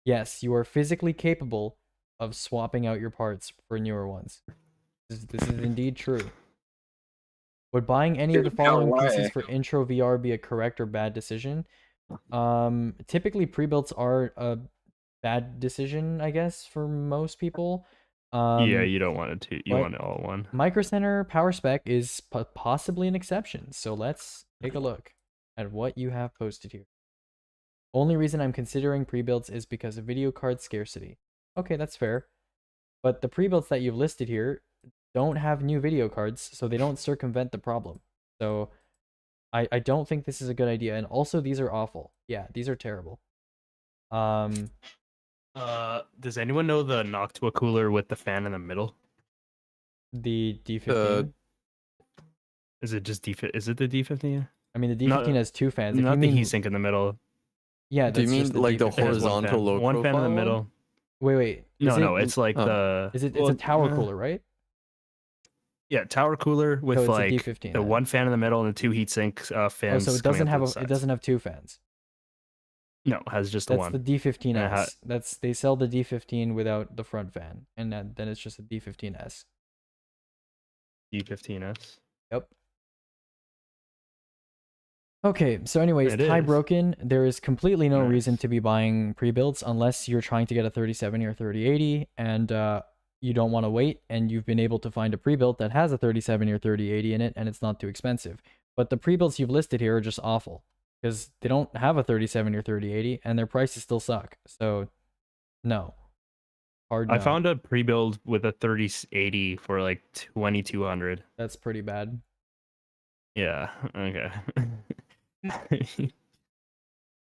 Yes, you are physically capable of swapping out your parts for newer ones. This is indeed true. Would buying any of the No following way. PCs for intro VR be a correct or bad decision? Typically pre-builts are a bad decision, I guess, for most people. Yeah, you don't want it to. You but want it all one. Micro Center Power Spec is possibly an exception, so let's take a look at what you have posted here. Only reason I'm considering pre-builds is because of video card scarcity. Okay, that's fair. But the pre-builds that you've listed here don't have new video cards, so they don't circumvent the problem. So I don't think this is a good idea. And also, these are awful. Yeah, these are terrible. Does anyone know the Noctua cooler with the fan in the middle? The D15? Is it just D? Is it the D15? I mean, the D15 has two fans. If Not you the mean heatsink in the middle. Yeah, Do you that's mean just the like the D15. It has horizontal low one fan in the profile one? middle. Wait. No, Is no, it, it's like the. Is it? It's well, a tower cooler, right? Yeah, tower cooler with it's a like D15 the then. one fan in the middle and the two heatsink Oh, fans. so it coming doesn't up have to a. the It sides. doesn't have two fans. No, it has just the That's one. the D15S. And it ha- That's they sell the D15 without the front fan, and then it's just a D15S. D15S. Yep. Okay, so anyways, It tie is. broken. There is completely no reason Nice. to be buying pre-builds unless you're trying to get a 3070 or 3080, and you don't want to wait, and you've been able to find a pre-built that has a 3070 or 3080 in it, and it's not too expensive. But the pre-builds you've listed here are just awful because they don't have a 3070 or 3080, and their prices still suck. So, no. Hard no. I found a pre-build with a 3080 for like 2200. That's pretty bad. Yeah. Okay.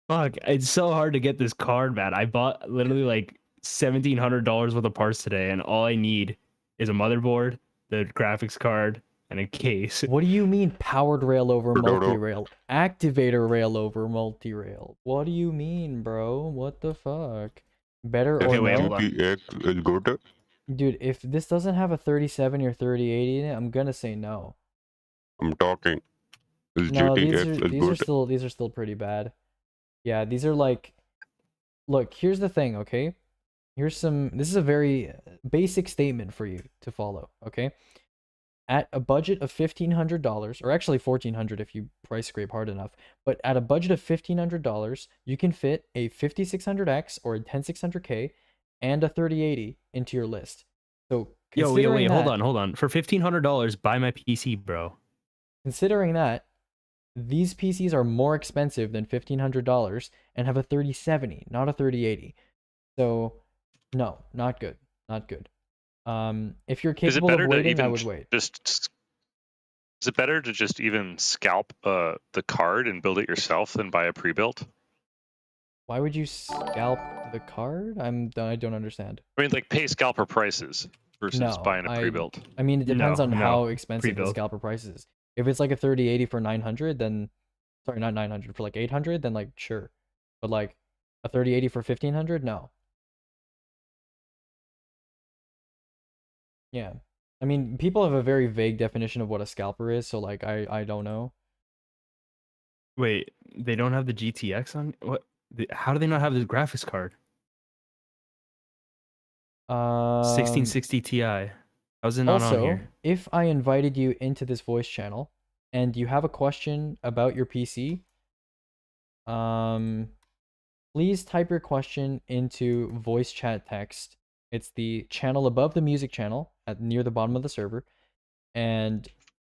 Fuck! It's so hard to get this card, man. I bought literally like $1,700 worth of parts today, and all I need is a motherboard, the graphics card, and a case. What do you mean powered rail over Dodo. multi-rail? Activator rail over multi-rail. What do you mean, bro? What the fuck? Better Okay, or wait, no? hold on. GTX is good. Dude, if this doesn't have a 3070 or 3080 in it, I'm gonna say no. I'm talking. Is No, GTX these are still pretty bad. Yeah, these are like, look, here's the thing, okay? This is a very basic statement for you to follow, okay? At a budget of $1,500, or actually $1,400 if you price scrape hard enough, but at a budget of $1,500, you can fit a 5600X or a 10600K and a 3080 into your list. So Yo, wait, hold that- on. For $1,500, buy my PC, bro. Considering that, these PCs are more expensive than $1,500 and have a 3070, not a 3080. So, no, not good. Not good. If you're Is it capable better of to waiting, even I would wait. just? Is it better to just even scalp the card and build it yourself than buy a pre-built? Why would you scalp the card? I don't understand. I mean, like pay scalper prices versus No, buying a pre-built. I mean, it depends on No, how expensive the pre-built. scalper price is. If it's like a 3080 for 900, then sorry, not 900, for like 800, then like sure. But like a 3080 for 1500, no. Yeah. I mean, people have a very vague definition of what a scalper is, so like I don't know. Wait, they don't have the GTX on what? How do they not have the graphics card? 1660 Ti. How's it not on Also, here? if I invited you into this voice channel and you have a question about your PC, please type your question into voice chat text. It's the channel above the music channel near the bottom of the server, and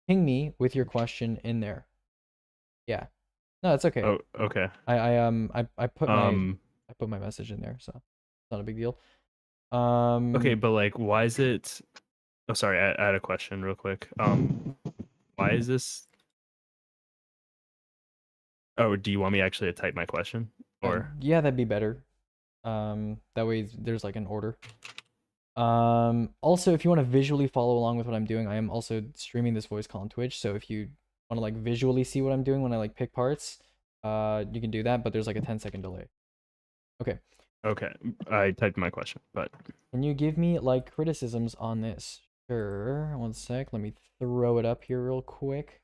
ping me with your question in there. Yeah. No, it's okay. Oh, okay. I put my message in there, so it's not a big deal. Okay, but like, why is it? Oh, sorry. I had a question real quick. Why is this? Oh, do you want me actually to type my question, or? Yeah, that'd be better. That way there's like an order. Also, if you want to visually follow along with what I'm doing, I am also streaming this voice call on Twitch. So if you want to like visually see what I'm doing when I like pick parts, you can do that, but there's like a 10-second delay. Okay. Okay, I typed my question, but Can you give me like criticisms on this? Sure. One sec. Let me throw it up here real quick.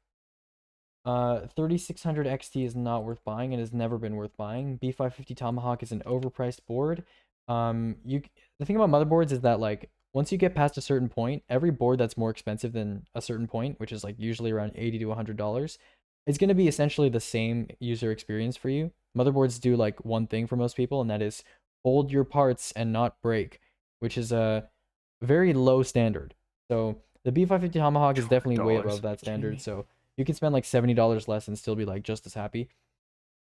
3600 XT is not worth buying and has never been worth buying. B550 Tomahawk is an overpriced board. The thing about motherboards is that like once you get past a certain point, every board that's more expensive than a certain point, which is like usually around $80 to $100, is going to be essentially the same user experience for you. Motherboards do like one thing for most people, and that is hold your parts and not break, which is a very low standard. So the B550 Tomahawk is definitely way above that standard. So you can spend like $70 less and still be like just as happy.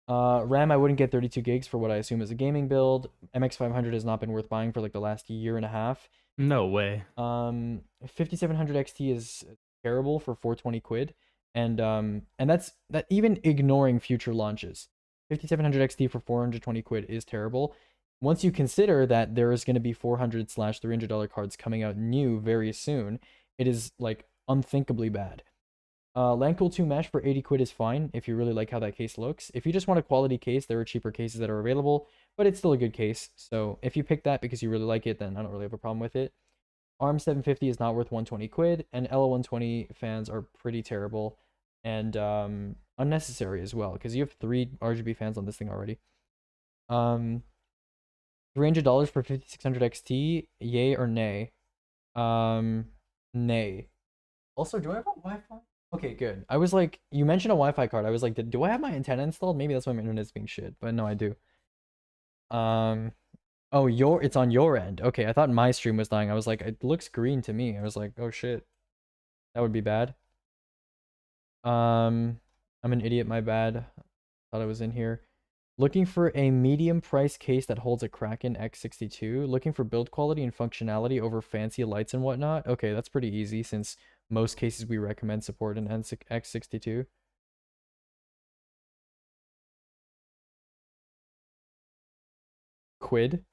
RAM, I wouldn't get 32 gigs for what I assume is a gaming build. MX500 has not been worth buying for like the last year and a half. no way. 5700 XT is terrible for 420 quid, and that's even ignoring future launches. 5700 XT for 420 quid is terrible. Once you consider that there is going to be $400/$300 cards coming out new very soon, it is like unthinkably bad. Landcool 2 mesh for 80 quid is fine if you really like how that case looks. If you just want a quality case, there are cheaper cases that are available, but it's still a good case. So if you pick that because you really like it, then I don't really have a problem with it. ARM 750 is not worth 120 quid, and LO120 fans are pretty terrible and unnecessary as well, because you have 3 RGB fans on this thing already. $300 for 5600 XT, yay or nay? Nay. Also, do I have a Wi-Fi? Okay, good. I was like, you mentioned a Wi-Fi card. I was like, do I have my antenna installed? Maybe that's why my internet's being shit, but no, I do. Oh, it's on your end. Okay, I thought my stream was dying. I was like, it looks green to me. I was like, oh shit. That would be bad. I'm an idiot, my bad. Thought I was in here. Looking for a medium price case that holds a Kraken X62. Looking for build quality and functionality over fancy lights and whatnot. Okay, that's pretty easy since most cases we recommend support an X62. Quid?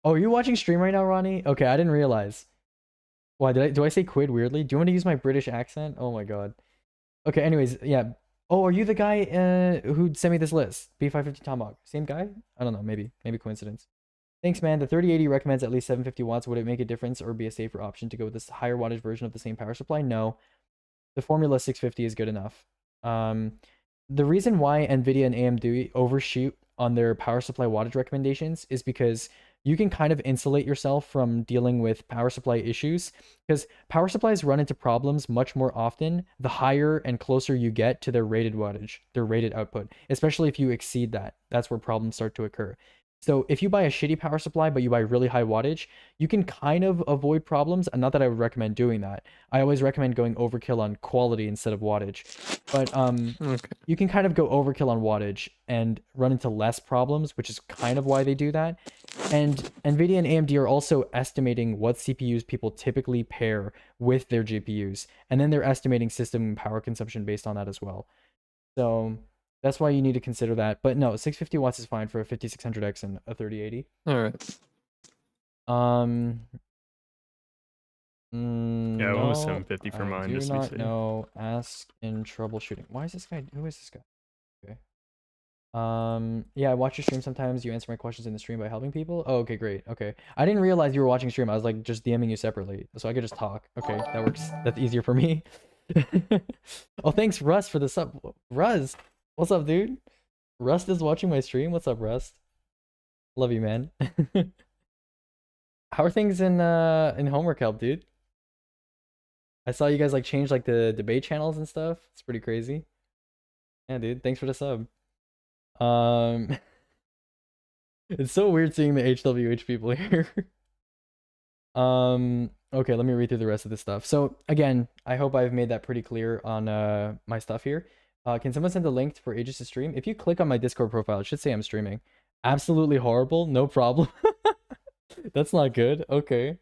Oh, are you watching stream right now, Ronnie? Okay, I didn't realize. Why do I say quid weirdly? Do you want to use my British accent? Oh my god. Okay, anyways, yeah. Oh, are you the guy who sent me this list? B550 Tomahawk. Same guy? I don't know, maybe coincidence. Thanks, man. The 3080 recommends at least 750 watts. Would it make a difference or be a safer option to go with this higher wattage version of the same power supply? No. The Formula 650 is good enough. The reason why NVIDIA and AMD overshoot on their power supply wattage recommendations is because you can kind of insulate yourself from dealing with power supply issues, because power supplies run into problems much more often the higher and closer you get to their rated wattage, their rated output, especially if you exceed that. That's where problems start to occur. So if you buy a shitty power supply, but you buy really high wattage, you can kind of avoid problems. And not that I would recommend doing that. I always recommend going overkill on quality instead of wattage. But you can kind of go overkill on wattage and run into less problems, which is kind of why they do that. And NVIDIA and AMD are also estimating what CPUs people typically pair with their GPUs. And then they're estimating system power consumption based on that as well. So that's why you need to consider that. But no, 650 watts is fine for a 5600X and a 3080. All right. Yeah, I was 750 for mine. Do Just to be not safe. know. Ask in troubleshooting. Why is this guy? Who is this guy? Okay. Yeah, I watch your stream sometimes. You answer my questions in the stream by helping people. Oh, okay, great. Okay, I didn't realize you were watching stream. I was like just DMing you separately, so I could just talk. Okay, that works. That's easier for me. Oh, thanks, Rust, for the sub. Rust, what's up, dude? Rust is watching my stream. What's up, Rust? Love you, man. How are things in homework help, dude? I saw you guys like change like the debate channels and stuff. It's pretty crazy. Yeah, dude. Thanks for the sub. It's so weird seeing the HWH people here. Okay, let me read through the rest of this stuff. So again, I hope I've made that pretty clear on my stuff here. Can someone send a link for Aegis to stream? If you click on my Discord profile, it should say I'm streaming. Absolutely horrible, no problem. That's not good. Okay.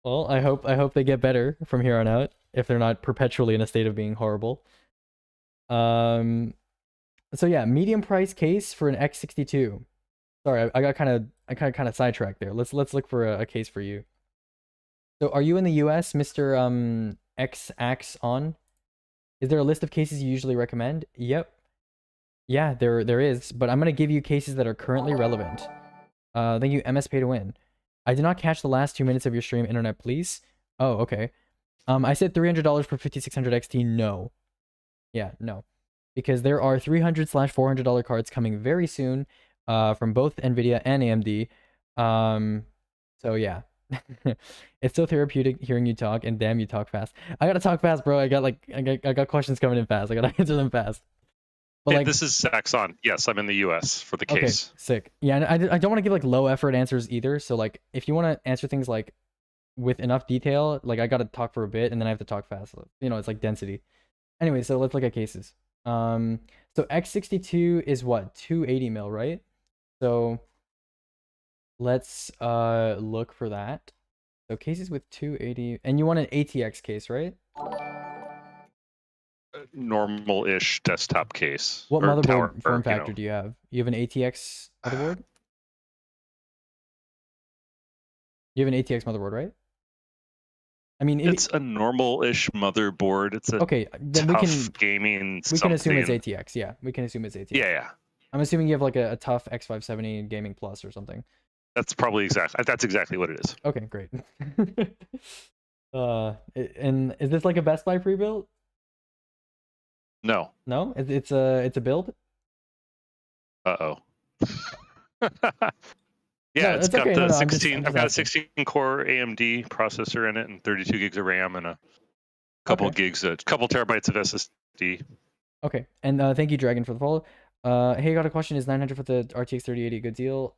Well, I hope they get better from here on out, if they're not perpetually in a state of being horrible. So yeah, medium price case for an X62. Sorry, I got kind of sidetracked there. Let's look for a case for you. So are you in the US, Mr. X-Ax on? Is there a list of cases you usually recommend? Yep. Yeah, there is, but I'm gonna give you cases that are currently relevant. Thank you, MS Pay to Win. I did not catch the last 2 minutes of your stream, internet, please. Oh, okay. I said $300 for 5600 XT. No. Yeah, no. Because there are $300/$400 cards coming very soon from both NVIDIA and AMD. So yeah. It's so therapeutic hearing you talk, and damn, you talk fast. I gotta talk fast, bro. I got questions coming in fast. I gotta answer them fast. But Hey, like, this is Saxon. Yes, I'm in the US for the okay, case. sick. Yeah, and I don't want to give like low effort answers either. So like, if you want to answer things like with enough detail, like I gotta talk for a bit and then I have to talk fast. You know, it's like density. Anyway, so let's look at cases. So X62 is what, 280 mil, right? So let's look for that. So cases with 280, and you want an ATX case, right? Normal-ish desktop case. What or motherboard tower, form or, factor do you have? You have an ATX motherboard? You have an ATX motherboard, right? I mean, It's a normal-ish motherboard. It's a okay. Then tough gaming. we can assume it's something. ATX. Yeah, we can assume it's ATX. Yeah. I'm assuming you have like a tough X570 Gaming Plus or something. That's probably that's exactly what it is. Okay, great. And is this like a Best Buy pre-built? No. No, it's a build. Uh-oh. No, Yeah, it's it's got okay. the No, no, I'm just 16. I've asking. got a 16 core AMD processor in it and 32 gigs of RAM and a couple gigs, a couple terabytes of SSD. Okay, and thank you, Dragon, for the follow. Hey, got a question. Is 900 for the RTX 3080 a good deal?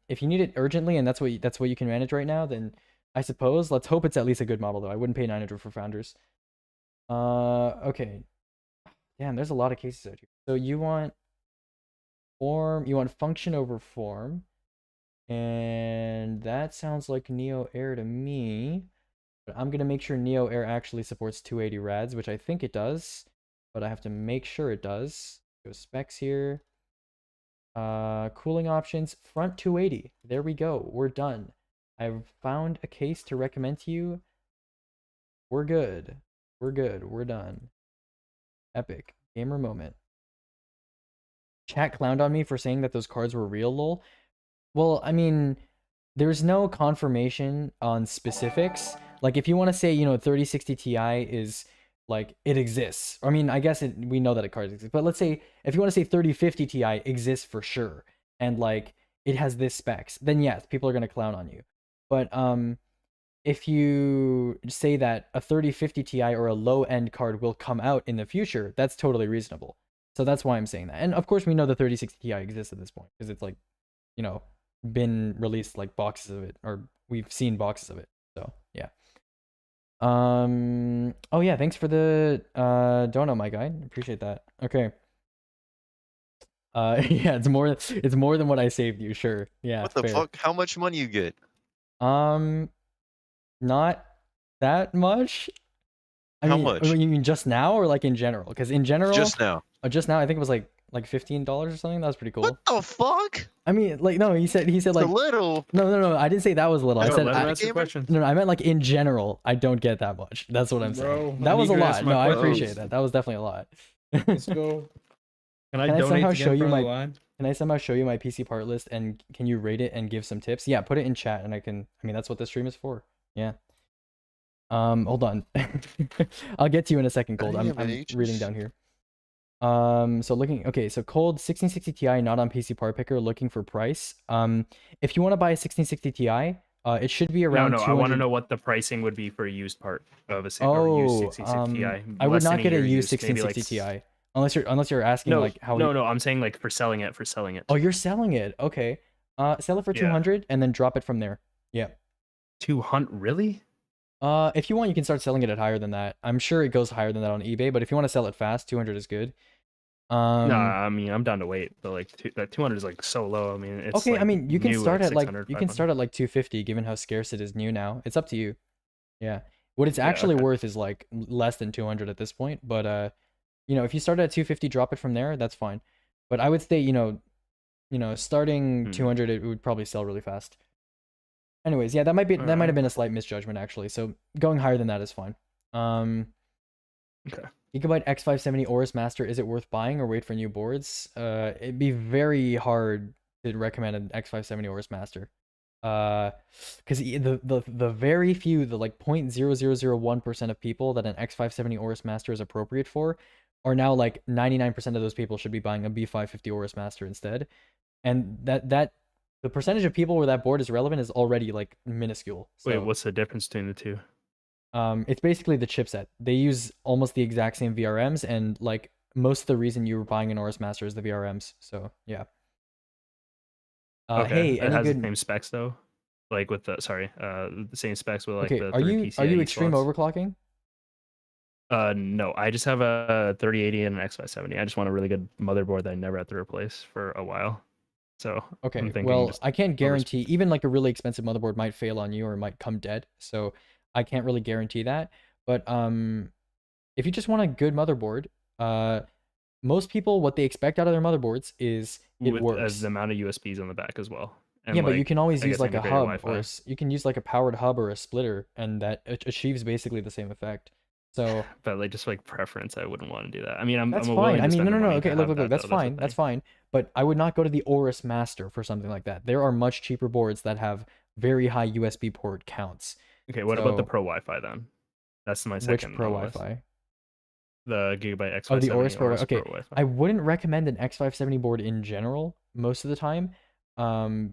If you need it urgently and that's what you can manage right now, then I suppose. Let's hope it's at least a good model though. I wouldn't pay 900 for Founders. Okay. Damn, there's a lot of cases out here. So you want form, you want function over form, and that sounds like Neo Air to me. But I'm gonna make sure Neo Air actually supports 280 rads, which I think it does, but I have to make sure it does. Go specs here. Cooling options, front 280. There we go. We're done. I've found a case to recommend to you. We're good. We're good. We're done. Epic. Gamer moment. Chat clowned on me for saying that those cards were real, lol. Well, I mean, there's no confirmation on specifics. Like, if you want to say, 3060 Ti is, like, it exists. I mean, I guess we know that a card exists. But let's say, if you want to say 3050 Ti exists for sure, and, like, it has this specs, then yes, people are going to clown on you. But, if you say that a 3050 Ti or a low-end card will come out in the future, that's totally reasonable. So that's why I'm saying that. And of course, we know the 3060 Ti exists at this point, because it's like, been released like boxes of it, or we've seen boxes of it. So yeah. Oh yeah, thanks for the donut, my guy. Appreciate that. Okay. Yeah, it's more than what I saved you, sure. Yeah. What the fair. fuck? How much money you get? Not that much. How much? You mean just now or like in general? Because in general, Just now. Just now, I think it was like $15 or something. That was pretty cool. What the fuck? I mean, like, no, he said It's like a little. No, I didn't say that was little. I said No, I meant like in general, I don't get that much. That's what I'm saying. Bro, That I was a need you to lot. answer No, my I questions. appreciate that. That was definitely a lot. Let's go. Can I Can I donate somehow to show get in you front of the my line? Can I somehow show you my PC part list, and can you rate it and give some tips? Yeah, put it in chat and I mean, that's what this stream is for. Yeah. Hold on. I'll get to you in a second, Cold. I'm reading down here. So Cold 1660 Ti not on PC part picker, looking for price. If you want to buy a 1660 Ti, it should be around. No, I 200... want to know what the pricing would be for a used part of a used 1660 Ti. I would Less than not get a year used maybe 1660 like... Ti unless you're asking no, like how. No, I'm saying like for selling it. Oh, you're selling it. Okay. Sell it for 200 and then drop it from there. Yeah. 200 really? If you want, you can start selling it at higher than that. I'm sure it goes higher than that on eBay, but if you want to sell it fast, 200 is good. No, I mean I'm down to wait, but like that 200 is like so low. I mean, it's okay. like I mean, you can new start at like 500. 250, given how scarce it is new now. It's up to you. Yeah, what it's actually worth is like less than 200 at this point. But if you start at 250, drop it from there. That's fine. But I would say starting 200, it would probably sell really fast. Anyways, yeah, that might have been a slight misjudgment actually. So going higher than that is fine. Okay. Gigabyte X570 Aorus Master, is it worth buying or wait for new boards? It'd be very hard to recommend an X570 Aorus Master. Because the very few, the like 0.0001% of people that an X570 Aorus Master is appropriate for are now like 99% of those people should be buying a B550 Aorus Master instead. And that the percentage of people where that board is relevant is already like minuscule. So, Wait, what's the difference between the two? it's basically the chipset. They use almost the exact same VRMs, and like most of the reason you were buying an Aorus Master is the VRMs. So yeah. Okay. Hey, it has good... the same specs though, like with the same specs with like the are you extreme slots. overclocking? No, I just have a 3080 and an X570. I just want a really good motherboard that I never have to replace for a while. So okay, I'm thinking well, I can't guarantee. Even like a really expensive motherboard might fail on you or might come dead. So I can't really guarantee that. But if you just want a good motherboard, most people, what they expect out of their motherboards is it with works. the amount of USBs on the back as well. And Yeah, but you can always I use guess like a integrated hub, or Wi-Fi. you can use like a powered hub or a splitter, and that achieves basically the same effect. So But like just like preference, I wouldn't want to do that. I mean, I'm that's I'm fine. willing I to mean, spend no, the no, no. money Okay, to look, have look, look. that, That's though. That's the fine. That's thing. fine. But I would not go to the Aorus Master for something like that. There are much cheaper boards that have very high USB port counts. Okay, what about the So, Pro Wi-Fi then? That's my which second Pro on the list. Wi-Fi? The Gigabyte Oh, the X570 Aorus Pro. Aorus Okay, Pro Wi-Fi. I wouldn't recommend an X570 board in general most of the time,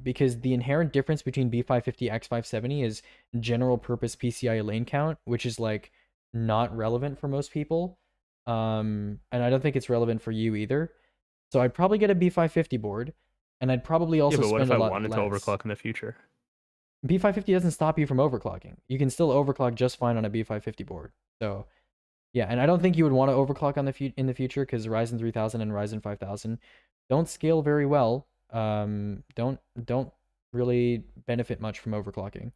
because the inherent difference between B550 X570 is general purpose PCIe lane count, which is like not relevant for most people, and I don't think it's relevant for you either. So I'd probably get a B550 board, and I'd probably also Yeah, but what spend if a I lot wanted less. to overclock in the future? B550 doesn't stop you from overclocking. You can still overclock just fine on a B550 board. So yeah, and I don't think you would want to overclock on in the future because Ryzen 3000 and Ryzen 5000 don't scale very well. Don't really benefit much from overclocking.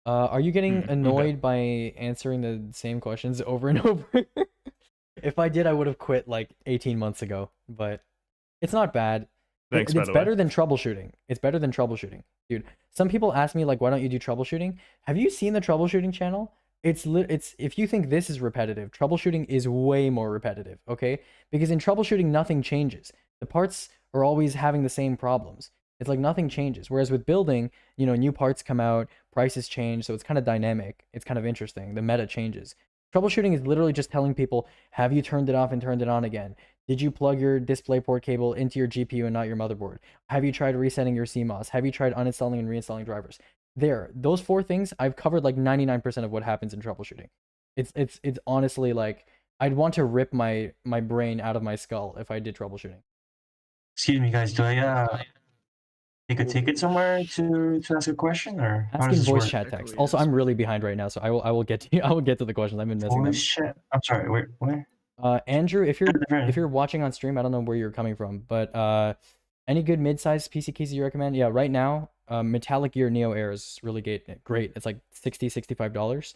Are you getting annoyed by answering the same questions over and over? If I did, I would have quit like 18 months ago, but it's not bad. Thanks, by It's the better way. than troubleshooting. It's better than troubleshooting. Dude, some people ask me like, why don't you do troubleshooting? Have you seen the troubleshooting channel? It's if you think this is repetitive, troubleshooting is way more repetitive, okay? Because in troubleshooting, nothing changes. The parts are always having the same problems. It's like nothing changes. Whereas with building, you know, new parts come out, prices change, so it's kind of dynamic. It's kind of interesting. The meta changes. Troubleshooting is literally just telling people, have you turned it off and turned it on again? Did you plug your DisplayPort cable into your GPU and not your motherboard? Have you tried resetting your CMOS? Have you tried uninstalling and reinstalling drivers? Those 4 things, I've covered like 99% of what happens in troubleshooting. It's honestly like, I'd want to rip my brain out of my skull if I did troubleshooting. Excuse me, guys. Do I take a ticket somewhere to ask a question, or how Ask does in this voice work? chat text. Also, I'm really behind right now, so I will get to you. I will get to the questions. I've been missing them. Voice chat. I'm sorry. Where? Andrew, if you're watching on stream, I don't know where you're coming from, but any good mid-sized PC keys you recommend? Yeah, right now, Metallic Gear Neo Air is really great. It's like $65.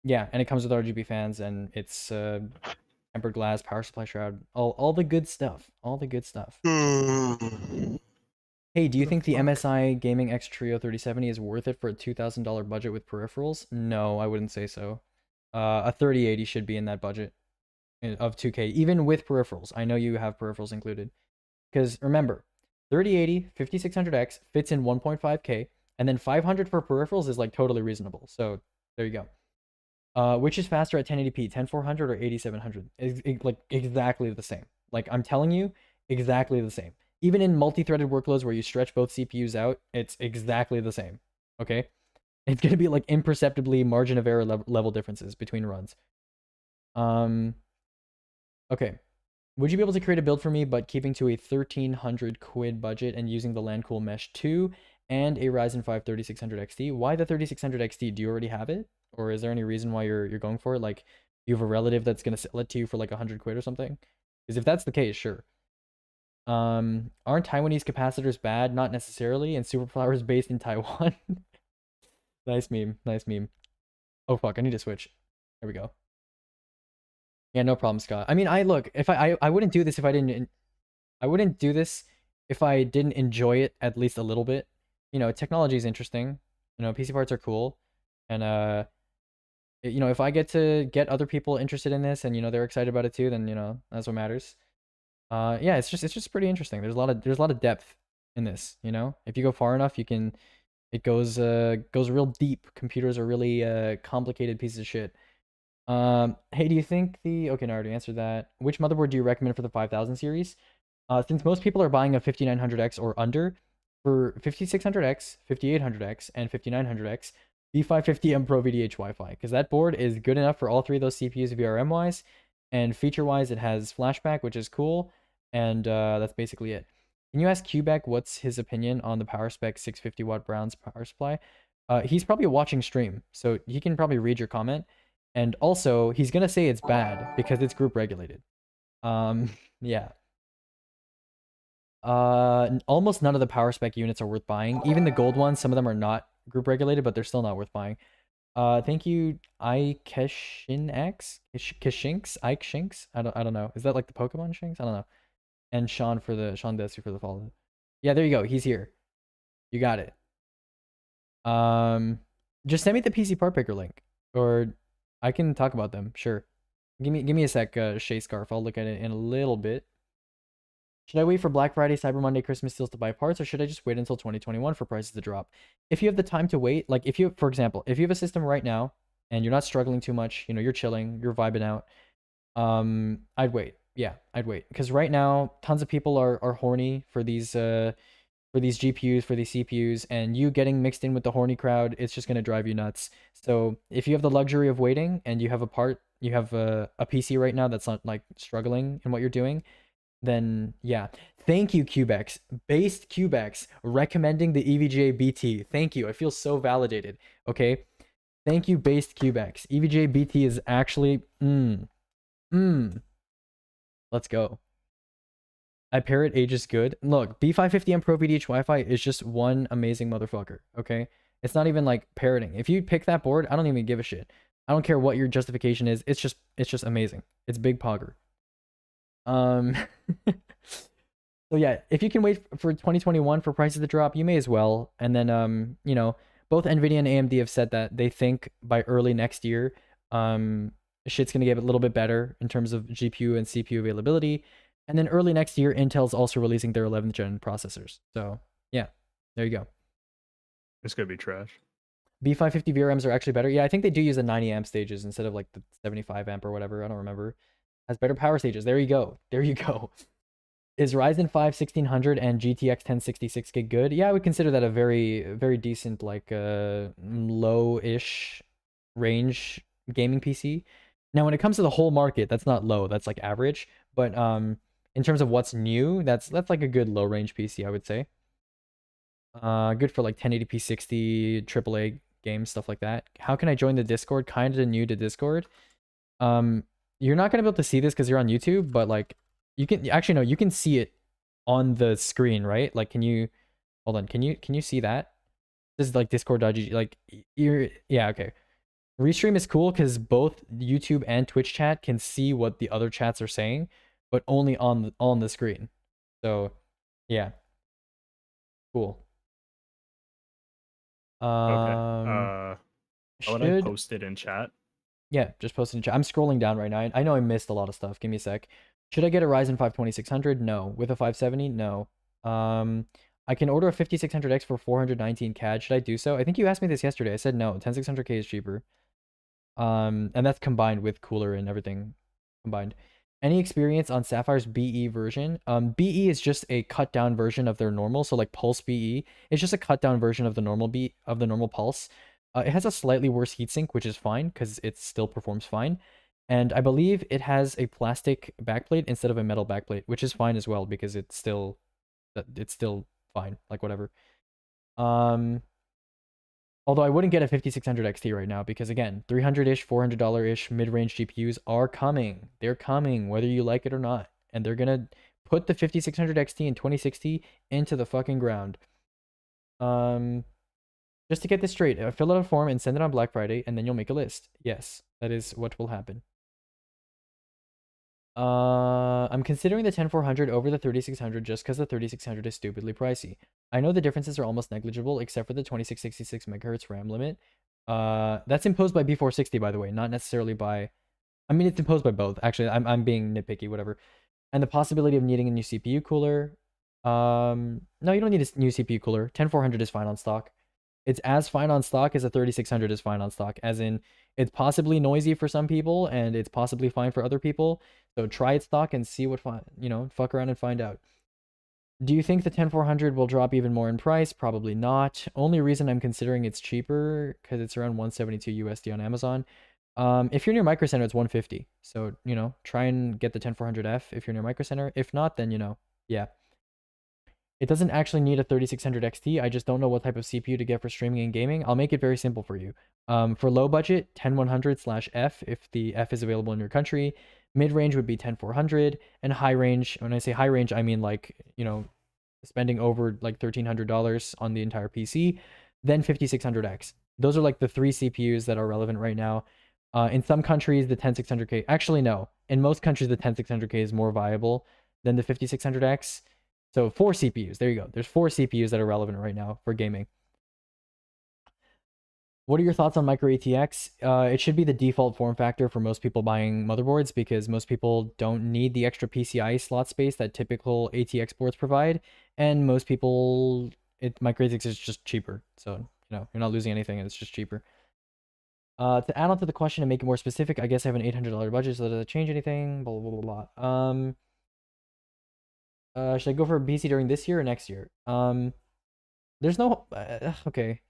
Yeah, and it comes with RGB fans, and it's tempered glass, power supply shroud, all the good stuff. All the good stuff. Hey, do you think the MSI Gaming X Trio 3070 is worth it for a $2,000 budget with peripherals? No, I wouldn't say so. A 3080 should be in that budget of 2K, even with peripherals. I know you have peripherals included. Because remember, 3080, 5600X fits in 1.5K, and then 500 for peripherals is like totally reasonable. So there you go. Which is faster at 1080p, 10400 or 8700? Like exactly the same. Like I'm telling you, exactly the same. Even in multi-threaded workloads where you stretch both CPUs out, it's exactly the same. Okay? It's going to be like imperceptibly margin of error level differences between runs. Okay. Would you be able to create a build for me, but keeping to a 1300 quid budget and using the LANcool Mesh 2 and a Ryzen 5 3600 XT? Why the 3600 XT? Do you already have it? Or is there any reason why you're going for it? Like, you have a relative that's going to sell it to you for like 100 quid or something? Because if that's the case, sure. Aren't Taiwanese capacitors bad? Not necessarily. And Superpower is based in Taiwan. Nice meme. Nice meme. Oh fuck, I need to switch. There we go. Yeah, no problem, Scott. I mean, I wouldn't do this if I didn't. I wouldn't do this if I didn't enjoy it at least a little bit. You know, technology is interesting. You know, PC parts are cool, and you know, if I get to get other people interested in this and you know they're excited about it too, then you know that's what matters. Yeah, it's just pretty interesting. There's a lot of depth in this. You know, if you go far enough, you can. It goes real deep. Computers are really complicated pieces of shit. Hey, do you think okay, no, I already answered that. Which motherboard do you recommend for the 5000 series? Since most people are buying a 5900X or under, for 5600X, 5800X, and 5900X, B550M Pro VDH Wi-Fi, because that board is good enough for all 3 of those CPUs VRM-wise, and feature-wise, it has flashback, which is cool, and that's basically it. Can you ask Quebec what's his opinion on the PowerSpec 650 watt Browns power supply? He's probably watching stream, so he can probably read your comment. And also, he's gonna say it's bad because it's group regulated. Yeah. Almost none of the PowerSpec units are worth buying. Even the gold ones, some of them are not group regulated, but they're still not worth buying. Thank you, Ikeshinx? Ikeshinx? I don't know. Is that like the Pokemon Shinx? I don't know. And Sean Desu for the follow. Yeah, there you go. He's here. You got it. Just send me the PC part picker link, or I can talk about them. Sure. Give me a sec, Shay Scarf. I'll look at it in a little bit. Should I wait for Black Friday, Cyber Monday, Christmas deals to buy parts, or should I just wait until 2021 for prices to drop? If you have the time to wait, like if you, for example, if you have a system right now and you're not struggling too much, you know, you're chilling, you're vibing out, I'd wait. Yeah, I'd wait, because right now tons of people are horny for these GPUs, for these CPUs, and you getting mixed in with the horny crowd, it's just gonna drive you nuts. So if you have the luxury of waiting and you have a PC right now that's not like struggling in what you're doing, then yeah. Thank you, Cubex. Based Cubex recommending the EVGA BT. Thank you. I feel so validated. Okay. Thank you, Based Cubex. EVGA BT is actually Let's go. I parrot age is good. Look, B550M Pro VDH Wi-Fi is just one amazing motherfucker. Okay. It's not even like parroting. If you pick that board, I don't even give a shit. I don't care what your justification is. It's just amazing. It's big pogger. So yeah, if you can wait for 2021 for prices to drop, you may as well. And then you know, both Nvidia and AMD have said that they think by early next year, shit's gonna get a little bit better in terms of GPU and CPU availability. And then early next year, Intel's also releasing their 11th gen processors. So yeah, there you go. It's gonna be trash. B550 VRMs are actually better. Yeah, I think they do use the 90 amp stages instead of like the 75 amp or whatever. I don't remember. Has better power stages. There you go. There you go. Is Ryzen 5 1600 and GTX 1066 gig good? Yeah, I would consider that a very, very decent, like low-ish range gaming PC. Now, when it comes to the whole market, that's not low. That's like average. But in terms of what's new, that's like a good low range PC, I would say. Good for like 1080p 60 AAA games, stuff like that. How can I join the Discord? Kind of new to Discord. You're not gonna be able to see this because you're on YouTube, but like you can actually no, you can see it on the screen, right? Like, can you hold on? Can you see that? This is like Discord.gg. Like yeah, okay. Restream is cool because both YouTube and Twitch chat can see what the other chats are saying, but only on the screen. So yeah, cool. How would I post it in chat? Yeah, just post it in chat. I'm scrolling down right now. I know I missed a lot of stuff. Give me a sec. Should I get a Ryzen 5 2600? No. With a 570? No. I can order a 5600X for 419 CAD. Should I do so? I think you asked me this yesterday. I said no. 10600K is cheaper. And that's combined with cooler and everything combined. Any experience on Sapphire's BE version? BE is just a cut down version of their normal. So like Pulse BE, it's just a cut down version of the normal Pulse. It has a slightly worse heatsink, which is fine because it still performs fine. And I believe it has a plastic backplate instead of a metal backplate, which is fine as well because it's still fine, like whatever. Although I wouldn't get a 5600 XT right now because again, $300-ish, $400-ish mid-range GPUs are coming. They're coming whether you like it or not. And they're going to put the 5600 XT and 2060 into the fucking ground. Just to get this straight, fill out a form and send it on Black Friday, and then you'll make a list. Yes, that is what will happen. I'm considering the 10400 over the 3600 just because the 3600 is stupidly pricey. I know the differences are almost negligible except for the 2666 MHz RAM limit. That's imposed by B460, by the way, not necessarily by... I mean, it's imposed by both. Actually, I'm being nitpicky, whatever. And the possibility of needing a new CPU cooler. No, you don't need a new CPU cooler. 10400 is fine on stock. It's as fine on stock as a 3600 is fine on stock, as in it's possibly noisy for some people and it's possibly fine for other people. So try its stock and see what, fuck around and find out. Do you think the 10400 will drop even more in price? Probably not. Only reason I'm considering it's cheaper because it's around 172 USD on Amazon. If you're near Micro Center, it's 150. So, try and get the 10400F if you're near Micro Center. If not, then, yeah. It doesn't actually need a 3600 XT. I just don't know what type of CPU to get for streaming and gaming. I'll make it very simple for you. For low budget, 10100/F if the F is available in your country. Mid-range would be 10400, and high range, when I say high range, I mean like, spending over like $1,300 on the entire PC, then 5600X. Those are like the three CPUs that are relevant right now. In some countries, the 10600K, actually no. In most countries, the 10600K is more viable than the 5600X. So 4 CPUs. There you go. There's 4 CPUs that are relevant right now for gaming. What are your thoughts on micro ATX? It should be the default form factor for most people buying motherboards because most people don't need the extra PCIe slot space that typical ATX boards provide, and most people, micro ATX is just cheaper. So, you know, you're not losing anything, and it's just cheaper. To add on to the question and make it more specific, I guess I have an $800 budget, so does it change anything? Blah, blah, blah, blah. Should I go for a PC during this year or next year? There's no... okay.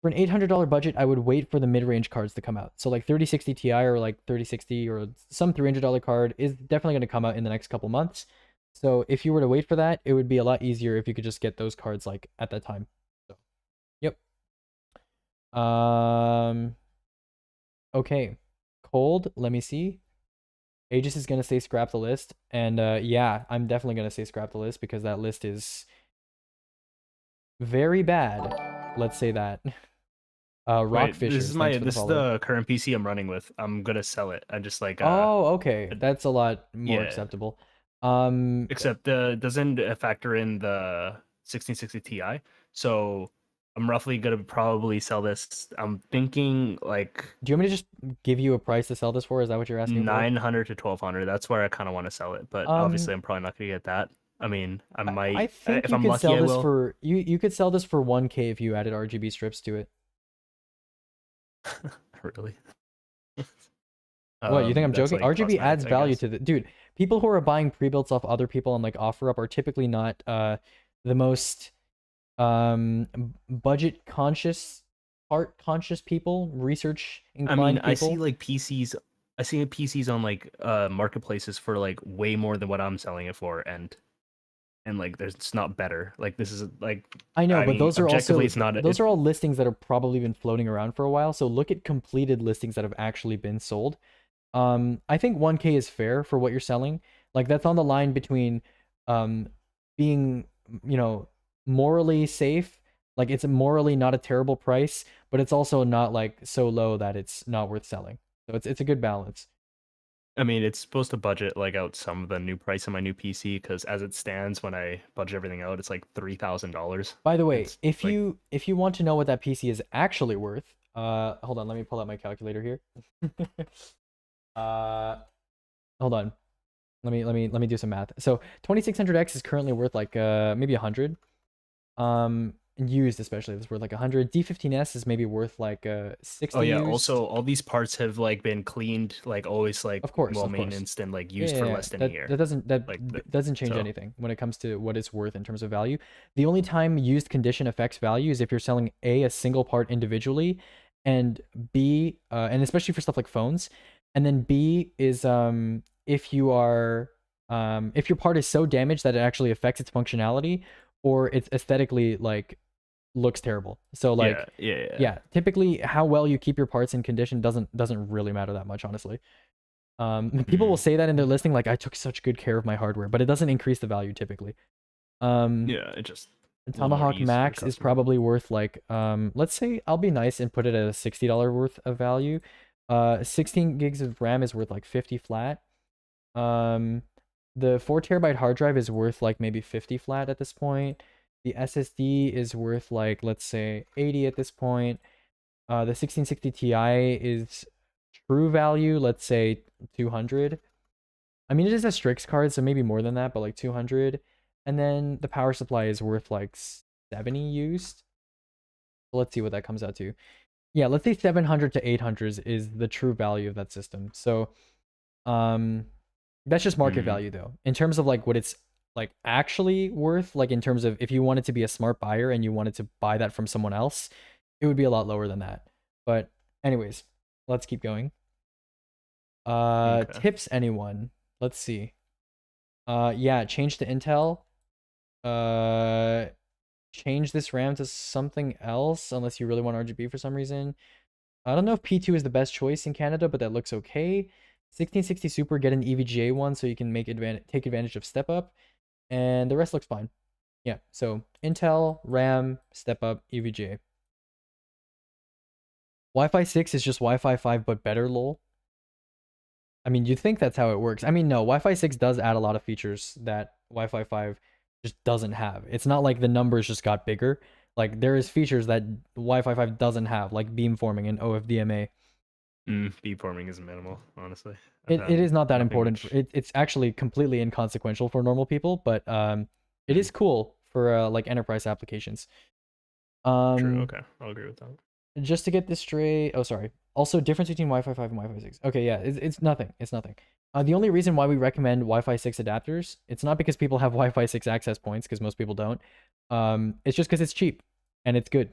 For an $800 budget, I would wait for the mid-range cards to come out. So like 3060 Ti or like 3060 or some $300 card is definitely going to come out in the next couple months. So if you were to wait for that, it would be a lot easier if you could just get those cards like at that time. So, yep. Okay. Cold, let me see. Aegis is going to say scrap the list. And yeah, I'm definitely going to say scrap the list because that list is very bad. Let's say that. Rockfish. This is the current PC I'm running with. I'm gonna sell it. I just like. Oh, okay. That's a lot more acceptable. Except doesn't factor in the 1660 Ti. So I'm roughly gonna probably sell this. I'm thinking like. Do you want me to just give you a price to sell this for? Is that what you're asking? 900 to 1200. That's where I kind of want to sell it, but obviously I'm probably not gonna get that. I mean, I might. I think if you I'm could lucky, sell I this will. for you could sell this for 1K if you added RGB strips to it. Really? What, you think I'm That's, joking? like, RGB adds cosmetics, I value guess. to the dude. People who are buying pre-builts off other people on like OfferUp are typically not the most budget conscious, art conscious people, research I inclined mean, I people. see like PCs. I see PCs on like marketplaces for like way more than what I'm selling it for, and like there's it's not better. Like this is like I know, but mean, those are also objectively it's not. those are all listings that have probably been floating around for a while. So look at completed listings that have actually been sold. I think 1K is fair for what you're selling. Like that's on the line between being, you know, morally safe. Like it's morally not a terrible price, but it's also not like so low that it's not worth selling. So it's a good balance. I mean, it's supposed to budget like out some of the new price of my new PC because as it stands, when I budget everything out, it's like $3,000. By the way, if you want to know what that PC is actually worth, hold on, let me pull out my calculator here. Hold on. Let me do some math. So 2600X is currently worth like maybe 100. Used especially, it's worth like 100. D15S is maybe worth like 60. Oh yeah. Used. Also, all these parts have like been cleaned, like always, like Of course, well of course. maintenance and like used for less than a year. That doesn't change so- anything when it comes to what it's worth in terms of value. The only time used condition affects value is if you're selling a single part individually, and B, and especially for stuff like phones, and then B is if you are if your part is so damaged that it actually affects its functionality, or it's aesthetically like looks terrible. So like yeah, typically how well you keep your parts in condition doesn't really matter that much, honestly. People will say that in their listing, like I took such good care of my hardware, but it doesn't increase the value typically. Yeah, it just Tomahawk ease for the Max is customer. probably worth like let's say I'll be nice and put it at a $60 worth of value. 16 gigs of RAM is worth like 50 flat. The 4TB hard drive is worth like maybe 50 flat at this point. The SSD is worth like, let's say 80 at this point. The 1660 Ti is true value, let's say 200. I mean, it is a Strix card, so maybe more than that, but like 200. And then the power supply is worth like 70 used. So let's see what that comes out to. Yeah, let's say 700 to 800 is the true value of that system. So that's just market value though. In terms of like what it's like actually worth, like in terms of if you wanted to be a smart buyer and you wanted to buy that from someone else, it would be a lot lower than that. But anyways, let's keep going. Tips anyone? Let's see. Yeah, change to Intel. Change this RAM to something else unless you really want RGB for some reason. I don't know if P2 is the best choice in Canada, but that looks okay. 1660 Super, get an EVGA one so you can take advantage of step up, and the rest looks fine. Yeah, so Intel, RAM, step up, EVGA. Wi-Fi 6 is just Wi-Fi 5 but better, lol. I mean, you'd think that's how it works. I mean, no, Wi-Fi 6 does add a lot of features that Wi-Fi 5 just doesn't have. It's not like the numbers just got bigger. Like there is features that Wi-Fi 5 doesn't have, like beamforming and OFDMA. Beamforming is minimal, honestly. It is not that nothing important. much. It's actually completely inconsequential for normal people, but it is cool for like enterprise applications. True. Okay, I'll agree with that. Just to get this straight. Oh, sorry. Also, difference between Wi-Fi 5 and Wi-Fi 6. Okay, yeah, it's nothing. It's nothing. The only reason why we recommend Wi-Fi 6 adapters, it's not because people have Wi-Fi 6 access points, because most people don't. It's just because it's cheap and it's good.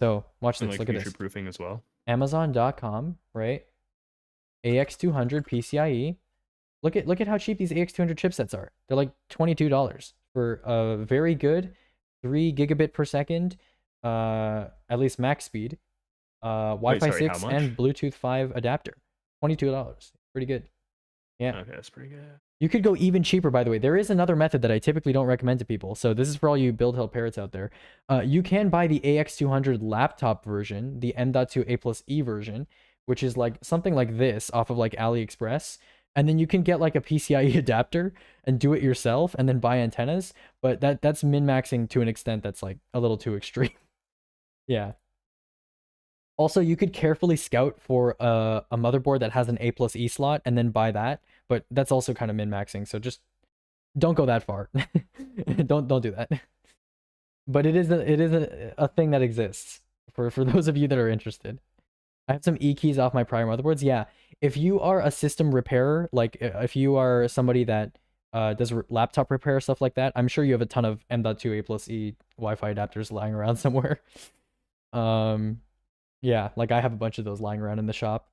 So watch And this. like Look at this. future proofing as well. Amazon.com, right? AX200 PCIe. Look at how cheap these AX200 chipsets are. They're like $22 for a very good 3 gigabit per second, at least max speed, Wi-Fi sorry, how 6 much? and Bluetooth 5 adapter. $22. Pretty good. Yeah. Okay, that's pretty good. You could go even cheaper, by the way. There is another method that I typically don't recommend to people. So this is for all you build hell parrots out there. You can buy the AX200 laptop version, the M.2 A+E version, which is like something like this off of like AliExpress. And then you can get like a PCIe adapter and do it yourself and then buy antennas. But that's min-maxing to an extent that's like a little too extreme. Yeah. Also, you could carefully scout for a motherboard that has an A+E slot and then buy that, but that's also kind of min-maxing, so just don't go that far. don't do that. But it is a thing that exists for those of you that are interested. I have some E keys off my prior motherboards. Yeah, if you are a system repairer, like if you are somebody that does laptop repair, stuff like that, I'm sure you have a ton of M.2 A+E Wi-Fi adapters lying around somewhere. Yeah, like I have a bunch of those lying around in the shop.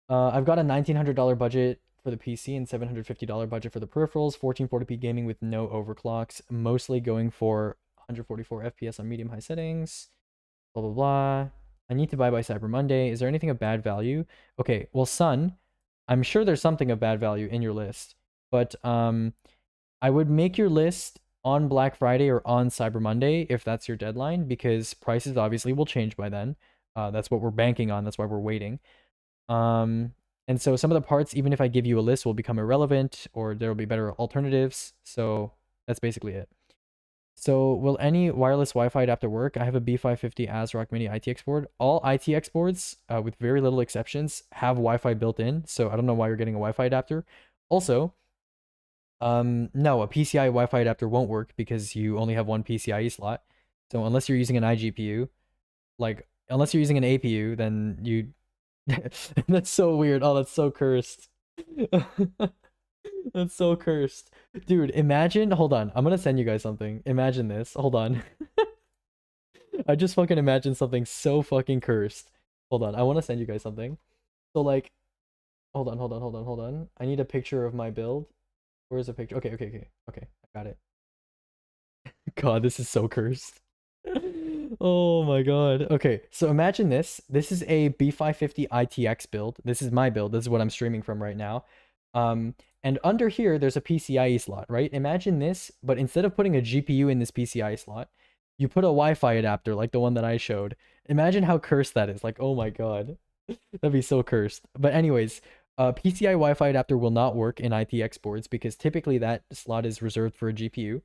I've got a $1,900 budget for the PC and $750 budget for the peripherals, 1440p gaming with no overclocks, mostly going for 144 FPS on medium high settings, blah blah blah. I need to buy by Cyber Monday. Is there anything of bad value? Okay, well, Sun, I'm sure there's something of bad value in your list, but I would make your list on Black Friday or on Cyber Monday if that's your deadline, because prices obviously will change by then. That's what we're banking on. That's why we're waiting. And so some of the parts, even if I give you a list, will become irrelevant, or there will be better alternatives. So that's basically it. So will any wireless Wi-Fi adapter work? I have a B550 ASRock Mini ITX board. All ITX boards, with very little exceptions, have Wi-Fi built in. So I don't know why you're getting a Wi-Fi adapter. Also, no, a PCIe Wi-Fi adapter won't work because you only have one PCIe slot. So unless you're using an iGPU, like unless you're using an APU, then you that's so weird. Oh, that's so cursed. That's so cursed. Dude, imagine, hold on. I'm gonna send you guys something. Imagine this. Hold on. I just fucking imagined something so fucking cursed. Hold on. I want to send you guys something. So like, hold on. I need a picture of my build. Where's the picture? Okay. I got it. God, this is so cursed. Oh my god. Okay, so imagine this. This is a B550 ITX build. This is my build. This is what I'm streaming from right now. And under here, there's a PCIe slot, right? Imagine this, but instead of putting a GPU in this PCIe slot, you put a Wi-Fi adapter like the one that I showed. Imagine how cursed that is. Like, oh my god. That'd be so cursed. But anyways, PCIe Wi-Fi adapter will not work in ITX boards because typically that slot is reserved for a GPU.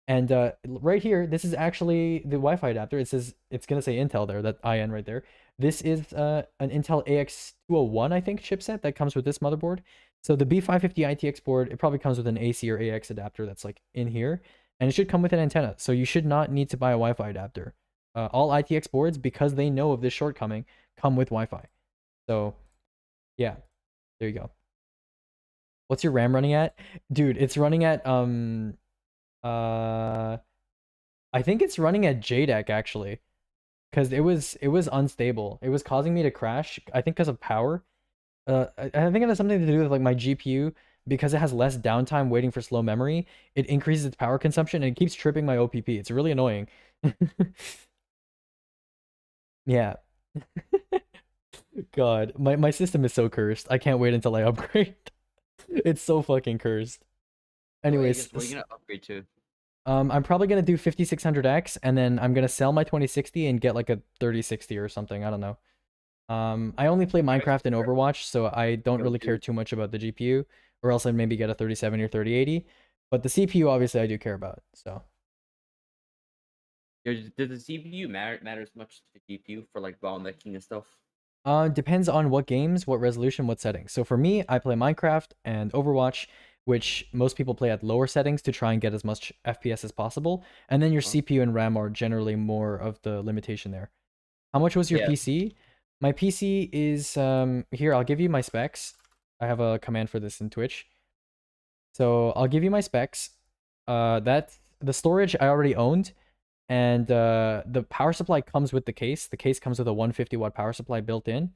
And right here, this is actually the Wi-Fi adapter. It says, it's going to say Intel there, that IN right there. This is an Intel AX201, I think, chipset that comes with this motherboard. So the B550 ITX board, it probably comes with an AC or AX adapter that's like in here. And it should come with an antenna. So you should not need to buy a Wi-Fi adapter. All ITX boards, because they know of this shortcoming, come with Wi-Fi. So yeah, there you go. What's your RAM running at? Dude, it's running at I think it's running at JDEC actually, because it was unstable. It was causing me to crash, I think because of power. I think it has something to do with like my GPU, because it has less downtime waiting for slow memory. It increases its power consumption and it keeps tripping my OPP. It's really annoying. Yeah. God, my system is so cursed. I can't wait until I upgrade. It's so fucking cursed. Anyways, what are you gonna upgrade to? I'm probably gonna do 5600X, and then I'm gonna sell my 2060 and get like a 3060 or something. I don't know. I only play Minecraft and Overwatch, so I don't really care too much about the GPU, or else I'd maybe get a 3070 or 3080. But the CPU, obviously, I do care about. So Does the CPU matter as much to the GPU for like bottlenecking and stuff? depends on what games, what resolution, what settings. So for me, I play Minecraft and Overwatch, which most people play at lower settings to try and get as much FPS as possible. And then your CPU and RAM are generally more of the limitation there. How much was your Yeah. PC? My PC is here. I'll give you my specs. I have a command for this in Twitch. So I'll give you my specs. That's the storage I already owned, and the power supply comes with the case. The case comes with a 150 watt power supply built in.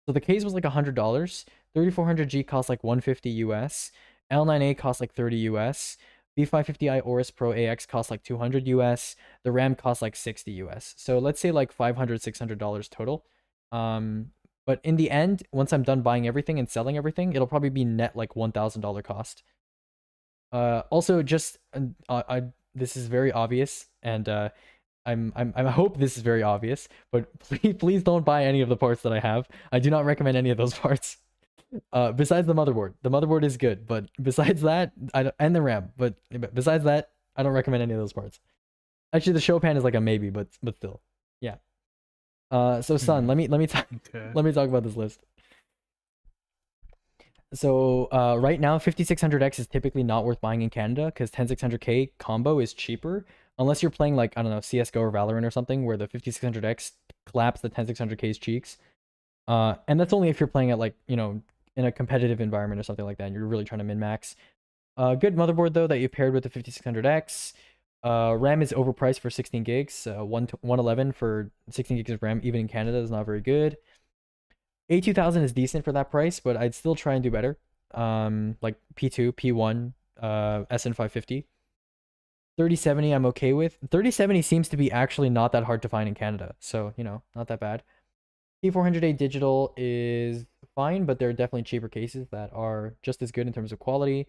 So the case was like $100. 3400G costs like $150 US. L9A costs like $30 US. B550i Aorus Pro AX costs like $200 US. The RAM costs like $60 US. So let's say like $500, $600 total. But in the end, once I'm done buying everything and selling everything, it'll probably be net like $1,000 cost. Also, just this is very obvious, and I hope this is very obvious, but please don't buy any of the parts that I have. I do not recommend any of those parts. Besides the motherboard is good, but besides that, and the RAM, but besides that, I don't recommend any of those parts. Actually, the Chopin is like a maybe, but still, yeah. So Sun, let me talk about this list. So right now, 5600X is typically not worth buying in Canada because 10600K combo is cheaper unless you're playing like, I don't know, CSGO or Valorant or something where the 5600X claps the 10600K's cheeks. And that's only if you're playing at like, you know, in a competitive environment or something like that and you're really trying to min-max. Good motherboard though that you paired with the 5600X. RAM is overpriced for 16 gigs. 111 for 16 gigs of RAM even in Canada is not very good. A2000 is decent for that price, but I'd still try and do better. Like P2, P1, SN550. 3070 I'm okay with. 3070 seems to be actually not that hard to find in Canada, so, you know, not that bad. P400A digital is fine, but there are definitely cheaper cases that are just as good in terms of quality.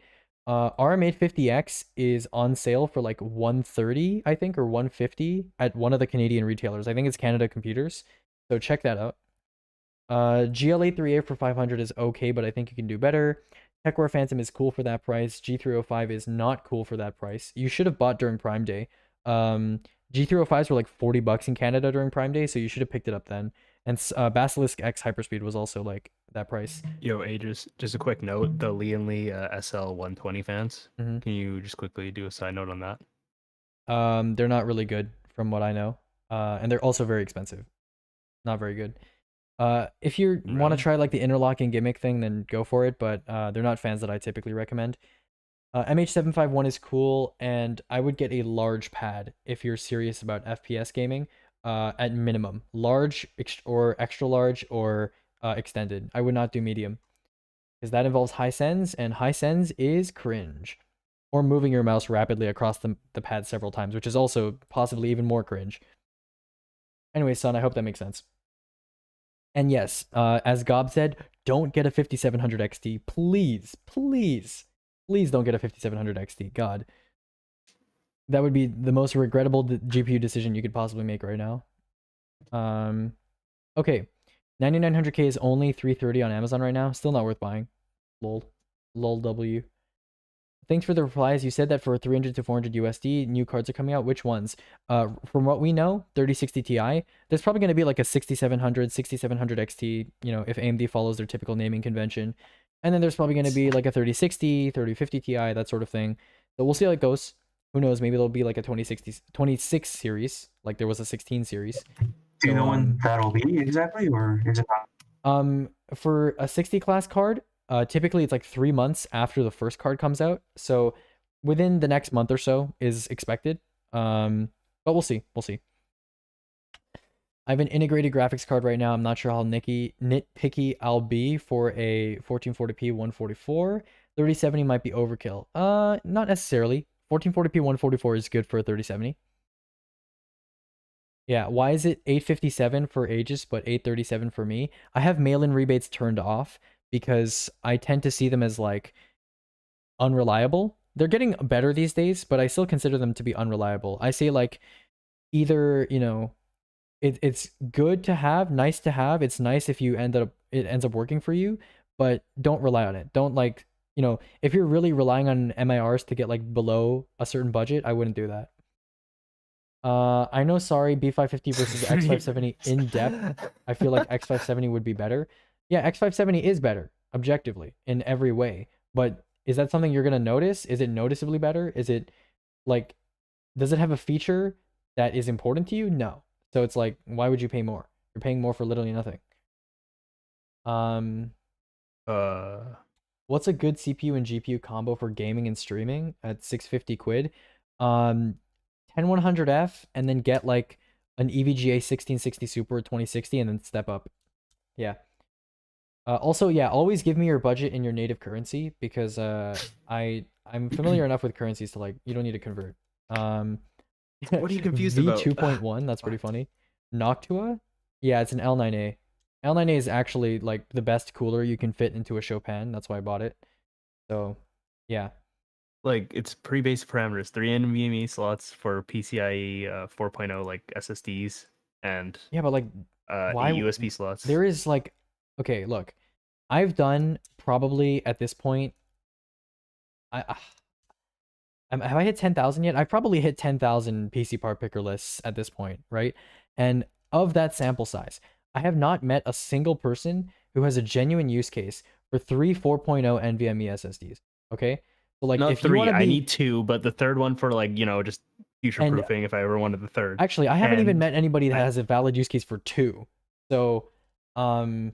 RM850X is on sale for like 130, I think, or 150 at one of the Canadian retailers. I think it's Canada Computers, so check that out. GL83A for 500 is okay, but I think you can do better. TechWare Phantom is cool for that price. G305 is not cool for that price. You should have bought during Prime Day. G305s were like $40 in Canada during Prime Day, so you should have picked it up then. And Basilisk X Hyperspeed was also like that price. Yo, Aegis, just a quick note. The Lee & Lee SL120 fans, can you just quickly do a side note on that? They're not really good from what I know. And they're also very expensive. Not very good. If you want to try like the interlocking gimmick thing, then go for it, but they're not fans that I typically recommend. MH751 is cool, and I would get a large pad if you're serious about FPS gaming, at minimum. Large or extra large or extended. I would not do medium, because that involves high sends, and high sends is cringe. Or moving your mouse rapidly across the pad several times, which is also possibly even more cringe. Anyway, son, I hope that makes sense. And yes, as Gob said, don't get a 5700 XT. Please, please, please don't get a 5700 XT. God. That would be the most regrettable GPU decision you could possibly make right now. Okay. 9900K is only 330 on Amazon right now. Still not worth buying. Lol. Lol W. Thanks for the replies. You said that for 300 to 400 USD, new cards are coming out. Which ones? From what we know, 3060 Ti. There's probably going to be like a 6700, 6700 XT, you know, if AMD follows their typical naming convention. And then there's probably going to be like a 3060, 3050 Ti, that sort of thing. So we'll see how it goes. Who knows? Maybe there'll be like a 26 series, like there was a 16 series. Do you know when that'll be exactly, or is it not? For a 60 class card, typically it's like 3 months after the first card comes out. So within the next month or so is expected. But we'll see. We'll see. I have an integrated graphics card right now. I'm not sure how nitpicky I'll be for a 1440p 144. 3070 might be overkill. Not necessarily. 1440p 144 is good for a 3070. Yeah, why is it 857 for Aegis but 837 for me? I have mail-in rebates turned off because I tend to see them as like unreliable. They're getting better these days, but I still consider them to be unreliable. I say like either, you know, it's good to have, nice to have. It's nice if you it ends up working for you, but don't rely on it. Don't like you know, if you're really relying on MIRs to get like below a certain budget, I wouldn't do that. I know, sorry, B550 versus X570 in depth. I feel like X570 would be better. Yeah, X570 is better, objectively, in every way. But is that something you're going to notice? Is it noticeably better? Is it, like, does it have a feature that is important to you? No. So it's like, why would you pay more? You're paying more for literally nothing. What's a good CPU and GPU combo for gaming and streaming at 650 quid? 10100F and then get like an EVGA 1660 Super 2060 and then step up. Yeah. Also, yeah, always give me your budget in your native currency because I'm familiar enough with currencies to like you don't need to convert. What are you confused about? V2.1, that's pretty funny. Noctua? Yeah, it's an L9A. L9A is actually like the best cooler you can fit into a Chopin. That's why I bought it. So, yeah. Like it's pretty basic parameters: 3 NVMe slots for PCIe 4.0 like SSDs, and yeah, but like 8 why USB slots. There is like, okay, look, I've done probably at this point. Have I hit 10,000 yet? I've probably hit 10,000 PC part picker lists at this point, right? And of that sample size, I have not met a single person who has a genuine use case for 3 4.0 NVMe SSDs. Okay. So like, Not if 3, you want to I need 2, but the third one for like, you know, just future proofing if I ever wanted the third. Actually, I haven't even And met anybody that has a valid use case for 2. So, yeah,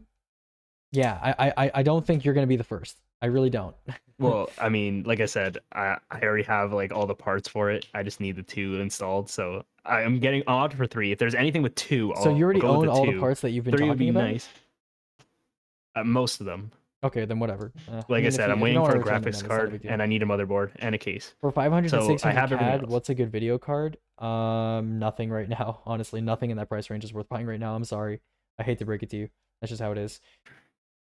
I don't think you're gonna be the first. I really don't. Well, I mean, like I said, I already have like all the parts for it. I just need the 2 installed. So I'm getting opt for 3. If there's anything with 2, So you already I'll go with own all the 2. parts that you've been 3 would talking be about? nice. Most of them. Okay, then whatever. Like I if said, you- I'm if you waiting don't for a wanna return them, graphics then it's not a card, big deal. and I need a motherboard and a case. For 500 and So I 600 have everything CAD, else. what's a good video card? Nothing right now. Honestly, nothing in that price range is worth buying right now. I'm sorry. I hate to break it to you. That's just how it is.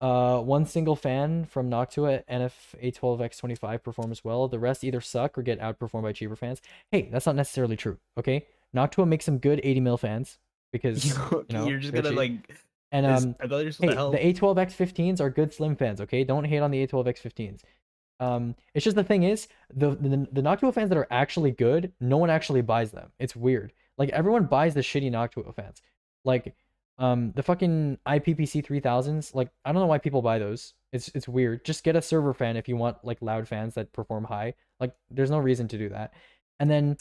One single fan from Noctua NF812X25 performs well. The rest either suck or get outperformed by cheaper fans. Hey, that's not necessarily true. Okay, Noctua makes some good 80 mil fans because you know You're just they're gonna cheap. like. And I thought you were supposed hey, to help. the A12X15s are good slim fans. Okay, don't hate on the A12X15s. It's just the thing is the Noctua fans that are actually good, no one actually buys them. It's weird. Like everyone buys the shitty Noctua fans. Like the fucking IPPC 3000s. Like I don't know why people buy those. It's weird. Just get a server fan if you want like loud fans that perform high. Like there's no reason to do that. And then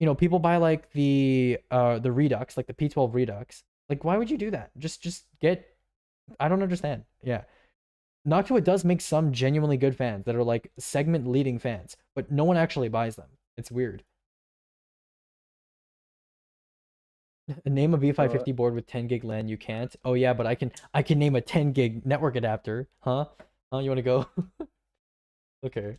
you know people buy like the Redux, like the P12 Redux. Like why would you do that? Just get. I don't understand. Yeah. Noctua does make some genuinely good fans that are like segment leading fans, but no one actually buys them. It's weird. Name a V550 board with 10 gig LAN. You can't. Oh yeah, but I can name a 10 gig network adapter. Huh? You want to go? Okay.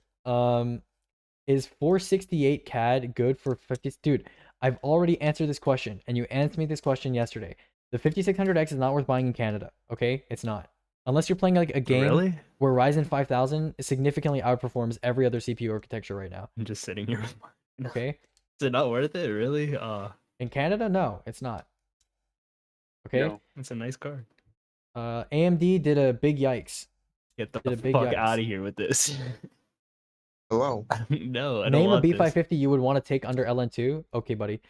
Is 468 CAD good for 50? Dude, I've already answered this question, and you answered me this question yesterday. The 5600X is not worth buying in Canada. Okay, it's not. Unless you're playing like a game Really? where Ryzen 5000 significantly outperforms every other CPU architecture right now. I'm just sitting here. With mine. Okay. Is it not worth it? Really? In Canada, no, it's not. Okay. No. It's a nice card. AMD did a big yikes. Get the Did a big fuck yikes. out of here with this. Hello. No, I don't Name a want this. B550 you would want to take under LN2. Okay, buddy.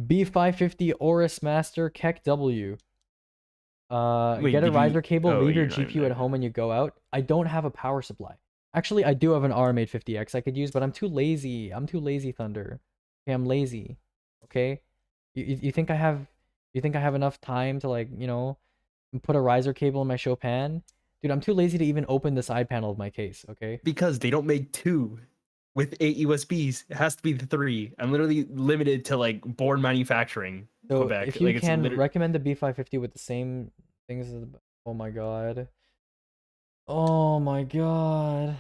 B550 Aorus Master Keck W. Wait, Get a did you- riser cable, oh, leave your you're not even GPU at home when you go out. I don't have a power supply. Actually, I do have an RM850X I could use, but I'm too lazy. I'm too lazy, Thunder. Okay, I'm lazy. Okay? You think I have enough time to like, you know, put a riser cable in my Chopin? Dude, I'm too lazy to even open the side panel of my case, okay? Because they don't make 2 with 8 USBs. It has to be the 3. I'm literally limited to like board manufacturing. So Quebec. if you like, it's can literally- recommend the B550 with the same things as the... Oh my god. Oh my god.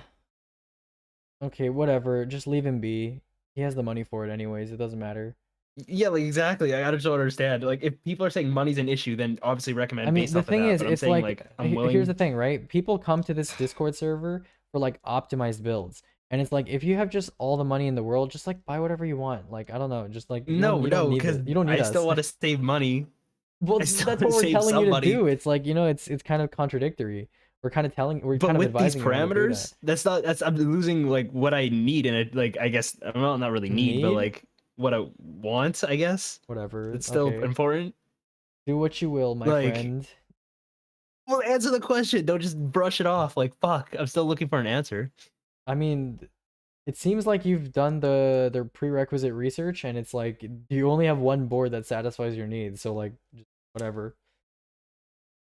Okay, whatever. Just leave him be. He has the money for it anyways. It doesn't matter. Yeah, like exactly. I just don't understand. Like, if people are saying money's an issue, then obviously recommend. I mean, based the off of thing that, is, but I'm it's saying, like, I'm here's willing. the thing, right? People come to this Discord server for like optimized builds. And it's like, if you have just all the money in the world, just like buy whatever you want. Like, I don't know, just like, you don't need because it. You don't need I us. still want to save money. Well, I still that's wanna what we're save telling some you to money. do. It's like, you know, it's kind of contradictory. We're kind of But kind of with these advising you how to do that. parameters, I'm losing like what I need, and it like I guess well, not really need, but Need? like what I want, I guess. Whatever. It's still okay. important. Do what you will, my Like- friend. Well, answer the question. Don't just brush it off. Like fuck, I'm still looking for an answer. I mean, it seems like you've done the prerequisite research, and it's like you only have one board that satisfies your needs. So like, just whatever.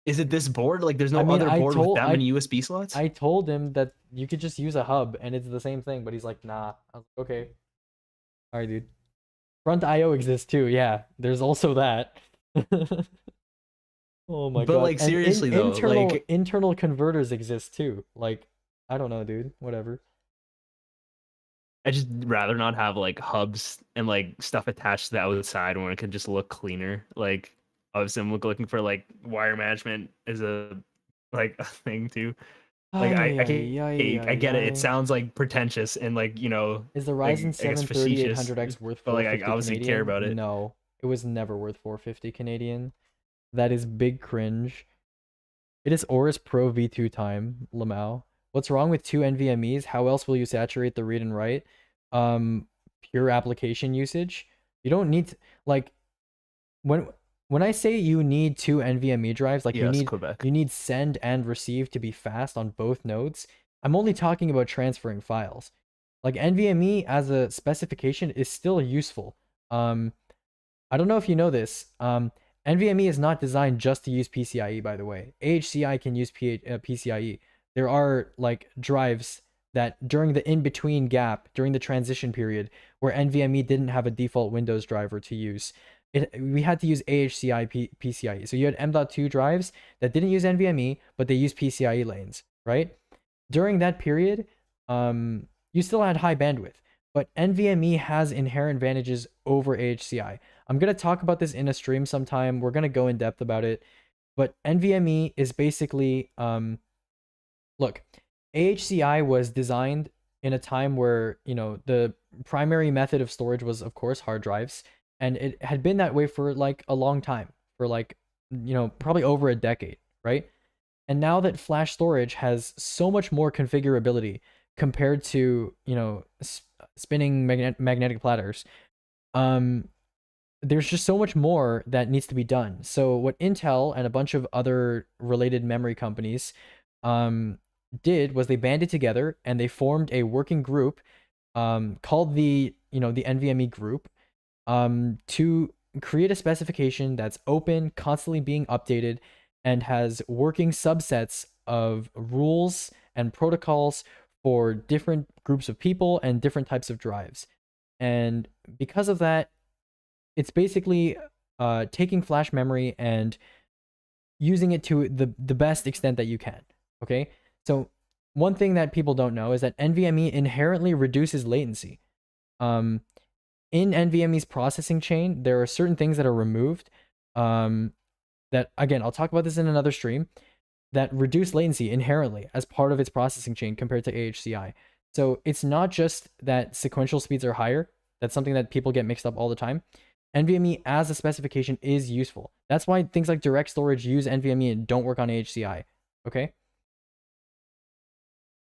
Is it this board? Like, there's no I mean, other I board told- with that I- many USB slots? I told him that you could just use a hub, and it's the same thing. But he's like, nah. I was like, okay. All right, dude. Front IO exists too. Yeah, there's also that. Oh my But, god. like, And seriously, though, internal like- internal converters exist too. Like, I don't know, dude. Whatever. I just rather not have like hubs and like stuff attached to the outside when it can just look cleaner. Like obviously I'm looking for like wire management is a like a thing too. Like I get it. It sounds like pretentious and like, you know, Is the like, Ryzen I 7 guess facetious, 3800X worth but like I 450 obviously Canadian? care about it. No, it was never worth 450 Canadian. That is big cringe. It is Aorus Pro V2 time, Lamau. What's wrong with two NVMEs? How else will you saturate the read and write? Pure application usage. You don't need to, like when I say you need two NVMe drives, like Yes, you Quebec. need send and receive to be fast on both nodes. I'm only talking about transferring files. Like NVMe as a specification is still useful. I don't know if you know this. NVMe is not designed just to use PCIe, by the way. AHCI can use PCIe. There are like drives that during the in-between gap, during the transition period, where NVMe didn't have a default Windows driver to use, we had to use AHCI PCIe. So you had M.2 drives that didn't use NVMe, but they used PCIe lanes, right? During that period, you still had high bandwidth, but NVMe has inherent advantages over AHCI. I'm going to talk about this in a stream sometime. We're going to go in depth about it, but NVMe is basically, look, AHCI was designed in a time where, you know, the primary method of storage was, of course, hard drives. And it had been that way for like a long time, for like, you know, probably over a decade, right? And now that flash storage has so much more configurability compared to, you know, spinning magnetic platters, there's just so much more that needs to be done. So what Intel and a bunch of other related memory companies did was they banded together and they formed a working group called the NVMe group to create a specification that's open, constantly being updated, and has working subsets of rules and protocols for different groups of people and different types of drives. And because of that, it's basically taking flash memory and using it to the best extent that you can. Okay, so one thing that people don't know is that NVMe inherently reduces latency. In NVMe's processing chain, there are certain things that are removed that, again, I'll talk about this in another stream, that reduce latency inherently as part of its processing chain compared to AHCI. So it's not just that sequential speeds are higher. That's something that people get mixed up all the time. NVMe as a specification is useful. That's why things like direct storage use NVMe and don't work on AHCI. Okay?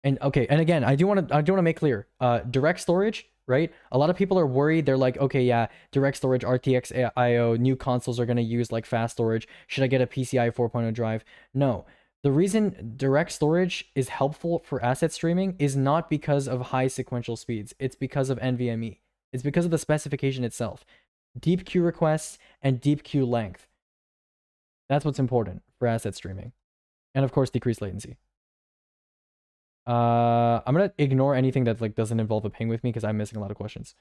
And again, I do want to make clear, direct storage, right? A lot of people are worried. They're like, okay, yeah, direct storage, RTX IO, new consoles are going to use like fast storage. Should I get a PCI 4.0 drive? No. The reason direct storage is helpful for asset streaming is not because of high sequential speeds. It's because of NVMe. It's because of the specification itself. Deep queue requests and deep queue length. That's what's important for asset streaming. And of course, decreased latency. I'm gonna ignore anything that like doesn't involve a ping with me because I'm missing a lot of questions.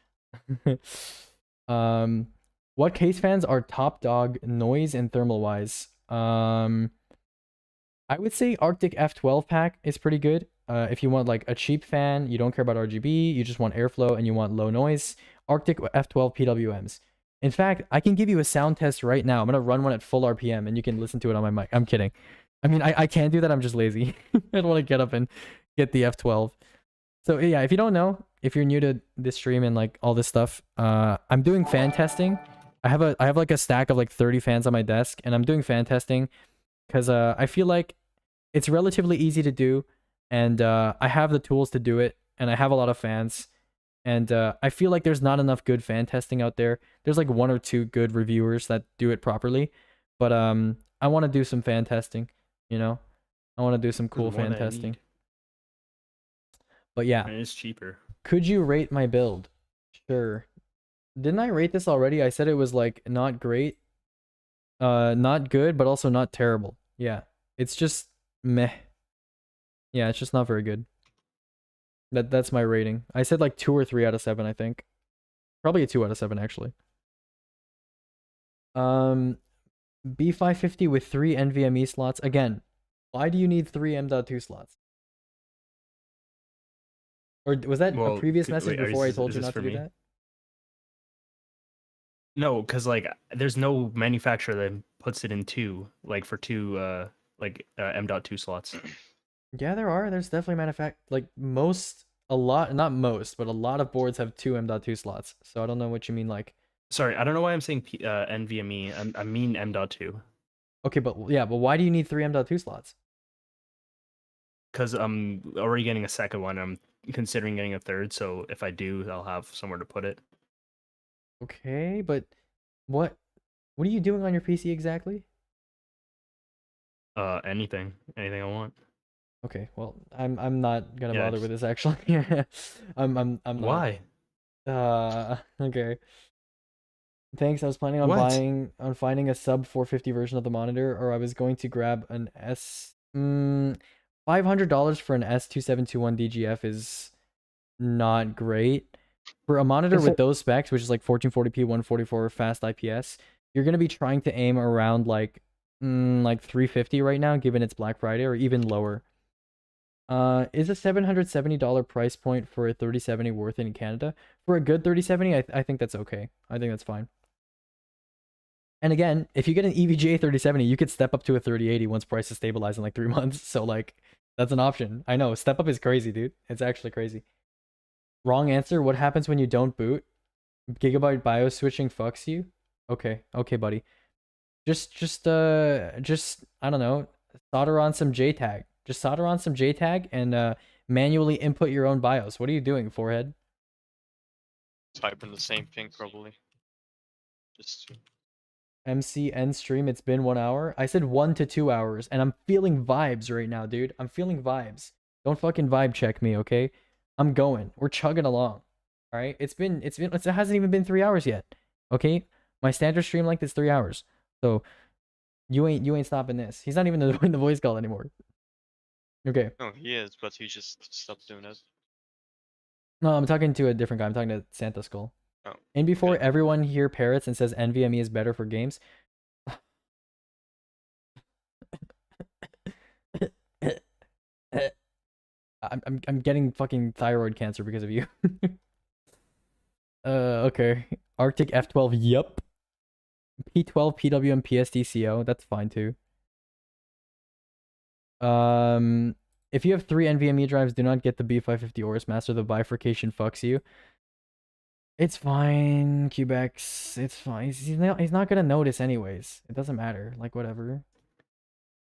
What case fans are top dog noise and thermal wise? I would say Arctic F12 pack is pretty good. If you want like a cheap fan, you don't care about RGB, you just want airflow and you want low noise, Arctic F12 PWMs. In fact, I can give you a sound test right now. I'm gonna run one at full RPM and you can listen to it on my mic. I'm kidding. I mean, I can do that. I'm just lazy. I don't want to get up and get the F12. So yeah, if you don't know, if you're new to this stream and like all this stuff, I'm doing fan testing. I have like a stack of like 30 fans on my desk, and I'm doing fan testing because I feel like It's relatively easy to do, and I have the tools to do it, and I have a lot of fans, and I feel like there's not enough good fan testing out there. There's like 1 or 2 good reviewers that do it properly, but I want to do some fan testing. You know, I want to do some cool There's one fan I testing. need. But yeah, And it's cheaper. could you rate my build? Sure. Didn't I rate this already? I said it was like not great, not good, but also not terrible. Yeah, it's just meh. Yeah, it's just not very good. That's my rating. I said like 2 or 3 out of 7, I think. Probably a 2 out of 7 actually. B550 with 3 NVMe slots. Again, why do you need 3 M.2 slots? Or was that a previous message before I told you not to do that? No, because like there's no manufacturer that puts it in 2, like for 2 M.2 slots. Yeah, there are. There's definitely a lot of boards have 2 M.2 slots. So I don't know what you mean like. Sorry, I don't know why I'm saying NVMe. I mean M.2. Okay, but why do you need 3 M.2 slots? Because I'm already getting a second one. I'm considering getting a third, so if I do, I'll have somewhere to put it. Okay, but what are you doing on your PC exactly? Anything I want. Okay, well, I'm not gonna Yeah, bother just- with this actually. I'm not. Why? Okay. Thanks. I was planning on What? finding a sub 450 version of the monitor, or I was going to grab an $500 for an S2721 DGF is not great. For a monitor with those specs, which is like 1440p 144 fast IPS, you're gonna be trying to aim around like 350 right now, given it's Black Friday, or even lower. Is a $770 price point for a 3070 worth it in Canada? For a good 3070, I think that's okay. I think that's fine. And again, if you get an EVGA 3070, you could step up to a 3080 once prices stabilize in like 3 months. So like, that's an option. I know, step up is crazy, dude. It's actually crazy. Wrong answer. What happens when you don't boot? Gigabyte BIOS switching fucks you? Okay, buddy. Just I don't know, solder on some JTAG. Just solder on some JTAG and manually input your own BIOS. What are you doing, forehead? Typing the same thing probably. Just MCN stream, it's been 1 hour. I said 1 to 2 hours, and I'm feeling vibes right now, dude. I'm feeling vibes. Don't fucking vibe check me, okay? I'm going. We're chugging along. All right? It hasn't even been 3 hours yet. Okay? My standard stream length is 3 hours. So you ain't stopping this. He's not even doing the voice call anymore. Okay. no, he is, but he just stopped doing it. No, I'm talking to a different guy. I'm talking to Santa Skull. Oh, And before everyone here parrots and says NVMe is better for games. I'm getting fucking thyroid cancer because of you. Okay. Arctic F12, yup. P12, PWM, PSDCO, that's fine too. If you have 3 NVMe drives, do not get the B550 Aorus Master. The bifurcation fucks you. It's fine, Cubex. It's fine. He's not gonna notice anyways. It doesn't matter. Like, whatever.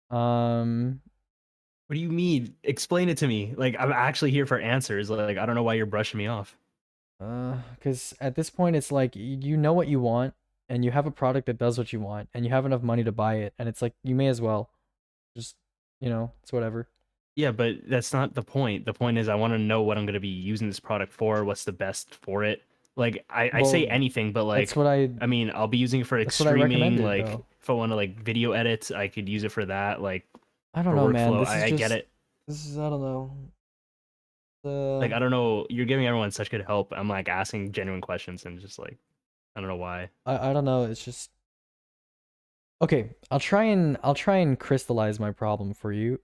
What do you mean? Explain it to me. Like, I'm actually here for answers. Like, I don't know why you're brushing me off. Because at this point, it's like, you know what you want, and you have a product that does what you want, and you have enough money to buy it, and it's like, you may as well. Just, it's whatever. Yeah, but that's not the point. The point is I want to know what I'm going to be using this product for, what's the best for it. Like, I say Well, anything, but like, that's what I mean, I'll be using it for that's what I streaming. recommended, Like, though. if I want to like video edit, I could use it for that. Like, I don't for know, man. workflow. This is I get just- it. This is, I don't know. Like, I don't know. You're giving everyone such good help. I'm like asking genuine questions and just like, I don't know why. I don't know. It's just okay. I'll try and crystallize my problem for you.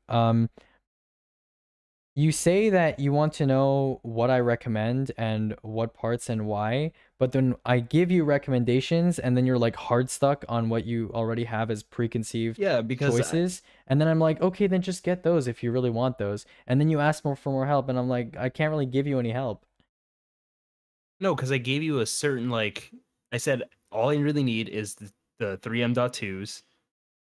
You say that you want to know what I recommend and what parts and why, but then I give you recommendations and then you're like hard stuck on what you already have as preconceived because choices. And then I'm like, okay, then just get those if you really want those. And then you ask for more help and I'm like, I can't really give you any help. No, because I gave you a certain like I said all I really need is the 3 M.2s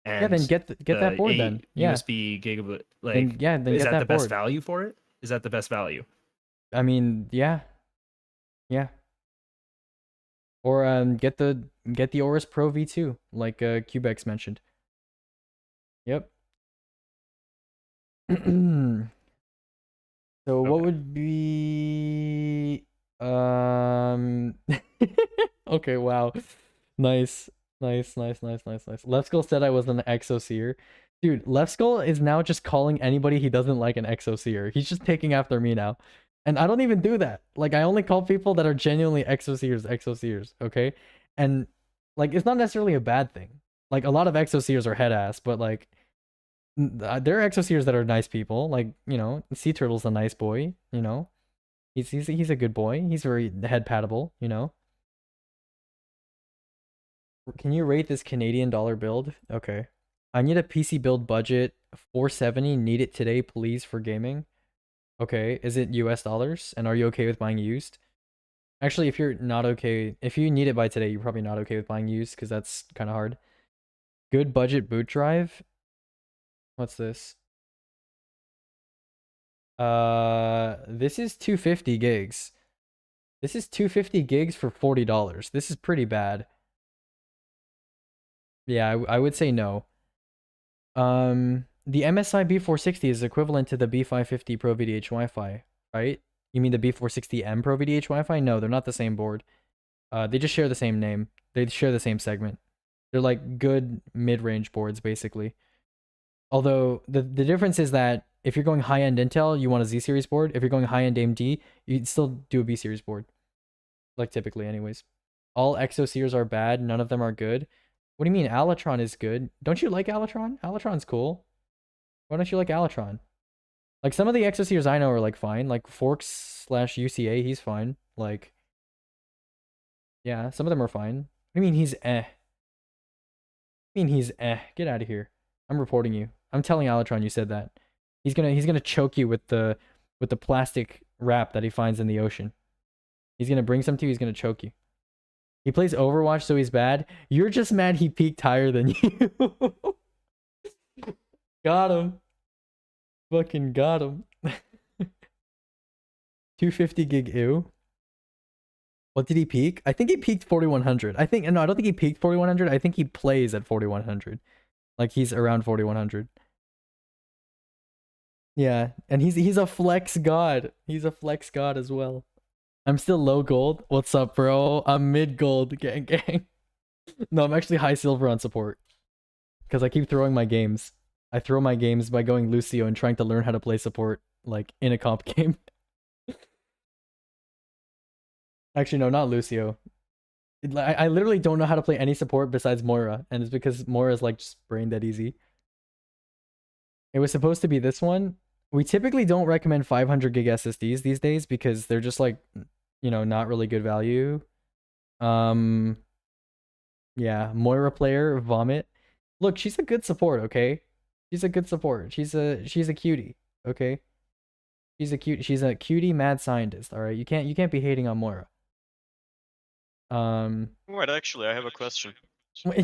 And Yeah, then get that board then. 8 Yeah. USB gigabit. Like, Then, yeah, then is get that that the best board. value for it? Is that the best value? I mean, yeah. Yeah. Or get the Aorus Pro V2, like Cubex mentioned. Yep. So what would be okay, wow. Nice. Left Skull said I was an Exoseer. Dude, Left Skull is now just calling anybody he doesn't like an Exoseer. He's just taking after me now. And I don't even do that. Like, I only call people that are genuinely Exoseers, okay? And like, it's not necessarily a bad thing. Like, a lot of Exoseers are head ass, but like, there are Exoseers that are nice people. Like, you know, Sea Turtle's a nice boy, you know? He's a good boy. He's very head pattable, you know? Can you rate this Canadian dollar build? Okay. I need a PC build budget, 470, need it today, please, for gaming. Okay, is it US dollars? And are you okay with buying used? Actually, if you're not okay, if you need it by today, you're probably not okay with buying used, because that's kind of hard. Good budget boot drive? What's this? This is 250 gigs. This is 250 gigs for $40. This is pretty bad. Yeah, I would say no. The MSI B460 is equivalent to the B550 Pro VDH Wi-Fi, right? You mean the B460M Pro VDH Wi-Fi? No, they're not the same board. They just share the same name. They share the same segment. They're like good mid-range boards, basically. Although the difference is that if you're going high-end Intel, you want a Z series board. If you're going high-end AMD, you'd still do a B series board. Like typically, anyways. All Exoseers are bad. None of them are good. What do you mean Alatron is good? Don't you like Alatron? Alatron's cool. Why don't you like Alatron? Like, some of the Exoseers I know are like fine. Like Forks/UCA, he's fine. Like, yeah, some of them are fine. What do you mean he's eh? What do you mean he's eh? Get out of here. I'm reporting you. I'm telling Alatron you said that. He's gonna choke you with the plastic wrap that he finds in the ocean. He's gonna bring some to you, he's gonna choke you. He plays Overwatch, so he's bad. You're just mad he peaked higher than you. Got him. Fucking got him. 250 gig ew. What did he peak? I think he peaked 4100. No, I don't think he peaked 4100. I think he plays at 4100. Like, he's around 4100. Yeah, and he's a flex god. He's a flex god as well. I'm still low gold. What's up, bro? I'm mid gold, gang. No, I'm actually high silver on support. Because I keep throwing my games. I throw my games by going Lucio and trying to learn how to play support, like, in a comp game. Actually, no, not Lucio. I literally don't know how to play any support besides Moira, and it's because Moira's, like, just brain dead easy. It was supposed to be this one. We typically don't recommend 500 gig SSDs these days because they're just, like, you know, not really good value. Yeah, Moira player, Vomit. Look, she's a good support, okay? She's a good support. She's a cutie, okay? She's a cutie mad scientist, all right? You can't be hating on Moira. Wait, actually, I have a question.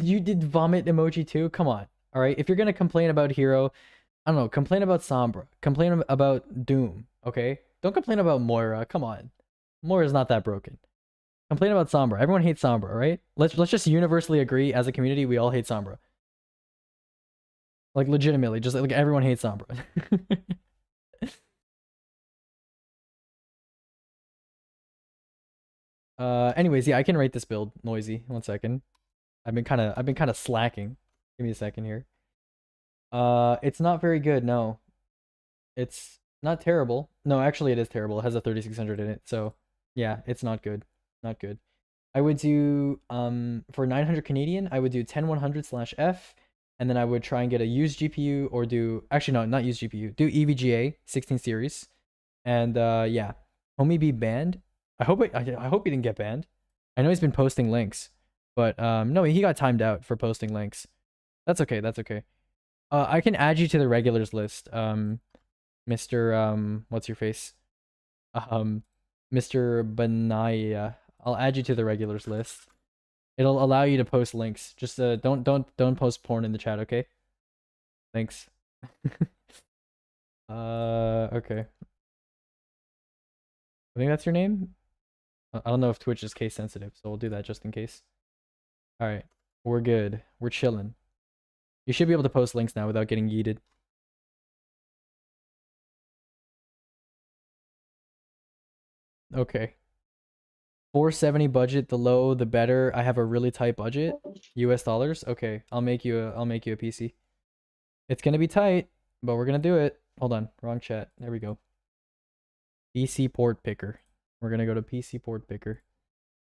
You did Vomit emoji too? Come on. All right, if you're going to complain about Hero, I don't know, complain about Sombra. Complain about Doom, okay? Don't complain about Moira. Come on. Moira's not that broken. Complain about Sombra. Everyone hates Sombra, right? Let's just universally agree as a community we all hate Sombra. Like, legitimately, just like everyone hates Sombra. Anyways, yeah, I can rate this build. Noisy. 1 second. I've been kind of slacking. Give me a second here. It's not very good, no. It's not terrible. No, actually it is terrible. It has a 3600 in it. So, yeah, it's not good. Not good. I would do for 900 Canadian, I would do 10100/F, and then I would try and get a used GPU or do actually no, not used GPU. Do EVGA 16 series. And yeah, homie be banned. I hope he didn't get banned. I know he's been posting links, but no, he got timed out for posting links. That's okay. That's okay. I can add you to the regulars list, Mr. What's your face? Mr. Benaya. I'll add you to the regulars list. It'll allow you to post links. Just don't post porn in the chat, okay? Thanks. Okay. I think that's your name. I don't know if Twitch is case sensitive, so we'll do that just in case. All right, we're good. We're chilling. You should be able to post links now without getting yeeted. Okay. 470 budget, the low the better. I have a really tight budget. US dollars. Okay, I'll make you a PC. It's gonna be tight, but we're gonna do it. Hold on, wrong chat. There we go. PC port picker. We're gonna go to PC port picker.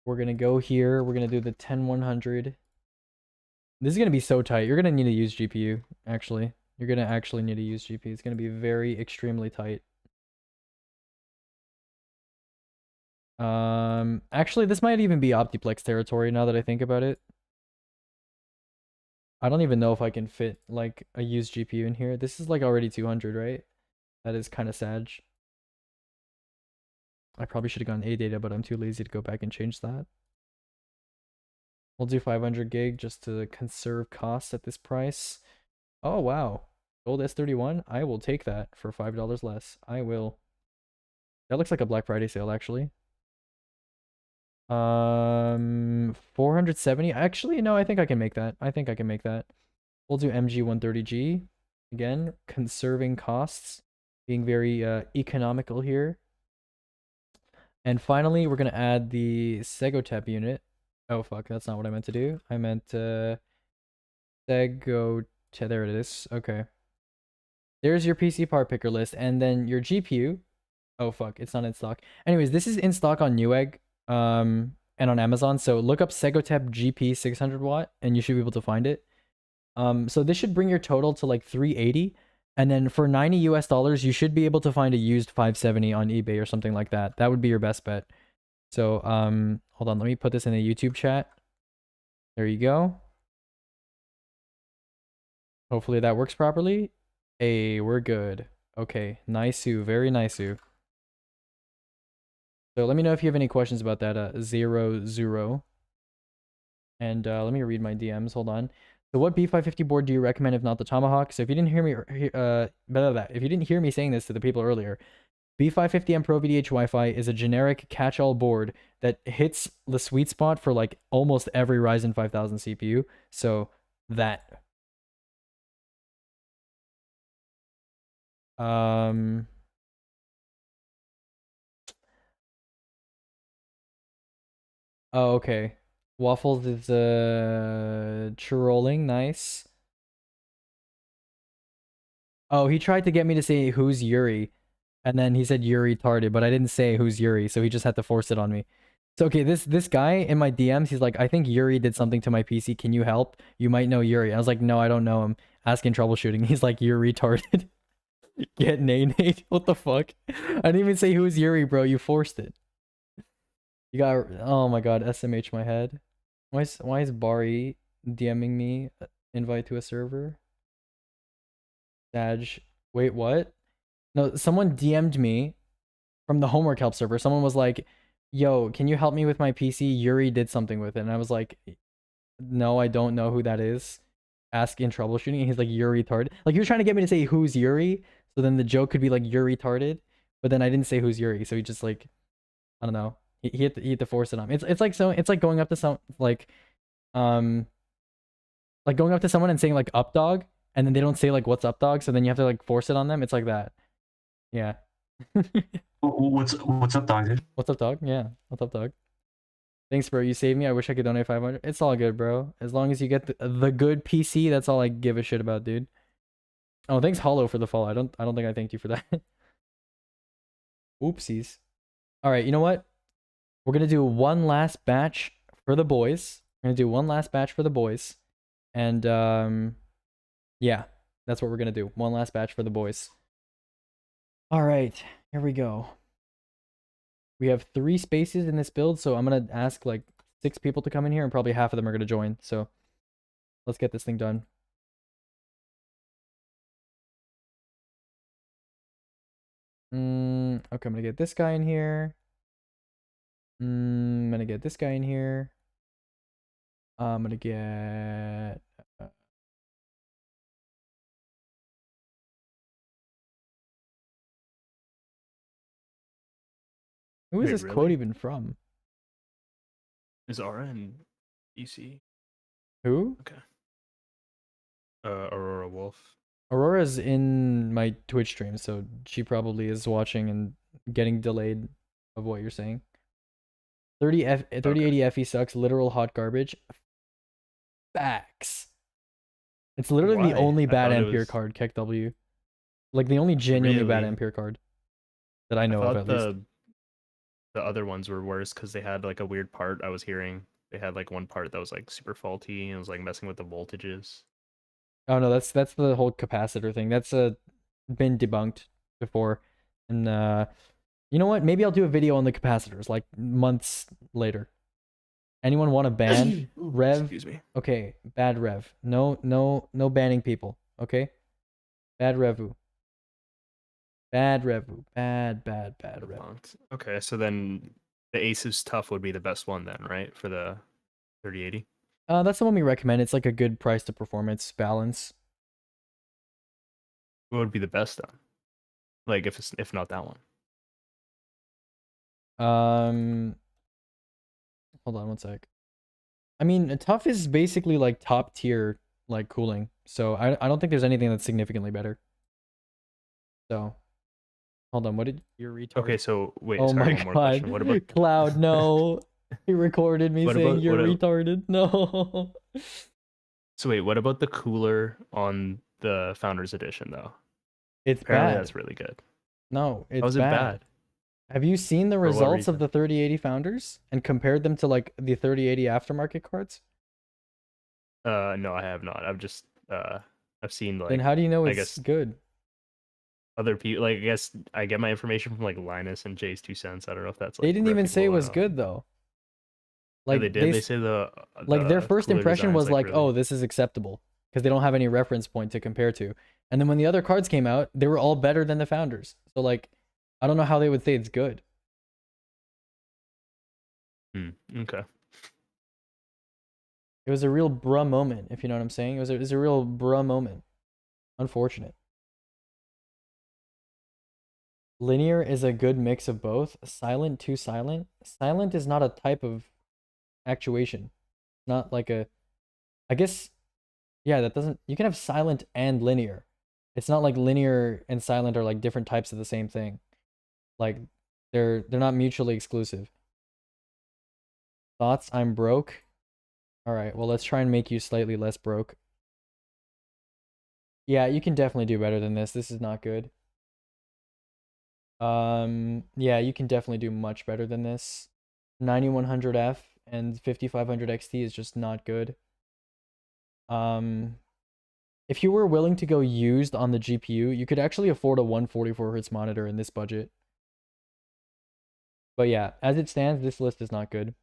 We're gonna go here. We're gonna do the 10100. This is gonna be so tight. You're gonna need to use GPU. Actually, you're gonna actually need to use GPU. It's gonna be very extremely tight. Actually, this might even be Optiplex territory now that I think about it. I don't even know if I can fit like a used GPU in here. This is like already 200, right? That is kind of sad. I probably should have gone ADATA, but I'm too lazy to go back and change that. We'll do 500 gig just to conserve costs at this price. Oh, wow. Gold S31? I will take that for $5 less. I will. That looks like a Black Friday sale, actually. 470. Actually, no, I think I can make that. I think I can make that. We'll do MG130G. Again, conserving costs. Being very economical here. And finally, we're going to add the Segotep unit. Oh, fuck. That's not what I meant to do. I meant Segotep. There it is. Okay. There's your PC part picker list. And then your GPU. Oh, fuck. It's not in stock. Anyways, this is in stock on Newegg. And on Amazon, so look up Segotep GP 600 watt and you should be able to find it. So this should bring your total to like 380, and then for $90 US you should be able to find a used 570 on eBay or something like that. That would be your best bet. So hold on, let me put this in the YouTube chat. There you go. Hopefully that works properly. Hey, we're good. Okay, nice-oo, very nice-oo. So let me know if you have any questions about that, 00. And let me read my DMs, hold on. So what B550 board do you recommend if not the Tomahawk? So if you didn't hear me, if you didn't hear me saying this to the people earlier, B550M Pro VDH Wi-Fi is a generic catch-all board that hits the sweet spot for like almost every Ryzen 5000 CPU. So that. Oh, okay. Waffles is trolling, nice. Oh, he tried to get me to say who's Yuri, and then he said Yuri retarded, but I didn't say who's Yuri, so he just had to force it on me. So okay, this guy in my DMs, he's like, I think Yuri did something to my PC. Can you help? You might know Yuri. I was like, no, I don't know him. Asking troubleshooting. He's like, you're retarded. Get Nate. What the fuck? I didn't even say who's Yuri, bro. You forced it. You got, oh my god, SMH my head. Why is Bari DMing me invite to a server? Sag, wait, what? No, someone DM'd me from the homework help server. Someone was like, yo, can you help me with my PC? Yuri did something with it. And I was like, no, I don't know who that is. Asking troubleshooting. And he's like, you're retarded. Like, he was trying to get me to say who's Yuri. So then the joke could be like, you're retarded. But then I didn't say who's Yuri. So he just like, I don't know. He had to force it on me. It's like going up to some like going up to someone and saying like up dog, and then they don't say like what's up dog, so then you have to like force it on them. It's like that. Yeah. What's up, dog, dude? What's up, dog? Yeah. What's up, dog? Thanks, bro. You saved me. I wish I could donate 500. It's all good, bro. As long as you get the good PC, that's all I give a shit about, dude. Oh, thanks Hollow for the follow. I don't think I thanked you for that. Oopsies. All right, you know what? We're going to do one last batch for the boys. We're going to do one last batch for the boys. And, yeah, that's what we're going to do. One last batch for the boys. All right, here we go. We have 3 spaces in this build, so I'm going to ask like 6 people to come in here, and probably half of them are going to join. So let's get this thing done. Okay, I'm going to get this guy in here. I'm gonna get this guy in here. I'm gonna get. Who is Wait, this quote really? even from? Is Aura in DC? Who? Okay. Aurora Wolf. Aurora's in my Twitch stream, so she probably is watching and getting delayed of what you're saying. 3080 FE sucks, literal hot garbage. Facts. It's literally the Why? only I bad thought it Ampere was- card, Keck W. Like the only genuinely bad Really? Ampere card that I know of, thought at least. the other ones were worse because they had like a weird part I was hearing. They had like one part that was like super faulty and it was like messing with the voltages. Oh no, that's the whole capacitor thing. That's been debunked before. And you know what? Maybe I'll do a video on the capacitors like months later. Anyone want to ban Rev? Excuse me. Okay, bad Rev. No banning people. Okay, bad Revu. Bad Revu. Bad Revu. Okay, so then the Asus Tough would be the best one then, right? For the 3080. That's the one we recommend. It's like a good price to performance balance. What would be the best then? Like if not that one. Hold on one sec. I mean, Tough is basically like top tier like cooling. So I don't think there's anything that's significantly better. So hold on, what did your retard? Okay, so wait, Oh sorry, my one more god. question. What about Cloud, no. He recorded me What saying about- you're what retarded. No. So wait, what about the cooler on the Founders Edition though? It's Apparently bad. that's really good. No, it's How's it bad? Have you seen the For what results of reason? the 3080 Founders and compared them to like the 3080 aftermarket cards? No, I have not. I've seen like Then how do you know I it's guess good? other people like I guess I get my information from like Linus and Jay's 2 cents. I don't know if that's like They didn't even say it reputable or was not. good though. Yeah, Like they did. They s- say the like their the first cooler impression design's, was like, really- oh, this is acceptable because they don't have any reference point to compare to. And then when the other cards came out, they were all better than the Founders. So like, I don't know how they would say it's good. Okay. It was a real bruh moment, if you know what I'm saying. It was a real bruh moment. Unfortunate. Linear is a good mix of both. Silent to silent. Silent is not a type of actuation. Not like a, I guess, yeah, that doesn't, you can have silent and linear. It's not like linear and silent are like different types of the same thing. Like they're not mutually exclusive. Thoughts? I'm broke. All right, well, let's try and make you slightly less broke. Yeah, you can definitely do better than this. This is not good. Yeah, you can definitely do much better than this. 9100F and 5500 XT is just not good. If you were willing to go used on the GPU, you could actually afford a 144 Hz monitor in this budget. But yeah, as it stands, this list is not good.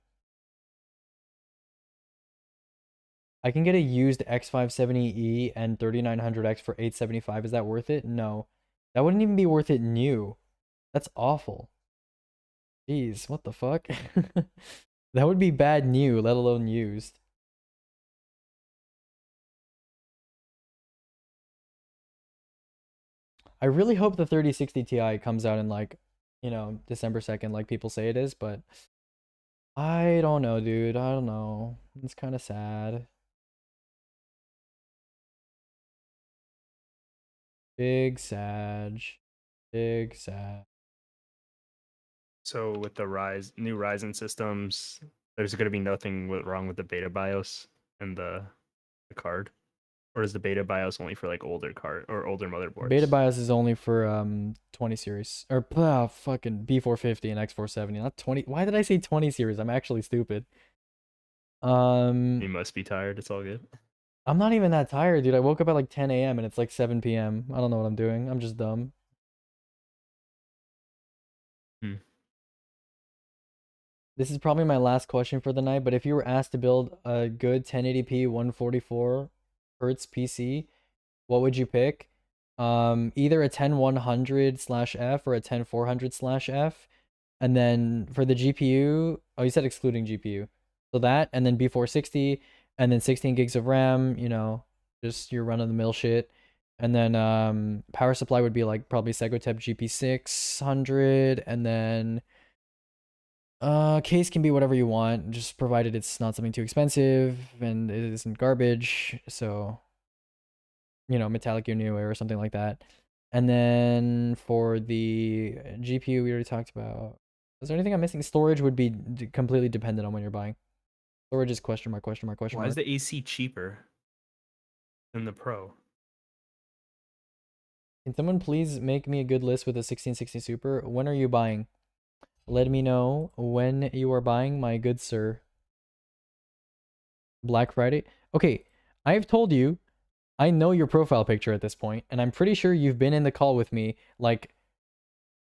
I can get a used X570E and 3900X for $875. Is that worth it? No. That wouldn't even be worth it new. That's awful. Jeez, what the fuck? That would be bad new, let alone used. I really hope the 3060 Ti comes out in like, you know, December 2nd like people say it is, but I don't know, dude. I don't know. It's kind of sad. Big Sag. Big Sag. So with the new Ryzen systems, there's going to be nothing wrong with the beta BIOS and the card, or is the beta BIOS only for like older card or older motherboards? Beta BIOS is only for 20 series or fucking B450 and X470, not 20. Why did I say 20 series? I'm actually stupid. You must be tired. It's all good. I'm not even that tired, dude. I woke up at like 10 a.m. and it's like 7 p.m. I don't know what I'm doing. I'm just dumb. This is probably my last question for the night, but if you were asked to build a good 1080p 144 Hertz PC, what would you pick? Either a 10100/F or a 10400/F. And then for the GPU, oh, you said excluding GPU. So that, and then B460, and then 16 gigs of RAM, you know, just your run of the mill shit. And then power supply would be like probably Segotep GP600, and then case can be whatever you want, just provided it's not something too expensive and it isn't garbage. So, you know, Metallic Gear Neo Air or something like that. And then for the GPU, we already talked about. Is there anything I'm missing? Storage would be completely dependent on when you're buying. Storage is question mark, question mark, question Why mark. is the AC cheaper than the Pro? Can someone please make me a good list with a 1660 Super? When are you buying? Let me know when you are buying, my good sir. Black Friday? Okay, I've told you, I know your profile picture at this point, and I'm pretty sure you've been in the call with me like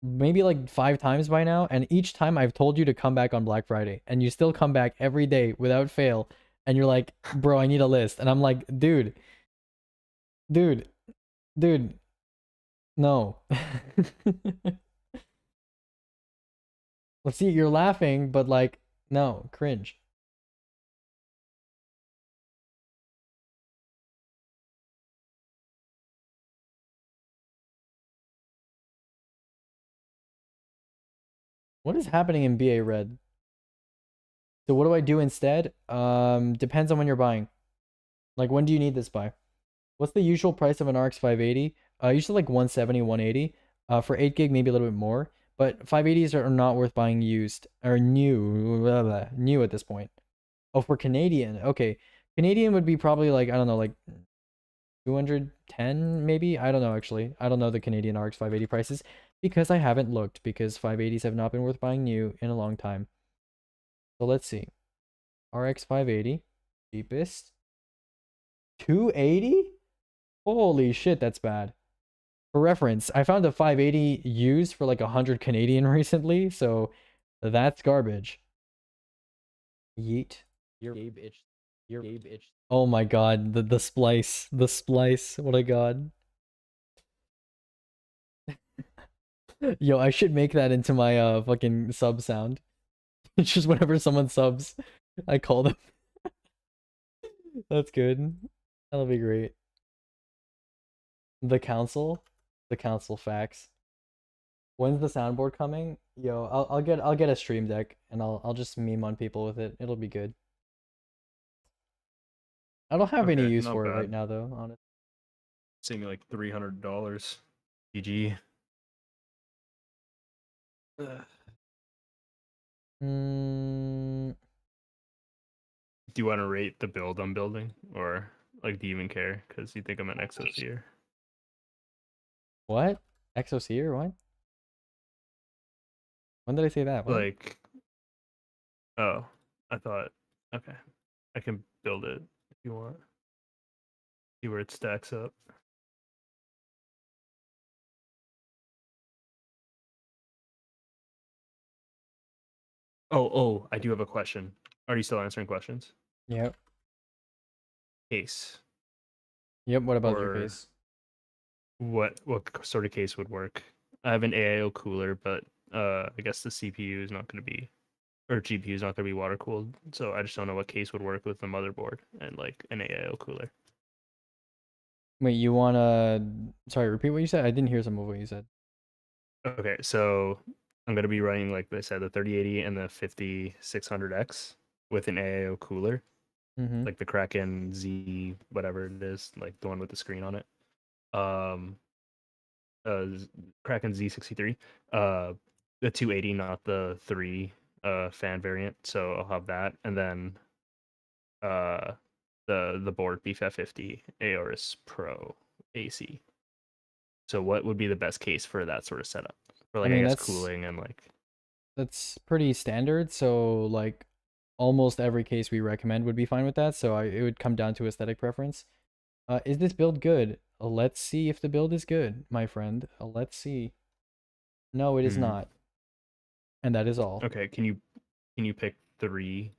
maybe like 5 times by now, and each time I've told you to come back on Black Friday, and you still come back every day without fail, and you're like, bro, I need a list. And I'm like, dude, no. Let's see, you're laughing, but like, no, cringe. What is happening in BA Red? So what do I do instead? Depends on when you're buying. Like, when do you need this by? What's the usual price of an RX 580? Usually like 170, 180. For 8 gig, maybe a little bit more. But 580s are not worth buying used or new at this point. Oh, for Canadian. Okay. Canadian would be probably like, I don't know, like 210 maybe? I don't know actually. I don't know the Canadian RX 580 prices because I haven't looked, because 580s have not been worth buying new in a long time. So let's see. RX 580 cheapest 280? Holy shit, that's bad. For reference, I found a 580 used for like 100 Canadian recently, so that's garbage. Yeet. Your Gabe itch. Your Gabe itch. Oh my god, the splice. The splice. What a god. Yo, I should make that into my fucking sub sound. It's just whenever someone subs, I call them. That's good. That'll be great. The council facts. When's the soundboard coming? Yo, I'll get a stream deck and I'll just meme on people with it. It'll be good. I don't have any Okay, use not for it bad. right now though, honestly. Save me like $300. GG. Mm, Do you want to rate the build I'm building, or like do you even care? Because you think I'm an Exoseer. what? XOC or what? When did I say that? What? Like, oh, I thought, okay, I can build it if you want. See where it stacks up. Oh, I do have a question. Are you still answering questions? Yep. Case. Yep, what about your Or case? What sort of case would work? I have an AIO cooler, but I guess the CPU is not going to be, or GPU is not going to be water cooled. So I just don't know what case would work with the motherboard and like an AIO cooler. Wait, you wanna... Sorry, repeat what you said? I didn't hear some of what you said. Okay, so I'm going to be running, like I said, the 3080 and the 5600X with an AIO cooler, Mm-hmm. like the Kraken Z, whatever it is, like the one with the screen on it. Kraken Z63. The 280, not the 3 fan variant. So I'll have that, and then the board BFF50 Aorus Pro AC. So what would be the best case for that sort of setup? For like, I mean, guess that's cooling and like. That's pretty standard, so like almost every case we recommend would be fine with that, so it would come down to aesthetic preference. Is this build good? Let's see if the build is good, my friend. Let's see. No, it is not. And that is all. Okay, can you pick 3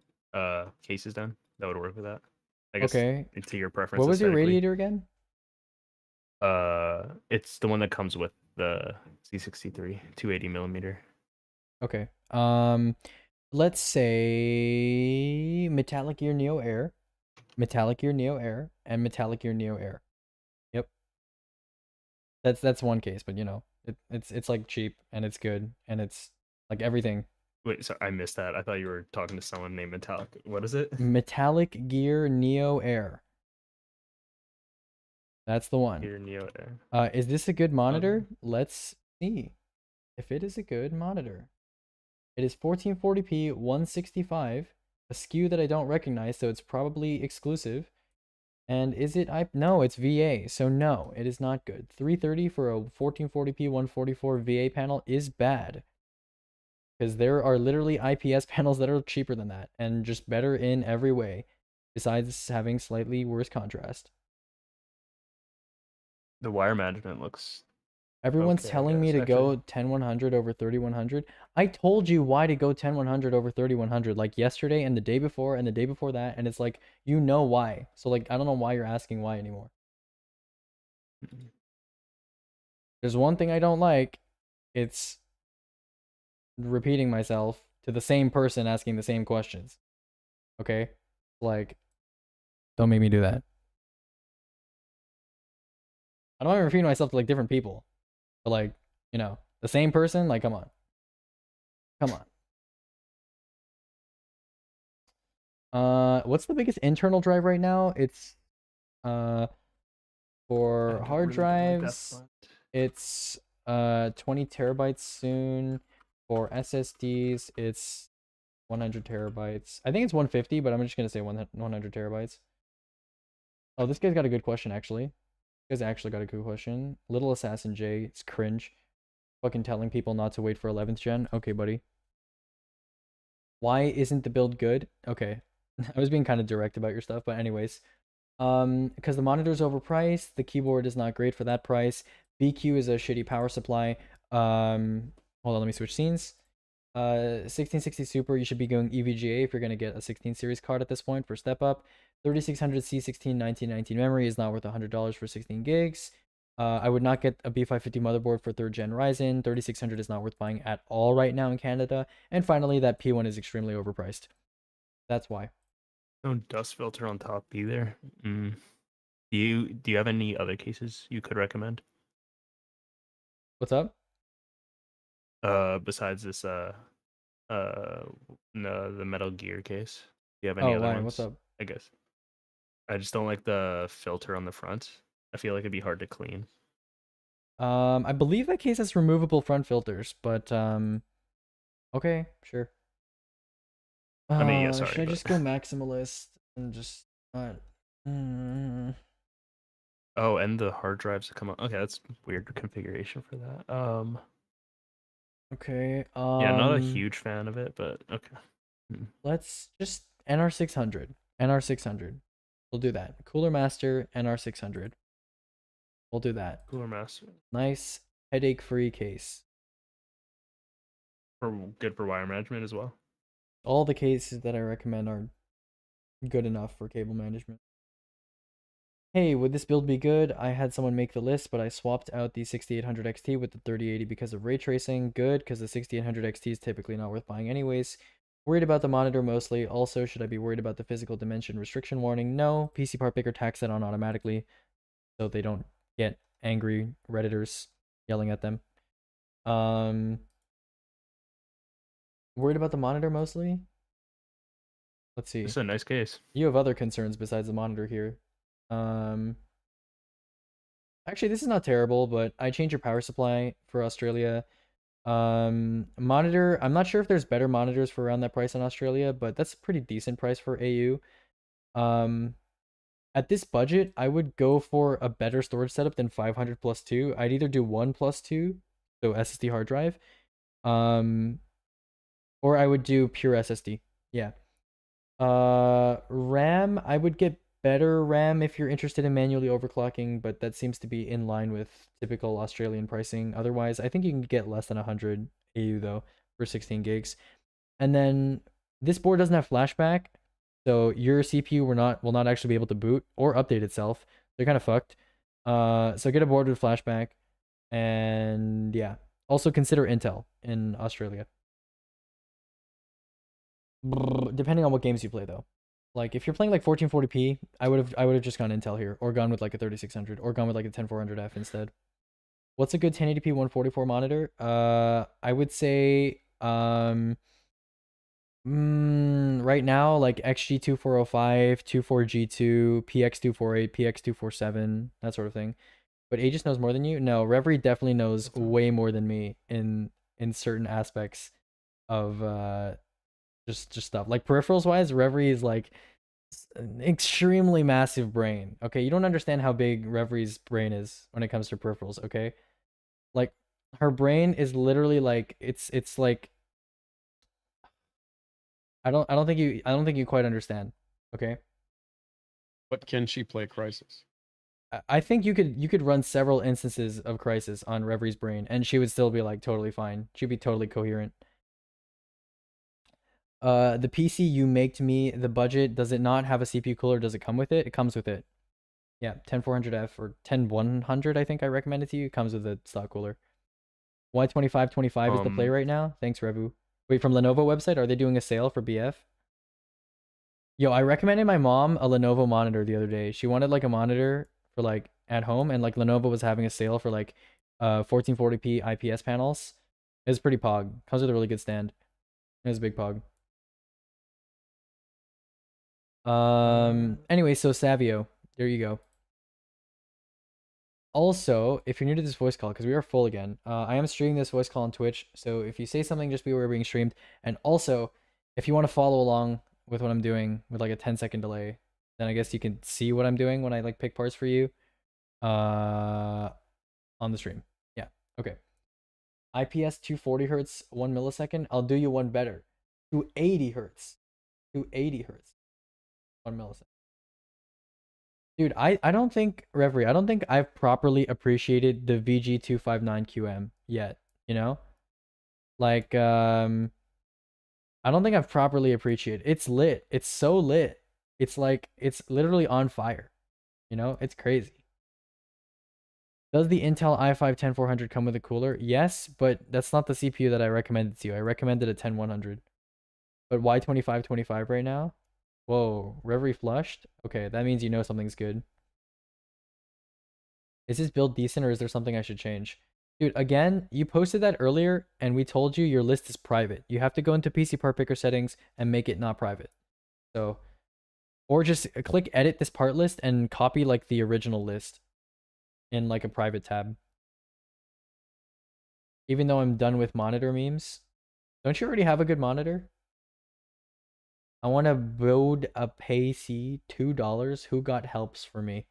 cases then that would work with that? I guess Okay. to your preference. What was your aesthetically. radiator again? It's the one that comes with the Z63 280 millimeter. Okay. Let's say Metallic Gear Neo Air. Metallic Gear Neo Air, and Metallic Gear Neo Air. Yep. That's one case, but you know, it's like cheap and it's good and it's like everything. Wait, sorry, I missed that. I thought you were talking to someone named Metallic. What is it? Metallic Gear Neo Air. That's the one. Gear Neo Air. Is this a good monitor? Let's see if it is a good monitor. It is 1440p 165, a SKU that I don't recognize, so it's probably exclusive. And is it no, it's VA, so no, it is not good. 330 for a 1440p 144 VA panel is bad. Because there are literally IPS panels that are cheaper than that and just better in every way, besides having slightly worse contrast. The wire management looks. Everyone's okay, I telling me guess, to go actually. 10100 over 3100. I told you why to go 10100 over 3100 like yesterday and the day before and the day before that, and it's like, you know why. So like, I don't know why you're asking why anymore. There's one thing I don't like. It's repeating myself to the same person asking the same questions. Okay? Like, don't make me do that. I don't want to repeat myself to like different people. But like, you know, the same person, like, come on. Come on. What's the biggest internal drive right now? It's for hard drives, it's 20 terabytes soon. For SSDs, it's 100 terabytes. I think it's 150, but I'm just gonna say 100 terabytes. Oh, this guy's got a good question, actually. This guy's actually got a good question. Little Assassin J, it's cringe. Fucking telling people not to wait for 11th gen. Okay, buddy. Why isn't the build good? Okay. I was being kind of direct about your stuff, but anyways. Because the monitor's overpriced, the keyboard is not great for that price. BQ is a shitty power supply. Hold on, let me switch scenes. 1660 Super, you should be going EVGA if you're going to get a 16 series card at this point for step up. 3600 C16 1919 memory is not worth $100 for 16 gigs. I would not get a B550 motherboard for 3rd gen Ryzen. 3600 is not worth buying at all right now in Canada. And finally, that P1 is extremely overpriced. That's why. No dust filter on top either. Do you have any other cases you could recommend? What's up? Besides this no, the Metal Gear case. Do you have any Oh, other why? ones? What's up? I guess. I just don't like the filter on the front. I feel like it'd be hard to clean. I believe that case has removable front filters, but okay, sure. I mean, yeah, sorry, should I but- just go maximalist and just not? Oh, and the hard drives that come on. Okay, that's weird configuration for that. Okay. Yeah, not a huge fan of it, but okay. Let's just NR600. NR600. We'll do that. Cooler Master NR600. We'll do that. Cooler Master. Nice headache-free case. Good for wire management as well. All the cases that I recommend are good enough for cable management. Hey, would this build be good? I had someone make the list, but I swapped out the 6800 XT with the 3080 because of ray tracing. Good, because the 6800 XT is typically not worth buying anyways. Worried about the monitor mostly. Also, should I be worried about the physical dimension restriction warning? No. PC Part Picker tacks that on automatically, so they don't get angry Redditors yelling at them. Worried about the monitor mostly? Let's see. It's a nice case. You have other concerns besides the monitor here. Actually, this is not terrible, but I changed your power supply for Australia. Monitor, I'm not sure if there's better monitors for around that price in Australia, but that's a pretty decent price for AU. At this budget, I would go for a better storage setup than 500 plus 2. I'd either do 1 plus 2, so SSD hard drive, or I would do pure SSD. Yeah. RAM, I would get better RAM if you're interested in manually overclocking, but that seems to be in line with typical Australian pricing. Otherwise, I think you can get less than 100 AU though for 16 gigs. And then this board doesn't have flashback, so your CPU will not actually be able to boot or update itself. They're kind of fucked. So get a board with flashback, and yeah. Also consider Intel in Australia. Depending on what games you play though. Like if you're playing like 1440p, I would have just gone Intel here, or gone with like a 3600, or gone with like a 10400F instead. What's a good 1080p 144 monitor? I would say right now like XG2405, 24G2, PX248, PX247, that sort of thing. But Aegis knows more than you? No, Reverie definitely knows way more than me in certain aspects of just stuff. Like peripherals wise, Reverie is like an extremely massive brain. Okay, you don't understand how big Reverie's brain is when it comes to peripherals, okay? Like her brain is literally like it's like I don't think you quite understand, okay? But can she play Crisis? I think you could run several instances of Crisis on Reverie's brain and she would still be like totally fine. She'd be totally coherent. The PC you make to me, the budget, does it not have a CPU cooler? Does it come with it? It comes with it. Yeah, 10400F or 10100, I think I recommended to you. It comes with a stock cooler. Y2525 is the play right now. Thanks, Revu. Wait, from Lenovo website, are they doing a sale for BF? Yo, I recommended my mom a Lenovo monitor the other day. She wanted like a monitor for like at home, and like Lenovo was having a sale for like 1440p IPS panels. It was pretty pog. Comes with a really good stand. It was a big pog. Anyway, so Savio, there you go. Also, if you're new to this voice call, because we are full again, I am streaming this voice call on Twitch, so if you say something, just be aware we're being streamed. And also, if you want to follow along with what I'm doing with like a 10-second delay, then I guess you can see what I'm doing when I like pick parts for you on the stream. Yeah, okay. IPS 240 hertz, 1 millisecond. I'll do you one better. 280 hertz. 280 hertz. 1 millisecond. Dude, I don't think, Reverie, I don't think I've properly appreciated the VG259QM yet, you know? Like, I don't think I've properly appreciated. It's lit. It's so lit. It's like, it's literally on fire. You know? It's crazy. Does the Intel i5-10400 come with a cooler? Yes, but that's not the CPU that I recommended to you. I recommended a 10100. But why 2525 right now? Whoa, Reverie flushed? Okay, that means you know something's good. Is this build decent or is there something I should change? Dude, again, you posted that earlier and we told you your list is private. You have to go into PC part picker settings and make it not private. So, or just click edit this part list and copy like the original list in like a private tab. Even though I'm done with monitor memes. Don't you already have a good monitor? I want to build a PC, $2. Who got helps for me?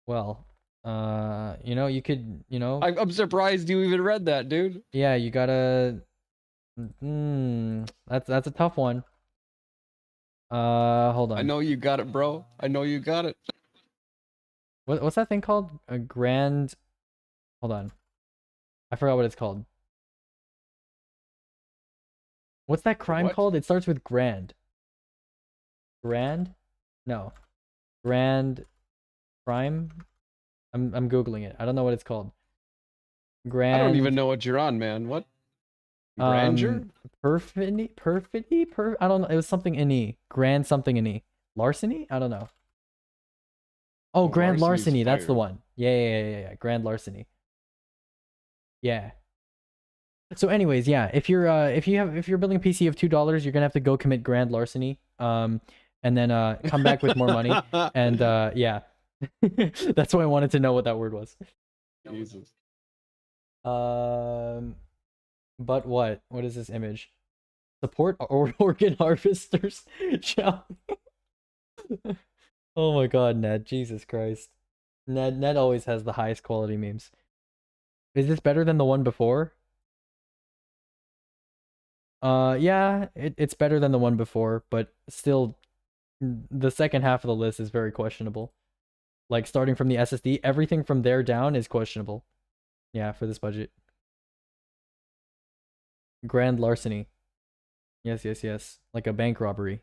Well, you know, you could, you know. I'm surprised you even read that, dude. Yeah, you gotta. That's a tough one. Hold on. I know you got it, bro. I know you got it. What's that thing called? A grand. Hold on. I forgot what it's called. What's that crime called? It starts with grand. Grand? No. Grand crime? I'm googling it. I don't know what it's called. Grand. I don't even know what you're on, man. What? Grandeur? Perfidy? I don't know. It was something in E. Grand something in E. Larceny? I don't know. Oh, grand larceny. That's the one. Yeah. Grand larceny. Yeah. So anyways, yeah, if you're building a PC of $2, you're gonna have to go commit grand larceny, and then come back with more money, and yeah, that's why I wanted to know what that word was. Jesus. But what is this image? Support organ harvesters. Oh my God, Ned, Jesus Christ, Ned always has the highest quality memes. Is this better than the one before? Yeah, it's better than the one before, but still, the second half of the list is very questionable. Like, starting from the SSD, everything from there down is questionable. Yeah, for this budget. Grand larceny. Yes. Like a bank robbery.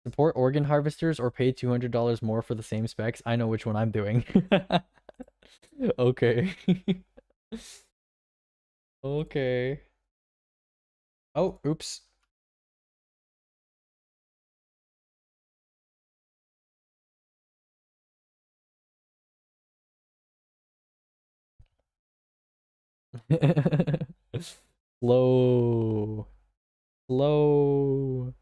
Support organ harvesters or pay $200 more for the same specs? I know which one I'm doing. Okay. Okay. Oh, oops. Slow. Slow.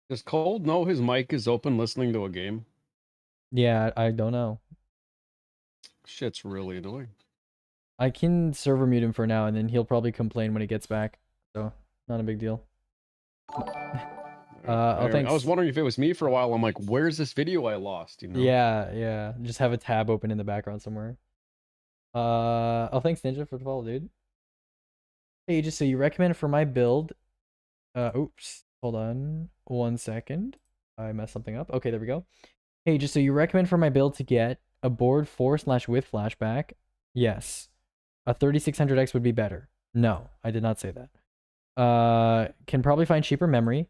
Does Cold know his mic is open listening to a game? Yeah, I don't know. Shit's really annoying. I can server mute him for now, and then he'll probably complain when he gets back. So, not a big deal. Oh, thanks. I was wondering if it was me for a while. I'm like, where's this video I lost? You know? Yeah, yeah. Just have a tab open in the background somewhere. Oh, thanks, Ninja, for the follow, dude. Hey, just so you recommend for my build. Oops. Hold on 1 second. I messed something up. Okay, there we go. Hey, just so you recommend for my build to get a board 4/with flashback? Yes. A 3600X would be better. No, I did not say that. Can probably find cheaper memory.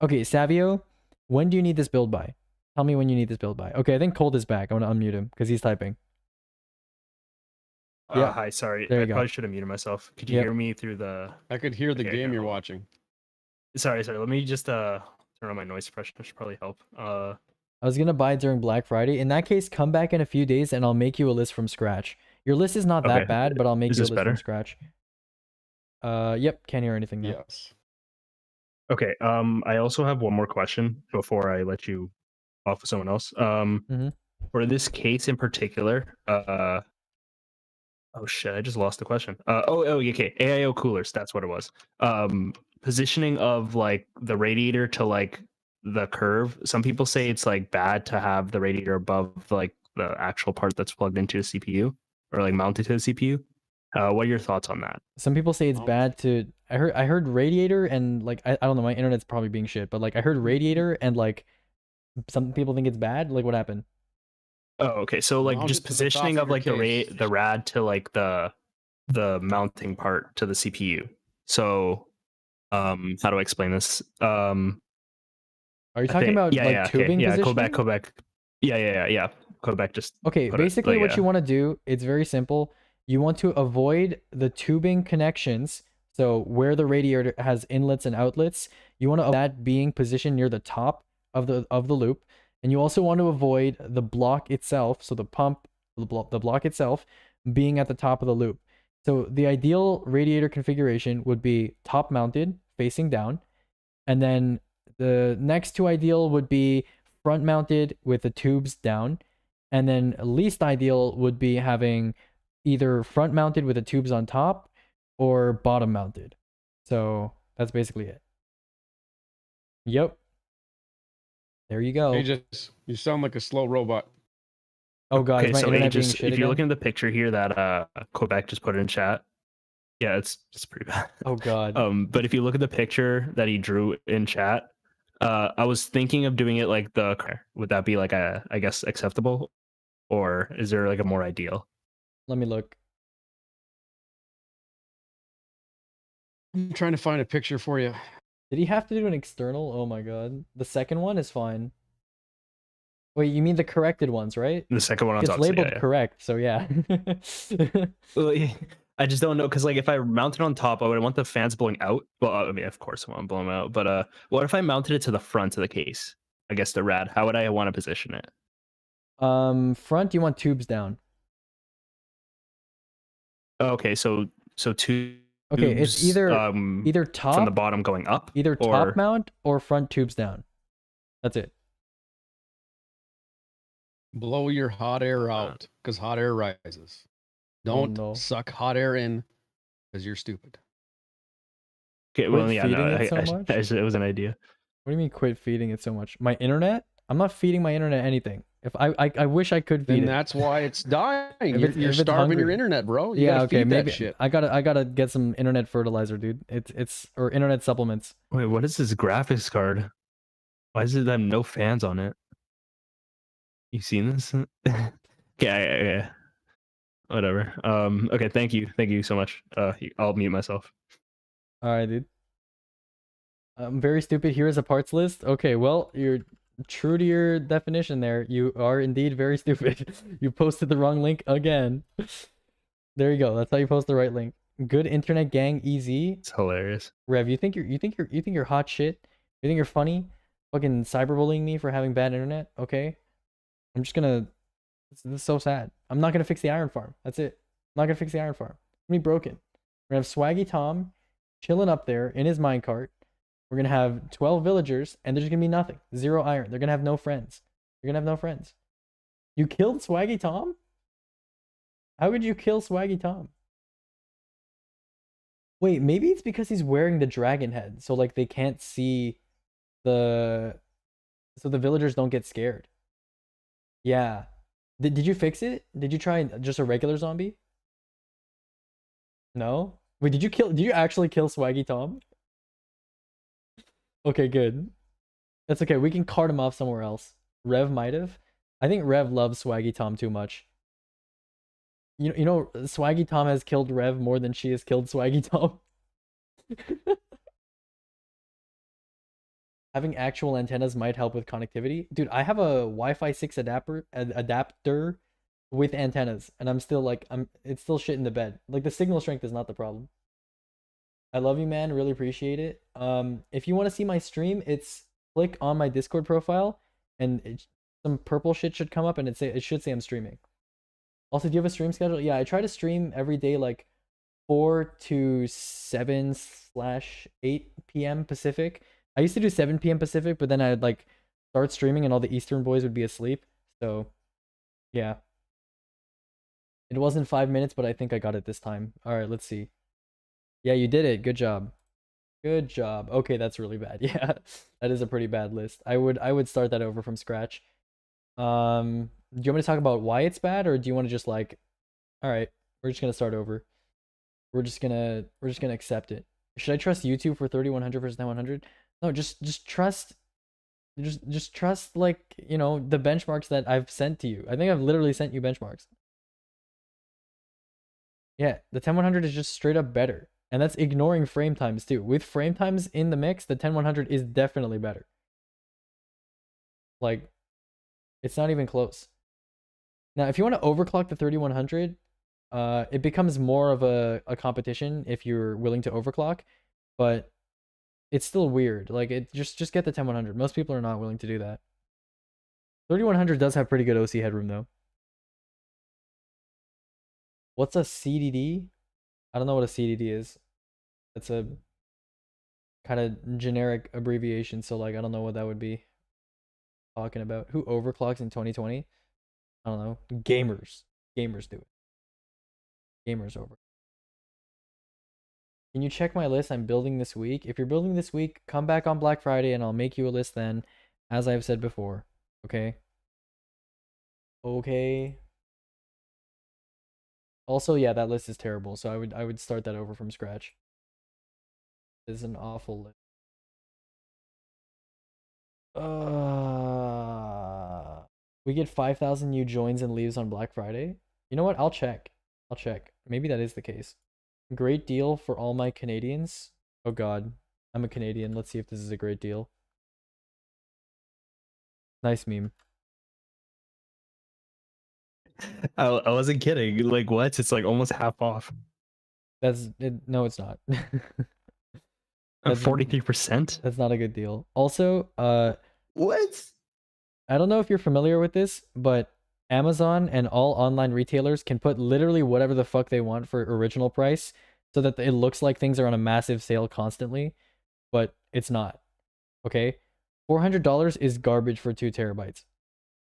Okay, Savio, when do you need this build by? Tell me when you need this build by. Okay, I think Cold is back. I'm gonna unmute him because he's typing. Yeah. Hi, sorry. There you I go. probably should have muted myself. Could you Yep. hear me through the... I could hear the Okay, game you're cool. watching. Sorry. Let me just turn on my noise suppression. That should probably help. I was gonna buy it during Black Friday. In that case, come back in a few days and I'll make you a list from scratch. Your list is not that Okay. bad, but I'll make Is you a this list better? from scratch. Yep, can't hear anything now. Yes. Okay. I also have one more question before I let you off with someone else. For this case in particular, oh shit, I just lost the question. Okay, AIO coolers, that's what it was. Positioning of like the radiator to like the curve. Some people say it's like bad to have the radiator above like the actual part that's plugged into the CPU or like mounted to the CPU. What are your thoughts on that? Some people say it's bad to. I heard radiator and like I don't know. My internet's probably being shit, but like I heard radiator and like some people think it's bad. Like what happened? Oh, okay. So like Mount just it to the top positioning of of your like case. the rad to like the mounting part to the CPU. So how do I explain this? Are you I talking think- about like tubing Yeah, positioning? Quebec. Yeah. Quebec just Okay, put it, basically like, what you want to do, it's very simple. You want to avoid the tubing connections. So where the radiator has inlets and outlets, you want to avoid that being positioned near the top of the loop. And you also want to avoid the block itself, so the pump, the block itself being at the top of the loop. So the ideal radiator configuration would be top mounted, facing down, and then the next two ideal would be front mounted with the tubes down, and then least ideal would be having either front mounted with the tubes on top or bottom mounted. So that's basically it. Yep. There you go. Aegis, you sound like a slow robot. Oh god, Okay, is my so internet being Aegis, shit if again? you're looking at the picture here that Quebec just put in chat, yeah, it's pretty bad. Oh god. But if you look at the picture that he drew in chat, I was thinking of doing it like would that be like I guess acceptable, or is there like a more ideal? Let me look. I'm trying to find a picture for you. Did he have to do an external? Oh my god. The second one is fine. Wait, you mean the corrected ones, right? The second one on It's top, labeled yeah. correct, so yeah. Well, yeah, I just don't know because like if I mounted on top, I would want the fans blowing out. Well, I mean, of course, I want to blow them out. But what if I mounted it to the front of the case? I guess the rad. How would I want to position it? Front, you want tubes down. Okay, so two. Okay, it's either either top from the bottom going up, either or top mount or front tubes down. That's it. Blow your hot air out because hot air rises. Don't no. suck hot air in because you're stupid. Okay, Quit well, yeah, feeding no, it so much? it was an idea. What do you mean quit feeding it so much? My internet? I'm not feeding my internet anything. If I wish I could feed Then it. that's why it's dying. If You're, it's- you're if it's starving your hungry. internet, bro. You Yeah, gotta okay, feed maybe that shit. I gotta get some internet fertilizer, dude. It's or internet supplements. Wait, what is this graphics card? Why does it have no fans on it? You seen this? Yeah. Whatever. Okay, thank you so much. I'll mute myself. All right, dude. I'm very stupid. Here is a parts list. Okay, well, you're true to your definition there. You are indeed very stupid. You posted the wrong link again. There you go. That's how you post the right link. Good internet gang easy. It's hilarious. Rev, you think you're hot shit? You think you're funny? Fucking cyberbullying me for having bad internet? Okay. I'm just gonna. This is so sad. I'm not gonna fix the iron farm. That's it. I'm not gonna fix the iron farm. gonna be broken. We're gonna have Swaggy Tom chilling up there in his minecart. We're gonna have 12 villagers, and there's gonna be nothing. 0 iron. They're gonna have no friends. You're gonna have no friends. You killed Swaggy Tom? How could you kill Swaggy Tom? Wait, maybe it's because he's wearing the dragon head, so like they can't see the... So the villagers don't get scared. Yeah. Did you fix it? Did you try just a regular zombie? No? Wait, did you actually kill Swaggy Tom? Okay, good. That's okay. We can cart him off somewhere else. Rev might have. I think Rev loves Swaggy Tom too much. You know, Swaggy Tom has killed Rev more than she has killed Swaggy Tom. Having actual antennas might help with connectivity. Dude, I have a Wi-Fi 6 adapter with antennas, and I'm still like, it's still shit in the bed. Like, the signal strength is not the problem. I love you, man. Really appreciate it. If you want to see my stream, it's click on my Discord profile, and some purple shit should come up, and it should say I'm streaming. Also, do you have a stream schedule? Yeah, I try to stream every day, like 4 to 7/8 p.m. Pacific. I used to do 7 p.m. Pacific, but then I'd like start streaming, and all the Eastern boys would be asleep. So, yeah. It wasn't 5 minutes, but I think I got it this time. All right, let's see. Yeah, you did it. Good job. Good job. Okay, that's really bad. Yeah, that is a pretty bad list. I would start that over from scratch. Do you want me to talk about why it's bad, or do you want to just like, all right, we're just gonna start over. We're just gonna accept it. Should I trust YouTube for 3100 versus 900? No, just trust. Just trust, like, you know, the benchmarks that I've sent to you. I think I've literally sent you benchmarks. Yeah, the 10100 is just straight up better. And that's ignoring frame times too. With frame times in the mix, the 10100 is definitely better. Like, it's not even close. Now, if you want to overclock the 3100, it becomes more of a competition if you're willing to overclock, but it's still weird. Like, it just get the 10100. Most people are not willing to do that. 3100 does have pretty good OC headroom though. What's a CDD? I don't know what a CDD is. It's a kind of generic abbreviation, so like I don't know what that would be talking about. Who overclocks in 2020? I don't know. Gamers. Gamers do it. Gamers over. Can you check my list I'm building this week? If you're building this week, come back on Black Friday and I'll make you a list then, as I've said before. Okay? Okay. Also, yeah, that list is terrible, so I would start that over from scratch. This is an awful list. We get 5,000 new joins and leaves on Black Friday. You know what? I'll check. I'll check. Maybe that is the case. Great deal for all my Canadians. Oh god, I'm a Canadian. Let's see if this is a great deal. Nice meme. I wasn't kidding. Like, what? It's like almost half off. That's it. No, it's not. 43%? That's not a good deal. Also, what? I don't know if you're familiar with this, but Amazon and all online retailers can put literally whatever the fuck they want for original price so that it looks like things are on a massive sale constantly, but it's not. Okay? $400 is garbage for 2 terabytes.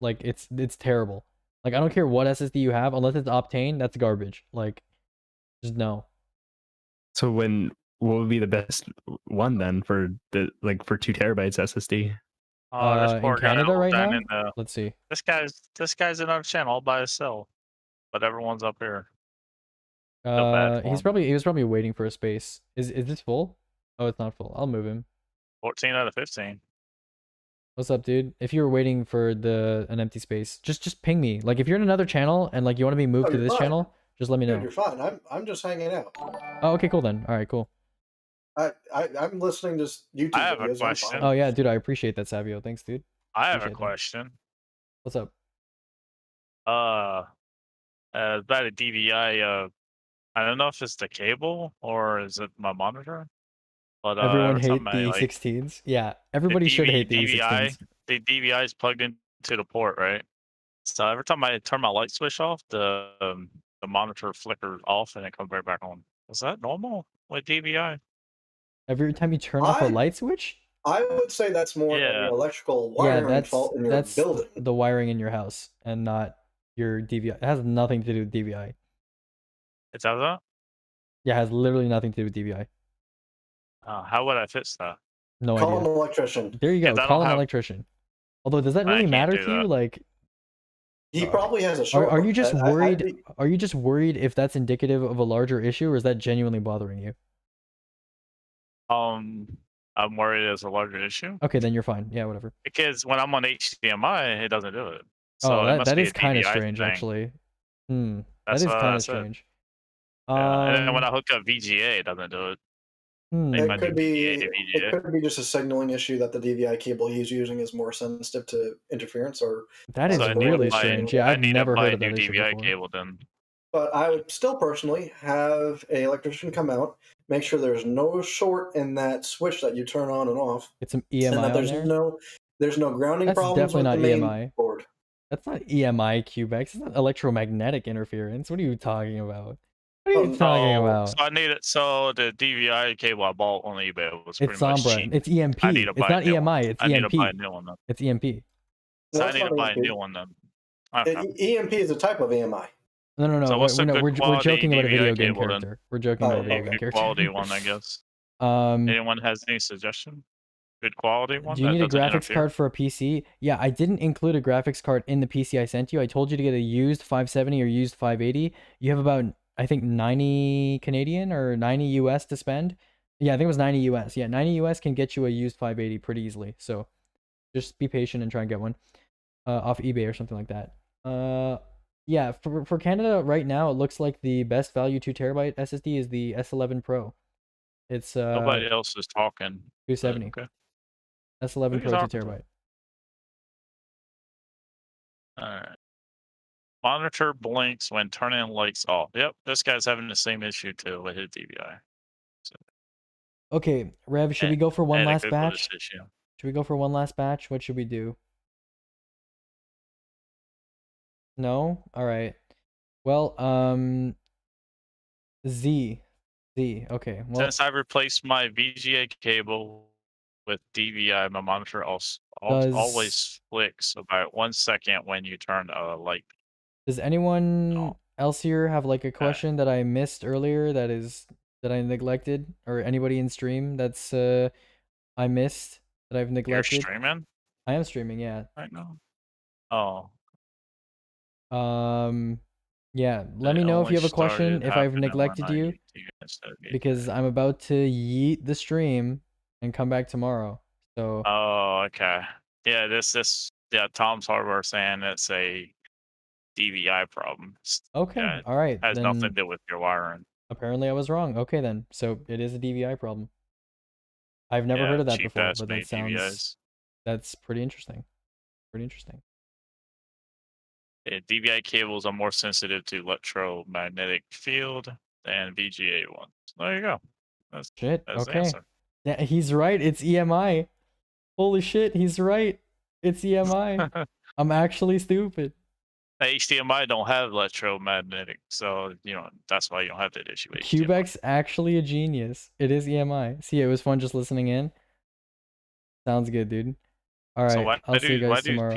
Like, it's terrible. Like, I don't care what SSD you have, unless it's Optane, that's garbage. Like, just no. So what would be the best one then for for 2 terabytes SSD? In Canada right now? Let's see. This guy's in our channel all by himself, but everyone's up here. He was probably waiting for a space. Is this full? Oh, it's not full. I'll move him. 14 out of 15. What's up, dude? If you were waiting for an empty space, just ping me. Like, if you're in another channel and like you want to be moved to this channel, just let me know. Dude, you're fine. I'm just hanging out. Oh, okay, cool then. All right, cool. I'm listening to YouTube I have videos. a question. Oh yeah, dude, I appreciate that, Savio. Thanks, dude. I have a Appreciate that. question. What's up? About a DVI. I don't know if it's the cable or is it my monitor. But Everyone every hate time the I, E16s. Yeah, everybody should hate the DVI. E16s. The DVI is plugged into the port, right? So every time I turn my light switch off, the the monitor flickered off and it comes right back on. Is that normal with DVI? Every time you turn off a light switch? I would say that's more of Yeah. an electrical Yeah, wiring fault in your that's building. the wiring in your house and not your DVI. It has nothing to do with DVI. Is that? Yeah, it has literally nothing to do with DVI. How would I fix that? No Call idea. an electrician. There you go. 'Cause I Call don't an have- electrician. Although, does that I really can't matter do to you? that. Like, He probably has a short. are you just I'd worried? be- Are you just worried if that's indicative of a larger issue, or is that genuinely bothering you? I'm worried it's a larger issue Okay, then you're fine. Yeah, whatever. because when I'm on HDMI, it doesn't do it. So Oh, it that must that be is a kind of DVI strange, thing. actually. That That's is what kind I of said. strange. Yeah, and then when Um, I hook up VGA, it doesn't do it. hmm. They It might do could be. VGA to It VGA. could be just a signaling issue that the DVI cable he's using is more sensitive to interference, or That is So I need really to buy, strange. Yeah, I I've need never to buy heard a of new that issue DVI before. cable then. But I would still personally have an electrician come out, make sure there's no short in that switch that you turn on and off, It's some and EMI that on there. there's no grounding That's problems definitely with not the main EMI. board. That's not EMI Cubex. It's not electromagnetic interference. What are you talking about? What are you talking about? So I need it. So the DVI cable I bought on eBay was It's pretty much Sombra. cheap. It's EMP. I need to It's buy not a new one. EMI. It's I need to EMP. buy a new one then. It's EMP. So No, I it's need to not buy a EMP. new one then. Okay. EMP is a type of EMI. No. So what's the good We're quality joking about a DVI video game cable then? character. We're joking about a video game Good character. quality one, I guess. Um, Anyone has any suggestion? Good quality one do you that need a doesn't graphics interfere? card for a PC? Yeah, I didn't include a graphics card in the PC I sent you. I told you to get a used 570 or used 580. You have about, I think, 90 Canadian or 90 US to spend. Yeah, I think it was 90 US. Yeah, 90 US can get you a used 580 pretty easily. So just be patient and try and get one off eBay or something like that. Yeah, for Canada right now, it looks like the best value 2TB SSD is the S11 Pro. It's Nobody else is talking. 270. Okay. S11 Who's Pro talking? 2TB. Alright. Monitor blinks when turning lights off. Yep, this guy's having the same issue too with his DVI. Okay, Rev, should we go for one And a last good batch? Buddhist issue. Should we go for one last batch? What should we do? No? Alright. Well, Z. Okay. Well, Since I replaced my VGA cable with DVI, my monitor Does- always flicks about 1 second when you turn a light. does anyone else here have like a question that I missed earlier that I neglected? Or anybody in stream that's I missed that I've You're neglected? streaming I am streaming, yeah. right now? Oh, Yeah, let me know if you have a question, if I've happening when neglected I you, used to instead of because I'm about to yeet the stream and come back tomorrow. So, Oh, okay. Yeah, yeah, Tom's Hardware saying it's a DVI problem. okay, Yeah, all right, has nothing to then do with your wiring. apparently I was wrong. Okay, then, so it is a DVI problem. I've never Yeah, heard of that cheap before, ass but made that sounds DVIs. that's pretty interesting. Pretty interesting. Yeah, DVI cables are more sensitive to electromagnetic field than VGA ones. There you go. That's Shit. the Okay. answer. Yeah, he's right. It's EMI. Holy shit, he's right. It's EMI. I'm actually stupid. The HDMI don't have electromagnetic, so that's why you don't have that issue. with HDMI. Cubex actually a genius. It is EMI. See, it was fun just listening in. Sounds good, dude. All right, So why I'll see you do guys tomorrow.